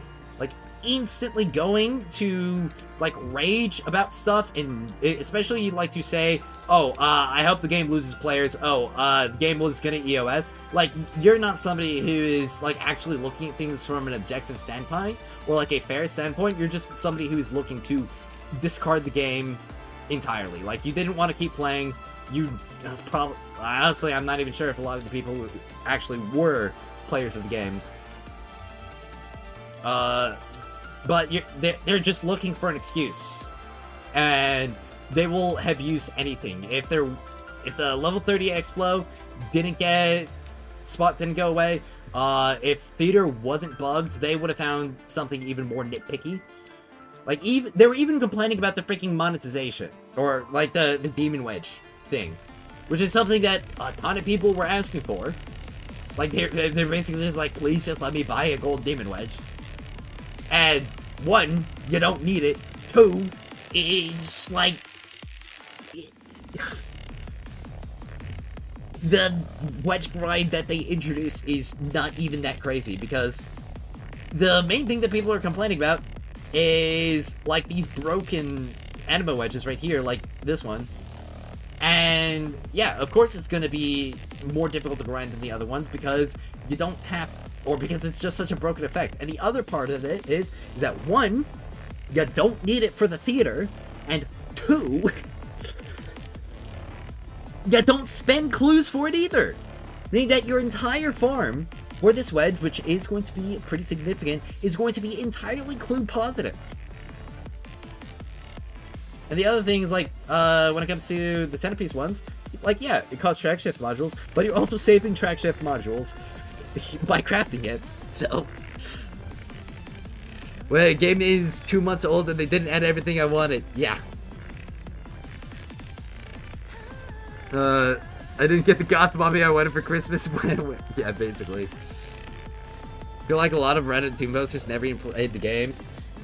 going to, like, rage about stuff, and especially like to say, oh, I hope the game loses players, oh, the game was gonna EOS, like, you're not somebody who is, like, actually looking at things from an objective standpoint, or, like, a fair standpoint. You're just somebody who is looking to discard the game entirely. Like, you didn't want to keep playing, you probably, honestly, I'm not even sure if a lot of the people who actually were players of the game, but they're just looking for an excuse, and they will have used anything. If the level 30 Explo spot didn't go away, if theater wasn't bugged, they would have found something even more nitpicky. Like, they were even complaining about the freaking monetization, or like the demon wedge thing, which is something that a ton of people were asking for. Like, they're basically just like, please just let me buy a gold demon wedge. And one, you don't need it. Two, it's like the wedge grind that they introduced is not even that crazy, because the main thing that people are complaining about is, like, these broken anima wedges right here, like this one. And yeah, of course it's gonna be more difficult to grind than the other ones because you don't have, or because it's just such a broken effect. And the other part of it is that one, you don't need it for the theater, and two, you don't spend clues for it either. Meaning that your entire farm for this wedge, which is going to be pretty significant, is going to be entirely clue positive. And the other thing is, like, when it comes to the centerpiece ones, like, yeah, it costs track shift modules, but you're also saving track shift modules by crafting it, so. Well, the game is 2 months old and they didn't add everything I wanted. Yeah. I didn't get the goth mommy I wanted for Christmas when I went. Yeah, basically. I feel like a lot of Reddit team posters never even played the game.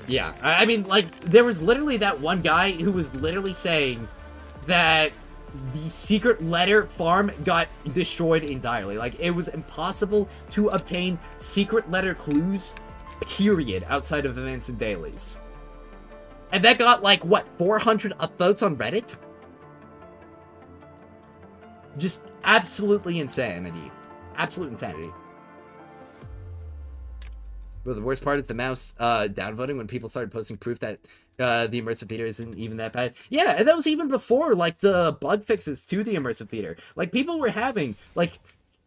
Yeah, I mean, like, there was literally that one guy who was literally saying that the secret letter farm got destroyed entirely. Like, it was impossible to obtain secret letter clues, period, outside of events and dailies. And that got, like, what, 400 upvotes on Reddit? Just absolutely insanity. Absolute insanity. But the worst part is the mouse downvoting when people started posting proof that the Immersive Theatre isn't even that bad. Yeah, and that was even before, like, the bug fixes to the Immersive Theatre. Like, people were having, like,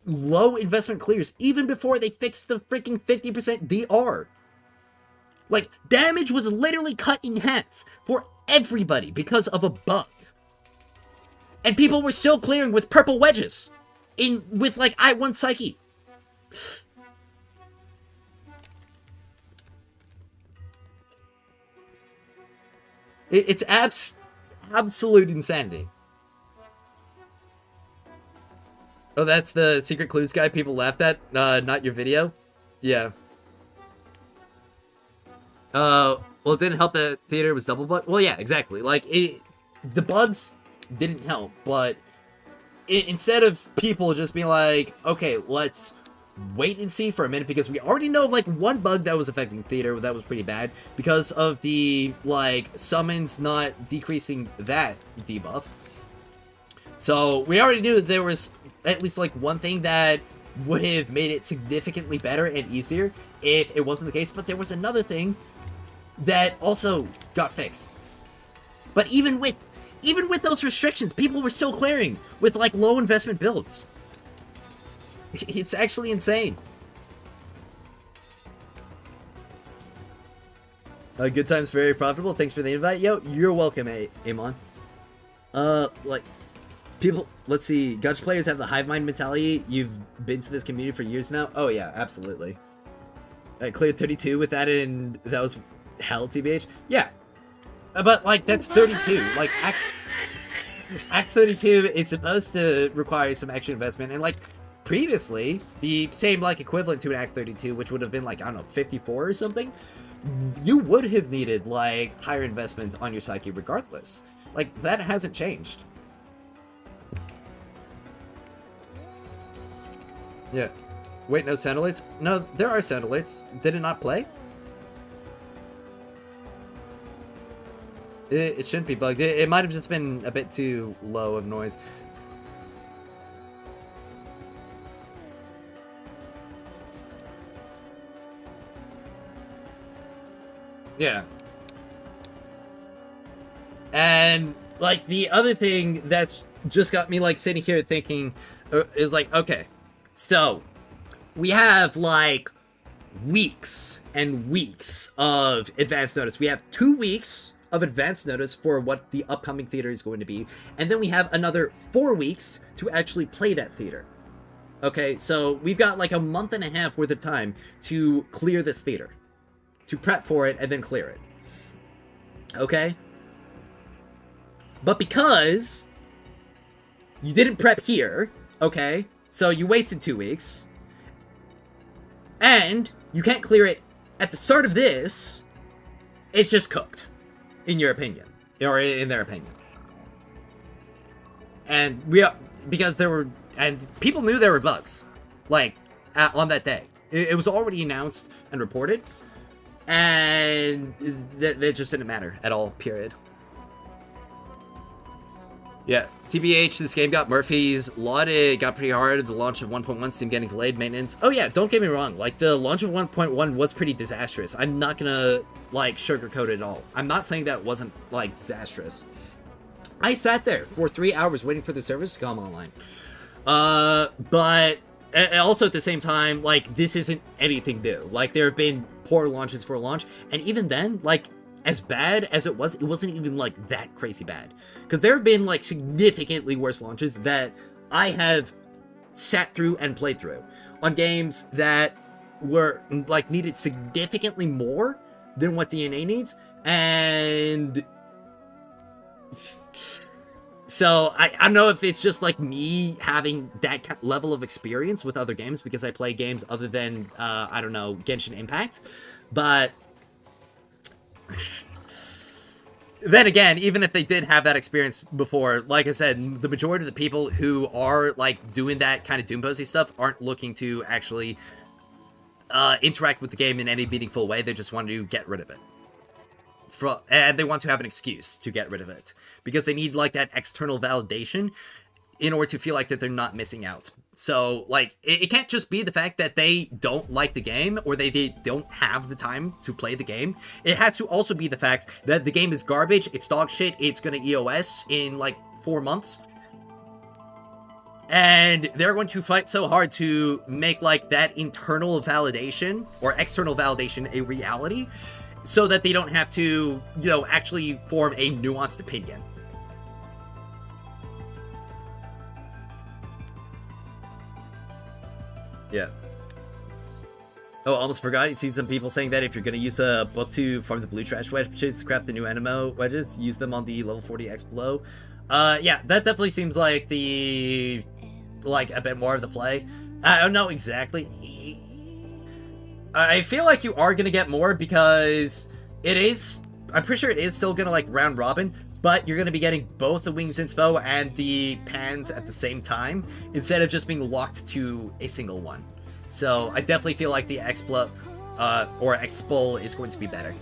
low investment clears even before they fixed the freaking 50% DR. Like, damage was literally cut in half for everybody because of a bug. And people were still clearing with purple wedges with, like, I1 Psyche. It's absolute insanity. Oh, that's the secret clues guy people laughed at? Not your video? Yeah. Well, it didn't help that theater was double bug. Well, yeah, exactly. Like, the bugs didn't help, but instead of people just being like, okay, let's wait and see for a minute, because we already know like one bug that was affecting theater that was pretty bad because of the like summons not decreasing that debuff. So we already knew there was at least like one thing that would have made it significantly better and easier if it wasn't the case, but there was another thing that also got fixed. But even with those restrictions, people were still clearing with like low investment builds. It's actually insane. Good times, very profitable. Thanks for the invite. Yo, you're welcome, Amon. Like, people, let's see. Gacha players have the hive mind mentality. You've been to this community for years now. Oh yeah, absolutely. I cleared 32 with that, and that was hell, TBH. Yeah, but like that's 32. Like Act 32 is supposed to require some extra investment, and like previously, the same like equivalent to an Act 32, which would have been like, I don't know, 54 or something, you would have needed like higher investment on your psyche regardless. Like that hasn't changed. Yeah. Wait, no sound alerts? No, there are sound alerts. Did it not play? It shouldn't be bugged. It might have just been a bit too low of noise. Yeah. And like the other thing that's just got me like sitting here thinking is like, okay, so we have like weeks and weeks of advance notice. We have 2 weeks of advance notice for what the upcoming theater is going to be, and then we have another 4 weeks to actually play that theater. Okay, so we've got like a month and a half worth of time to clear this theater, to prep for it and then clear it. Okay? But because you didn't prep here, okay, so you wasted 2 weeks, and you can't clear it at the start of this, it's just cooked, in your opinion, or in their opinion. And because there were, and people knew there were bugs, like, on that day. It was already announced and reported, and that just didn't matter at all, period. Yeah, TBH, this game got Murphy's Law. It got pretty hard. The launch of 1.1 seemed getting delayed. Maintenance. Oh yeah, don't get me wrong. Like, the launch of 1.1 was pretty disastrous. I'm not gonna, like, sugarcoat it at all. I'm not saying that it wasn't, like, disastrous. I sat there for 3 hours waiting for the service to come online. But also at the same time, like, this isn't anything new. Like, there have been poor launches for a launch, and even then, like, as bad as it wasn't even, like, that crazy bad. Because there have been, like, significantly worse launches that I have sat through and played through on games that were, like, needed significantly more than what DNA needs, and so I don't know if it's just, like, me having that level of experience with other games, because I play games other than, I don't know, Genshin Impact, but then again, even if they did have that experience before, like I said, the majority of the people who are, like, doing that kind of Doomposy stuff aren't looking to actually interact with the game in any meaningful way. They just want to get rid of it. And they want to have an excuse to get rid of it, because they need, like, that external validation in order to feel like that they're not missing out. So, like, it can't just be the fact that they don't like the game, or they don't have the time to play the game. It has to also be the fact that the game is garbage, it's dog shit, it's gonna EOS in, like, 4 months. And they're going to fight so hard to make, like, that internal validation, or external validation, a reality, so that they don't have to, you know, actually form a nuanced opinion. Yeah. Oh, almost forgot. You see some people saying that if you're going to use a book to farm the blue trash wedges to craft the new animo wedges, use them on the level 40x below. Yeah, that definitely seems like the, like, a bit more of the play. I don't know exactly. I feel like you are going to get more, because it is, I'm pretty sure it is still going to, like, round robin, but you're going to be getting both the Wings Inspo and the Pans at the same time, instead of just being locked to a single one. So I definitely feel like the Explo or Expol is going to be better.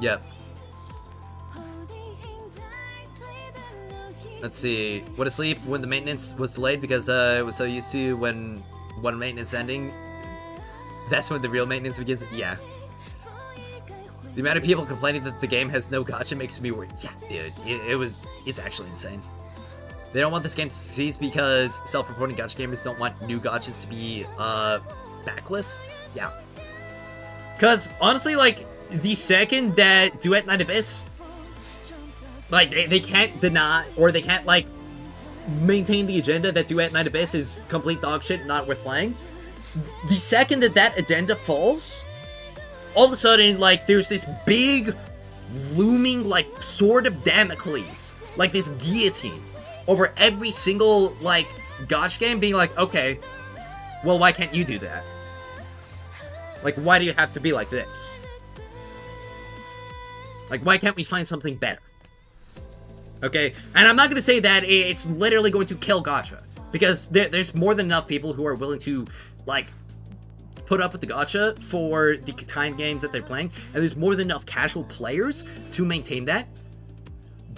Yep. Let's see. Went to sleep when the maintenance was delayed because I was so used to when one maintenance ending. That's when the real maintenance begins. Yeah. The amount of people complaining that the game has no gacha makes me worried. Yeah, dude. It's actually insane. They don't want this game to succeed because self-reporting gacha gamers don't want new gachas to be backless. Yeah. Because honestly, like, the second that Duet Night Abyss, like, they can't deny, or they can't, like, maintain the agenda that Duet Night Abyss is complete dog shit, not worth playing. The second that that agenda falls, all of a sudden, like, there's this big, looming, like, sword of Damocles, like this guillotine, over every single, like, gacha game being like, okay, well, why can't you do that? Like, why do you have to be like this? Like, why can't we find something better? Okay? And I'm not going to say that it's literally going to kill gacha. Because there's more than enough people who are willing to, like, put up with the gacha for the kind games that they're playing. And there's more than enough casual players to maintain that.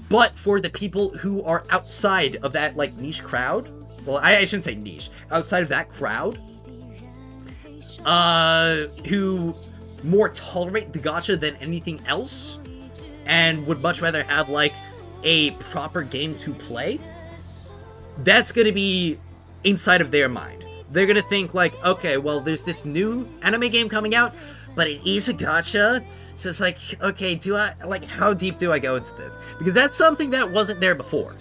But for the people who are outside of that, like, niche crowd... Well, I shouldn't say niche. Outside of that crowd... who more tolerate the gacha than anything else... and would much rather have, like, a proper game to play, that's gonna be inside of their mind. They're gonna think, like, okay, well, there's this new anime game coming out, but it is a gacha, so it's like, okay, do I, like, how deep do I go into this? Because that's something that wasn't there before.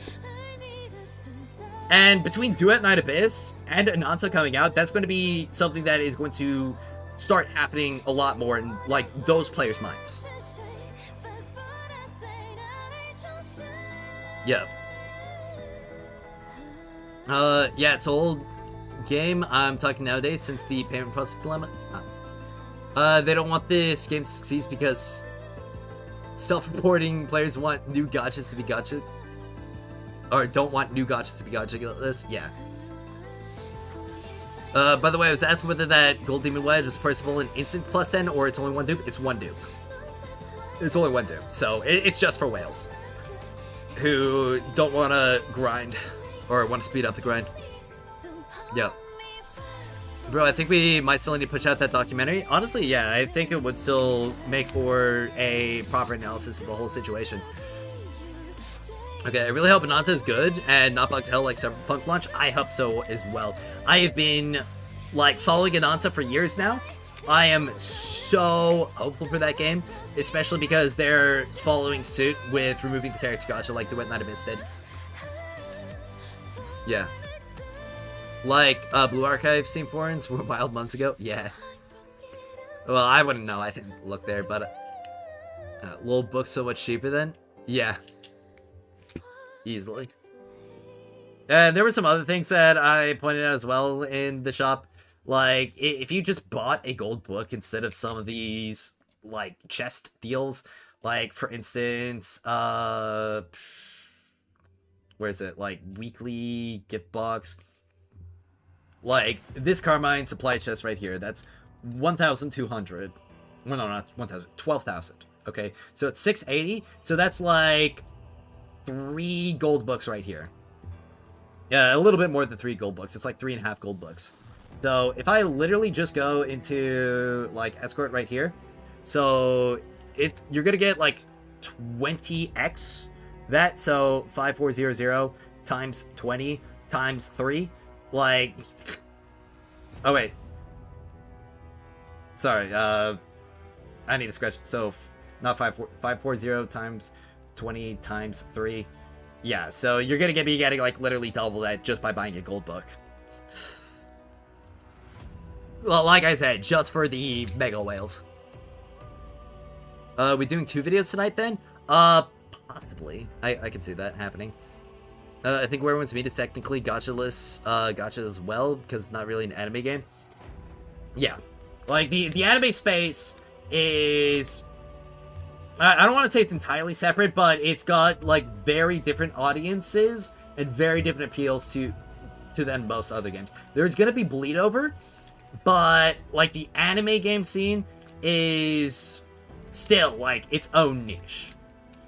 And between Duet Night Abyss and Ananta coming out, that's gonna be something that is going to start happening a lot more in, like, those players' minds. Yeah. Yeah, it's an old game. I'm talking nowadays since the payment process dilemma. They don't want this game to succeed because self-reporting players want new gachas to be gacha. Or don't want new gachas to be gacha. Yeah. By the way, I was asked whether that Gold Demon Wedge was possible in instant plus 10 or it's only one dupe. It's one dupe. It's only one dupe. So it's just for whales who don't want to grind or want to speed up the grind. Yep. Bro, I think we might still need to push out that documentary. Honestly, yeah, I think it would still make for a proper analysis of the whole situation. Okay, I really hope Ananta is good and not bugged to hell like Cyberpunk launch. I hope so as well. I have been, like, following Ananta for years now. I am so hopeful for that game, especially because they're following suit with removing the character gacha like Duet Night Abyss did. Yeah. Like, Blue Archive St. Florence were wild months ago? Yeah. Well, I wouldn't know. I didn't look there, but... little book's so much cheaper then? Yeah. Easily. And there were some other things that I pointed out as well in the shop. Like, if you just bought a gold book instead of some of these, like, chest deals, like, for instance, where is it? Like, weekly gift box. Like, this Carmine supply chest right here, that's 1,200. Well, no, not 1,000. 12,000. Okay, so it's 680. So that's like 3 gold books right here. Yeah, a little bit more than 3 gold books. It's like 3.5 gold books. So if I literally just go into, like, escort right here, so you're gonna get like 20x that. So 5400 times 20 times 3, like, oh wait, sorry, I need to scratch. So not 540 times 20 times 3. Yeah, so you're gonna be getting like literally double that just by buying a gold book. Well, like I said, just for the mega whales. We doing 2 videos tonight then? Possibly. I could see that happening. I think Where Everyone's Meet is technically gacha-less, gacha as well, because it's not really an anime game. Yeah. Like, the anime space is... I don't want to say it's entirely separate, but it's got, like, very different audiences and very different appeals to than most other games. There's gonna be bleed over, but like the anime game scene is still like its own niche.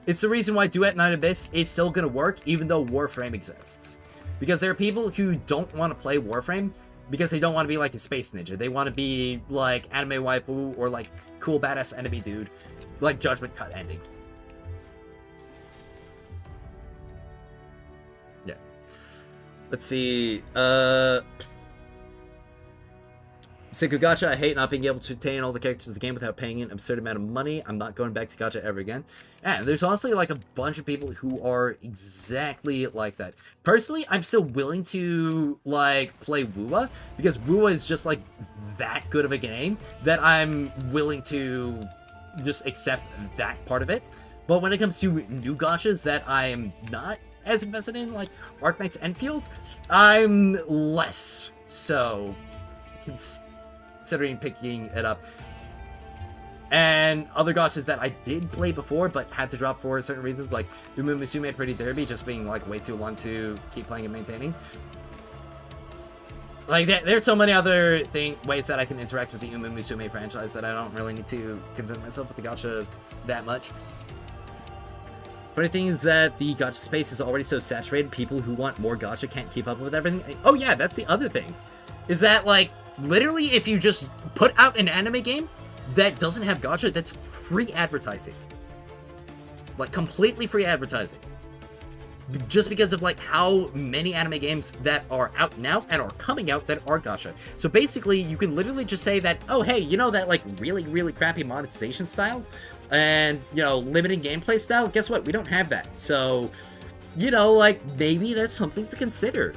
It's the reason why Duet Night Abyss is still gonna work even though Warframe exists. Because there are people who don't want to play Warframe because they don't want to be like a space ninja. They want to be like anime waifu or like cool badass enemy dude, like Judgment Cut ending. Yeah. Let's see. Sick of gacha. I hate not being able to obtain all the characters of the game without paying an absurd amount of money. I'm not going back to gacha ever again. And there's honestly like a bunch of people who are exactly like that. Personally, I'm still willing to like play WUA because WUA is just like that good of a game that I'm willing to just accept that part of it. But when it comes to new gachas that I'm not as invested in, like Arknight's Enfield, I'm less so considering picking it up. And other gachas that I did play before but had to drop for certain reasons, like Umu Musume Pretty Derby just being like way too long to keep playing and maintaining. Like there's so many other ways that I can interact with the Umu Musume franchise that I don't really need to concern myself with the gacha that much. Funny thing is that the gacha space is already so saturated, people who want more gacha can't keep up with everything. Oh yeah, that's the other thing. Is that like, literally if you just put out an anime game that doesn't have gacha, that's free advertising. Like completely free advertising. Just because of like how many anime games that are out now and are coming out that are gacha. So basically you can literally just say that, oh hey, you know that like really, really crappy monetization style? And, you know, limited gameplay style? Guess what? We don't have that. So, you know, like, maybe that's something to consider.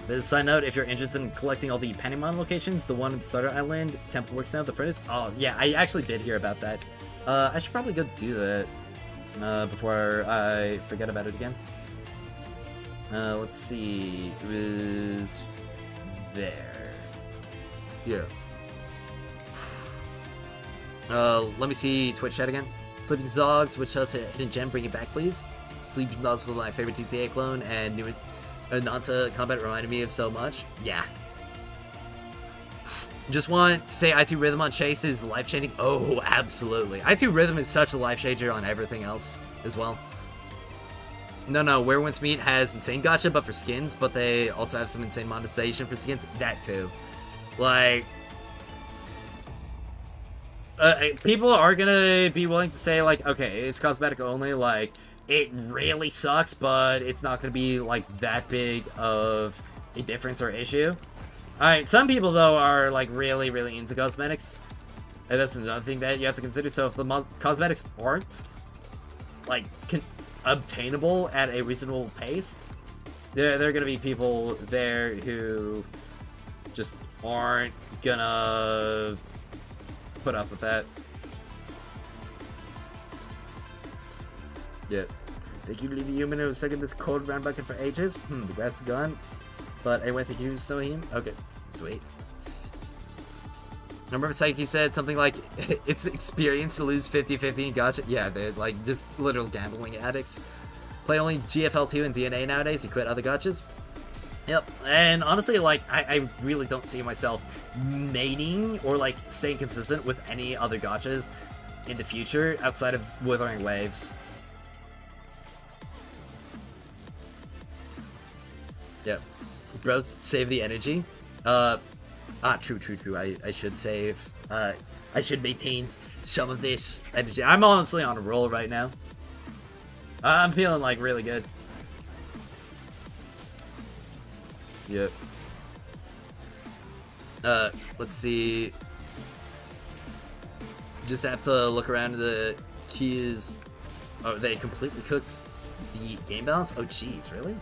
There's a side note, if you're interested in collecting all the Panemon locations, the one in Starter Island, Temple Works now, the furnace. Oh, yeah, I actually did hear about that. I should probably go do that before I forget about it again. Let's see. It was there. Yeah. Let me see Twitch chat again. Sleeping Zogs, which has a hidden gem, bring it back, please. Sleeping Zogs was my favorite GTA clone, and new Nanta combat reminded me of so much. Yeah. Just want to say I2 Rhythm on Chase is life-changing. Oh, absolutely. I2 Rhythm is such a life-changer on everything else as well. No, Where Winds Meet has insane gacha, but for skins, but they also have some insane monetization for skins. That too. Like, people are gonna be willing to say, like, okay, it's cosmetic only, like, it really sucks, but it's not gonna be, like, that big of a difference or issue. Alright, some people, though, are, like, really, really into cosmetics. And that's another thing that you have to consider. So if the cosmetics aren't, like, obtainable at a reasonable pace, there are gonna be people there who just aren't gonna put up with that. Yeah. Thank you, Leavy Human. It was second this code round bucket for ages. The grass is gone. But anyway, thank you, Sohim. Okay, sweet. I remember Psyche said something like, it's experience to lose 50-50 in gacha. Yeah, they're like just literal gambling addicts. Play only GFL2 and DNA nowadays. You quit other gachas. Yep, and honestly, like, I really don't see myself mating or, like, staying consistent with any other gachas in the future outside of Withering Waves. Yep. Bros, save the energy. True. I should save. I should maintain some of this energy. I'm honestly on a roll right now. I'm feeling, like, really good. Yep. Let's see. Just have to look around the keys. Oh, they completely cooked the game balance? Oh, jeez, really?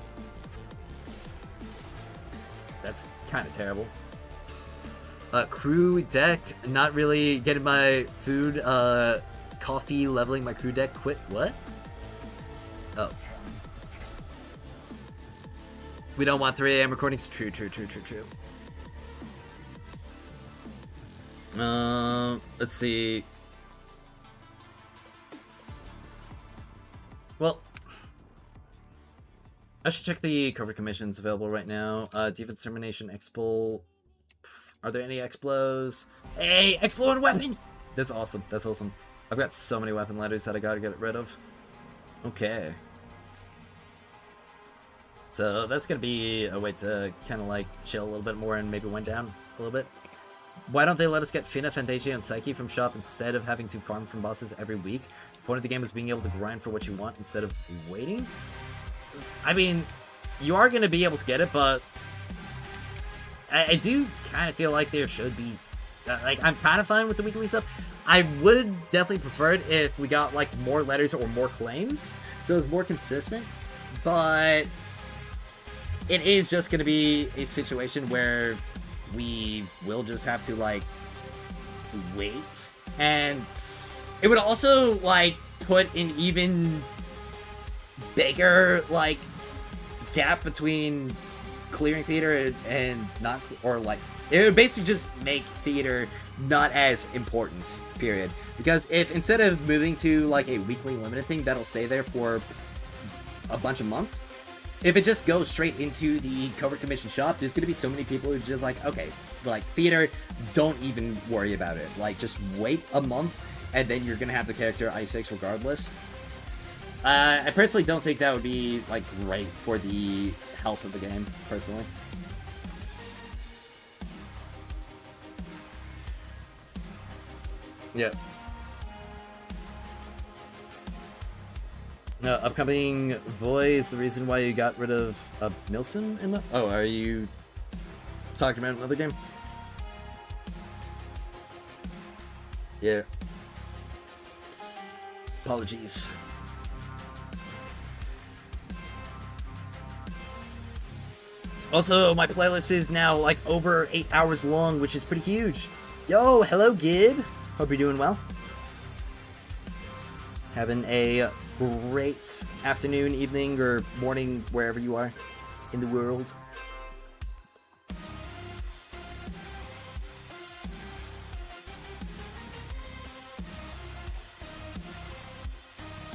That's kind of terrible. Crew deck, not really getting my food, coffee, leveling my crew deck, quit, what? Oh. We don't want 3 AM recordings. True. Let's see. Well, I should check the cover commissions available right now. Defense Termination, Explo. Are there any Explos? Hey, Explode weapon! That's awesome. That's awesome. I've got so many weapon letters that I gotta get rid of. Okay. So that's gonna be a way to kind of like chill a little bit more and maybe wind down a little bit. Why don't they let us get Fina, Fantasia, and Psyche from shop instead of having to farm from bosses every week? The point of the game is being able to grind for what you want instead of waiting? I mean, you are going to be able to get it, but I do kind of feel like there should be... like, I'm kind of fine with the weekly stuff. I would definitely prefer it if we got, like, more letters or more claims, so it's more consistent, but it is just going to be a situation where we will just have to, like, wait. And it would also, like, put an even bigger, like, gap between clearing theater and not, or, like, it would basically just make theater not as important, period. Because if instead of moving to, like, a weekly limited thing that'll stay there for a bunch of months, if it just goes straight into the cover commission shop, there's going to be so many people who are just like, okay, like, theater, don't even worry about it. Like, just wait a month, and then you're going to have the character I6 regardless. I personally don't think that would be, like, great for the health of the game, personally. Yeah. Upcoming Boy is the reason why you got rid of Milsim in the... Oh, are you talking about another game? Yeah. Apologies. Also, my playlist is now like over 8 hours long, which is pretty huge. Yo, hello Gib. Hope you're doing well. Having a great afternoon, evening, or morning, wherever you are in the world.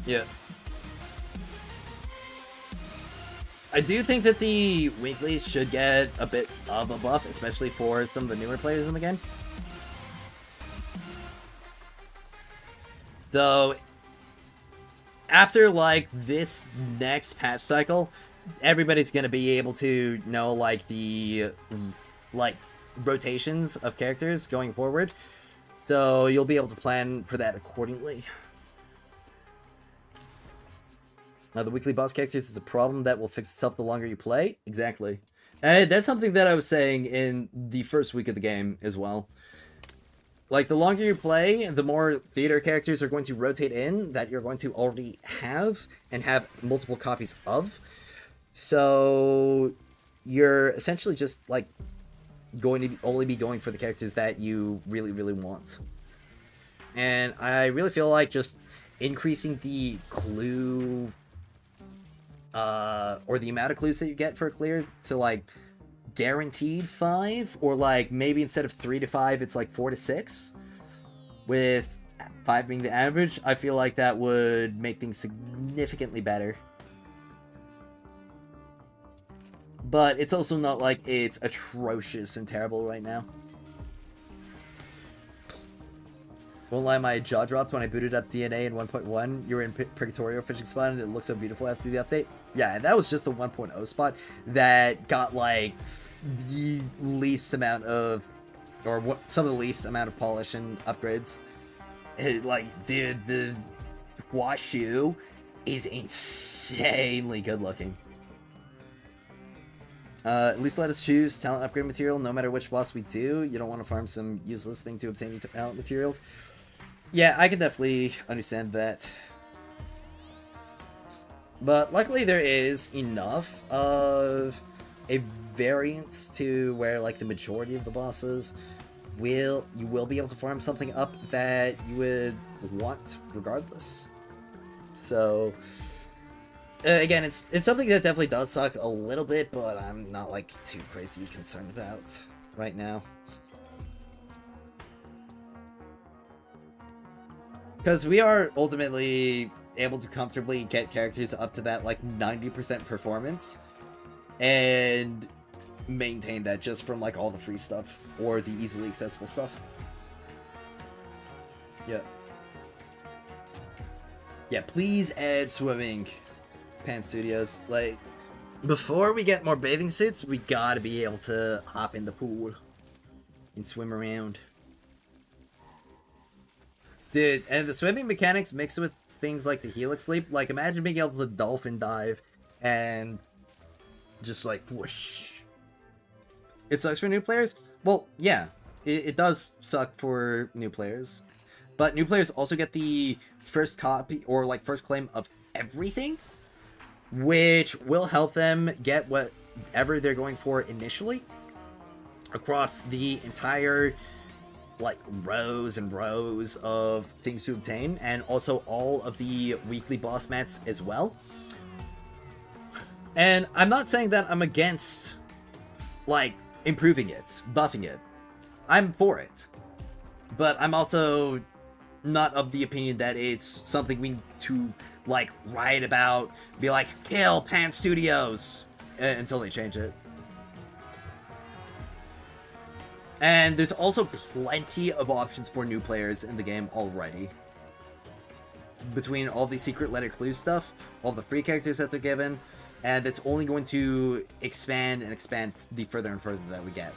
Yeah. I do think that the weeklies should get a bit of a buff, especially for some of the newer players in the game. Though, after, like, this next patch cycle, everybody's gonna be able to know, like, the, like, rotations of characters going forward. So you'll be able to plan for that accordingly. Now, the weekly boss characters is a problem that will fix itself the longer you play. Exactly. And that's something that I was saying in the first week of the game as well. Like, the longer you play, the more theater characters are going to rotate in that you're going to already have and have multiple copies of. So you're essentially just, like, going to only be going for the characters that you really, really want. And I really feel like just increasing the clue... or the amount of clues that you get for a clear to, like, guaranteed 5, or, like, maybe instead of 3 to 5, it's, like, 4 to 6, with 5 being the average. I feel like that would make things significantly better. But it's also not like it's atrocious and terrible right now. Won't lie, my jaw dropped when I booted up DNA in 1.1. You were in Purgatorio Fishing Spot and it looked so beautiful after the update. Yeah, and that was just the 1.0 spot that got, like, the least amount of, or what, some of the least amount of polish and upgrades. It, like, dude, the Huaxu is insanely good looking. At least let us choose talent upgrade material no matter which boss we do. You don't want to farm some useless thing to obtain talent materials. Yeah, I can definitely understand that. But luckily there is enough of a variance to where, like, the majority of the bosses you will be able to farm something up that you would want regardless. So again, it's something that definitely does suck a little bit, but I'm not, like, too crazy concerned about right now. Because we are ultimately able to comfortably get characters up to that like 90% performance and maintain that just from like all the free stuff or the easily accessible stuff. Yeah, please add swimming, Pan Studios. Like, before we get more bathing suits, we gotta be able to hop in the pool and swim around. Dude, and the swimming mechanics mixed with things like the helix leap, like imagine being able to dolphin dive and just like whoosh. It sucks for new players? Well, yeah, it does suck for new players. But new players also get the first copy or like first claim of everything, which will help them get whatever they're going for initially across the entire like rows and rows of things to obtain, and also all of the weekly boss mats as well. And I'm not saying that I'm against like improving it, buffing it. I'm for it. But I'm also not of the opinion that it's something we need to like write about, be like, kill Pan Studios until they change it. And there's also plenty of options for new players in the game already. Between all the secret letter clue stuff, all the free characters that they're given, and it's only going to expand and expand the further and further that we get.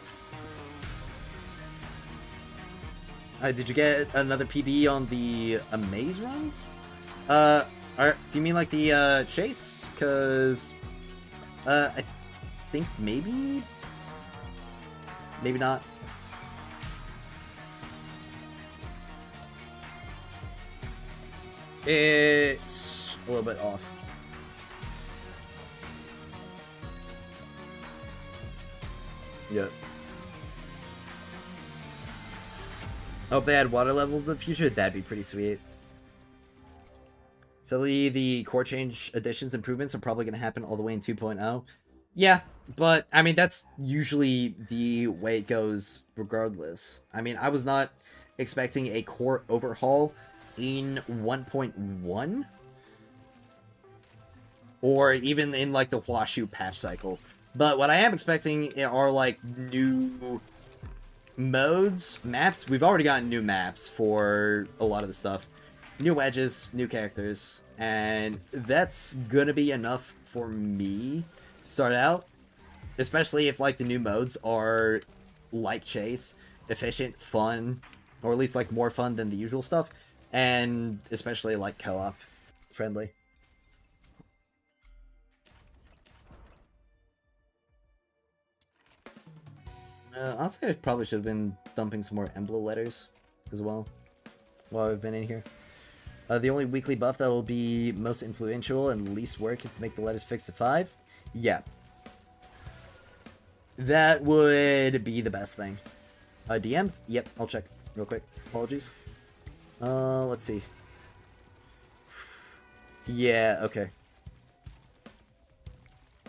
Did you get another PB on the Amaze runs? Do you mean like the chase? Because I think maybe not. It's a little bit off. Yep. Hope they add water levels in the future. That'd be pretty sweet. So the core change additions improvements are probably going to happen all the way in 2.0. Yeah, but I mean, that's usually the way it goes regardless. I mean, I was not expecting a core overhaul in 1.1 or even in like the Huaxu patch cycle. But what I am expecting are like new modes, maps. We've already gotten new maps for a lot of the stuff. New wedges, new characters, and that's gonna be enough for me to start out. Especially if like the new modes are like Chase, efficient, fun, or at least like more fun than the usual stuff, and especially like co-op friendly. Honestly, I probably should have been dumping some more emblem letters as well while I've been in here. The only weekly buff that will be most influential and least work is to make the letters fixed to 5. Yeah. That would be the best thing. DMs? Yep, I'll check real quick. Apologies. Let's see. Yeah, okay.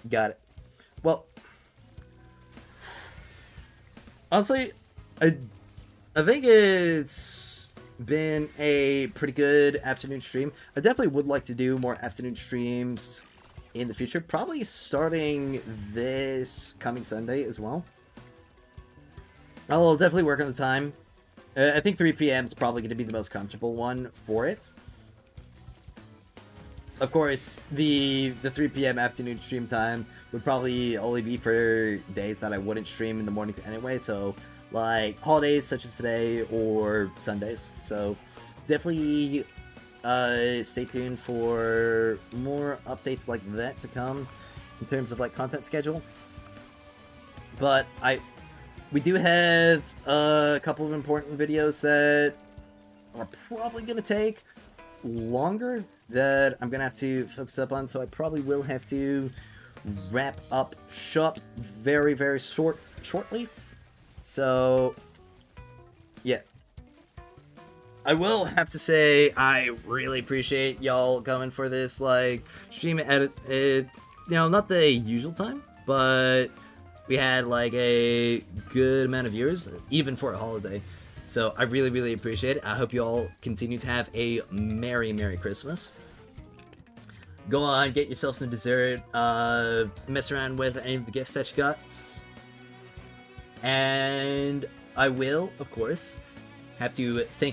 Got it. Well, honestly, I think it's been a pretty good afternoon stream. I definitely would like to do more afternoon streams in the future, probably starting this coming Sunday as well. I'll definitely work on the time. I think 3 p.m. is probably going to be the most comfortable one for it. Of course, the 3 p.m. afternoon stream time would probably only be for days that I wouldn't stream in the mornings anyway, so like holidays such as today or Sundays. So definitely stay tuned for more updates like that to come in terms of like content schedule. But we do have a couple of important videos that are probably going to take longer that I'm going to have to focus up on, so I probably will have to wrap up shop very, very shortly. So, yeah. I will have to say I really appreciate y'all coming for this, like, stream at, not the usual time, but we had, like, a good amount of viewers, even for a holiday. So I really, really appreciate it. I hope you all continue to have a Merry, Merry Christmas. Go on, get yourself some dessert, mess around with any of the gifts that you got. And I will, of course, have to thank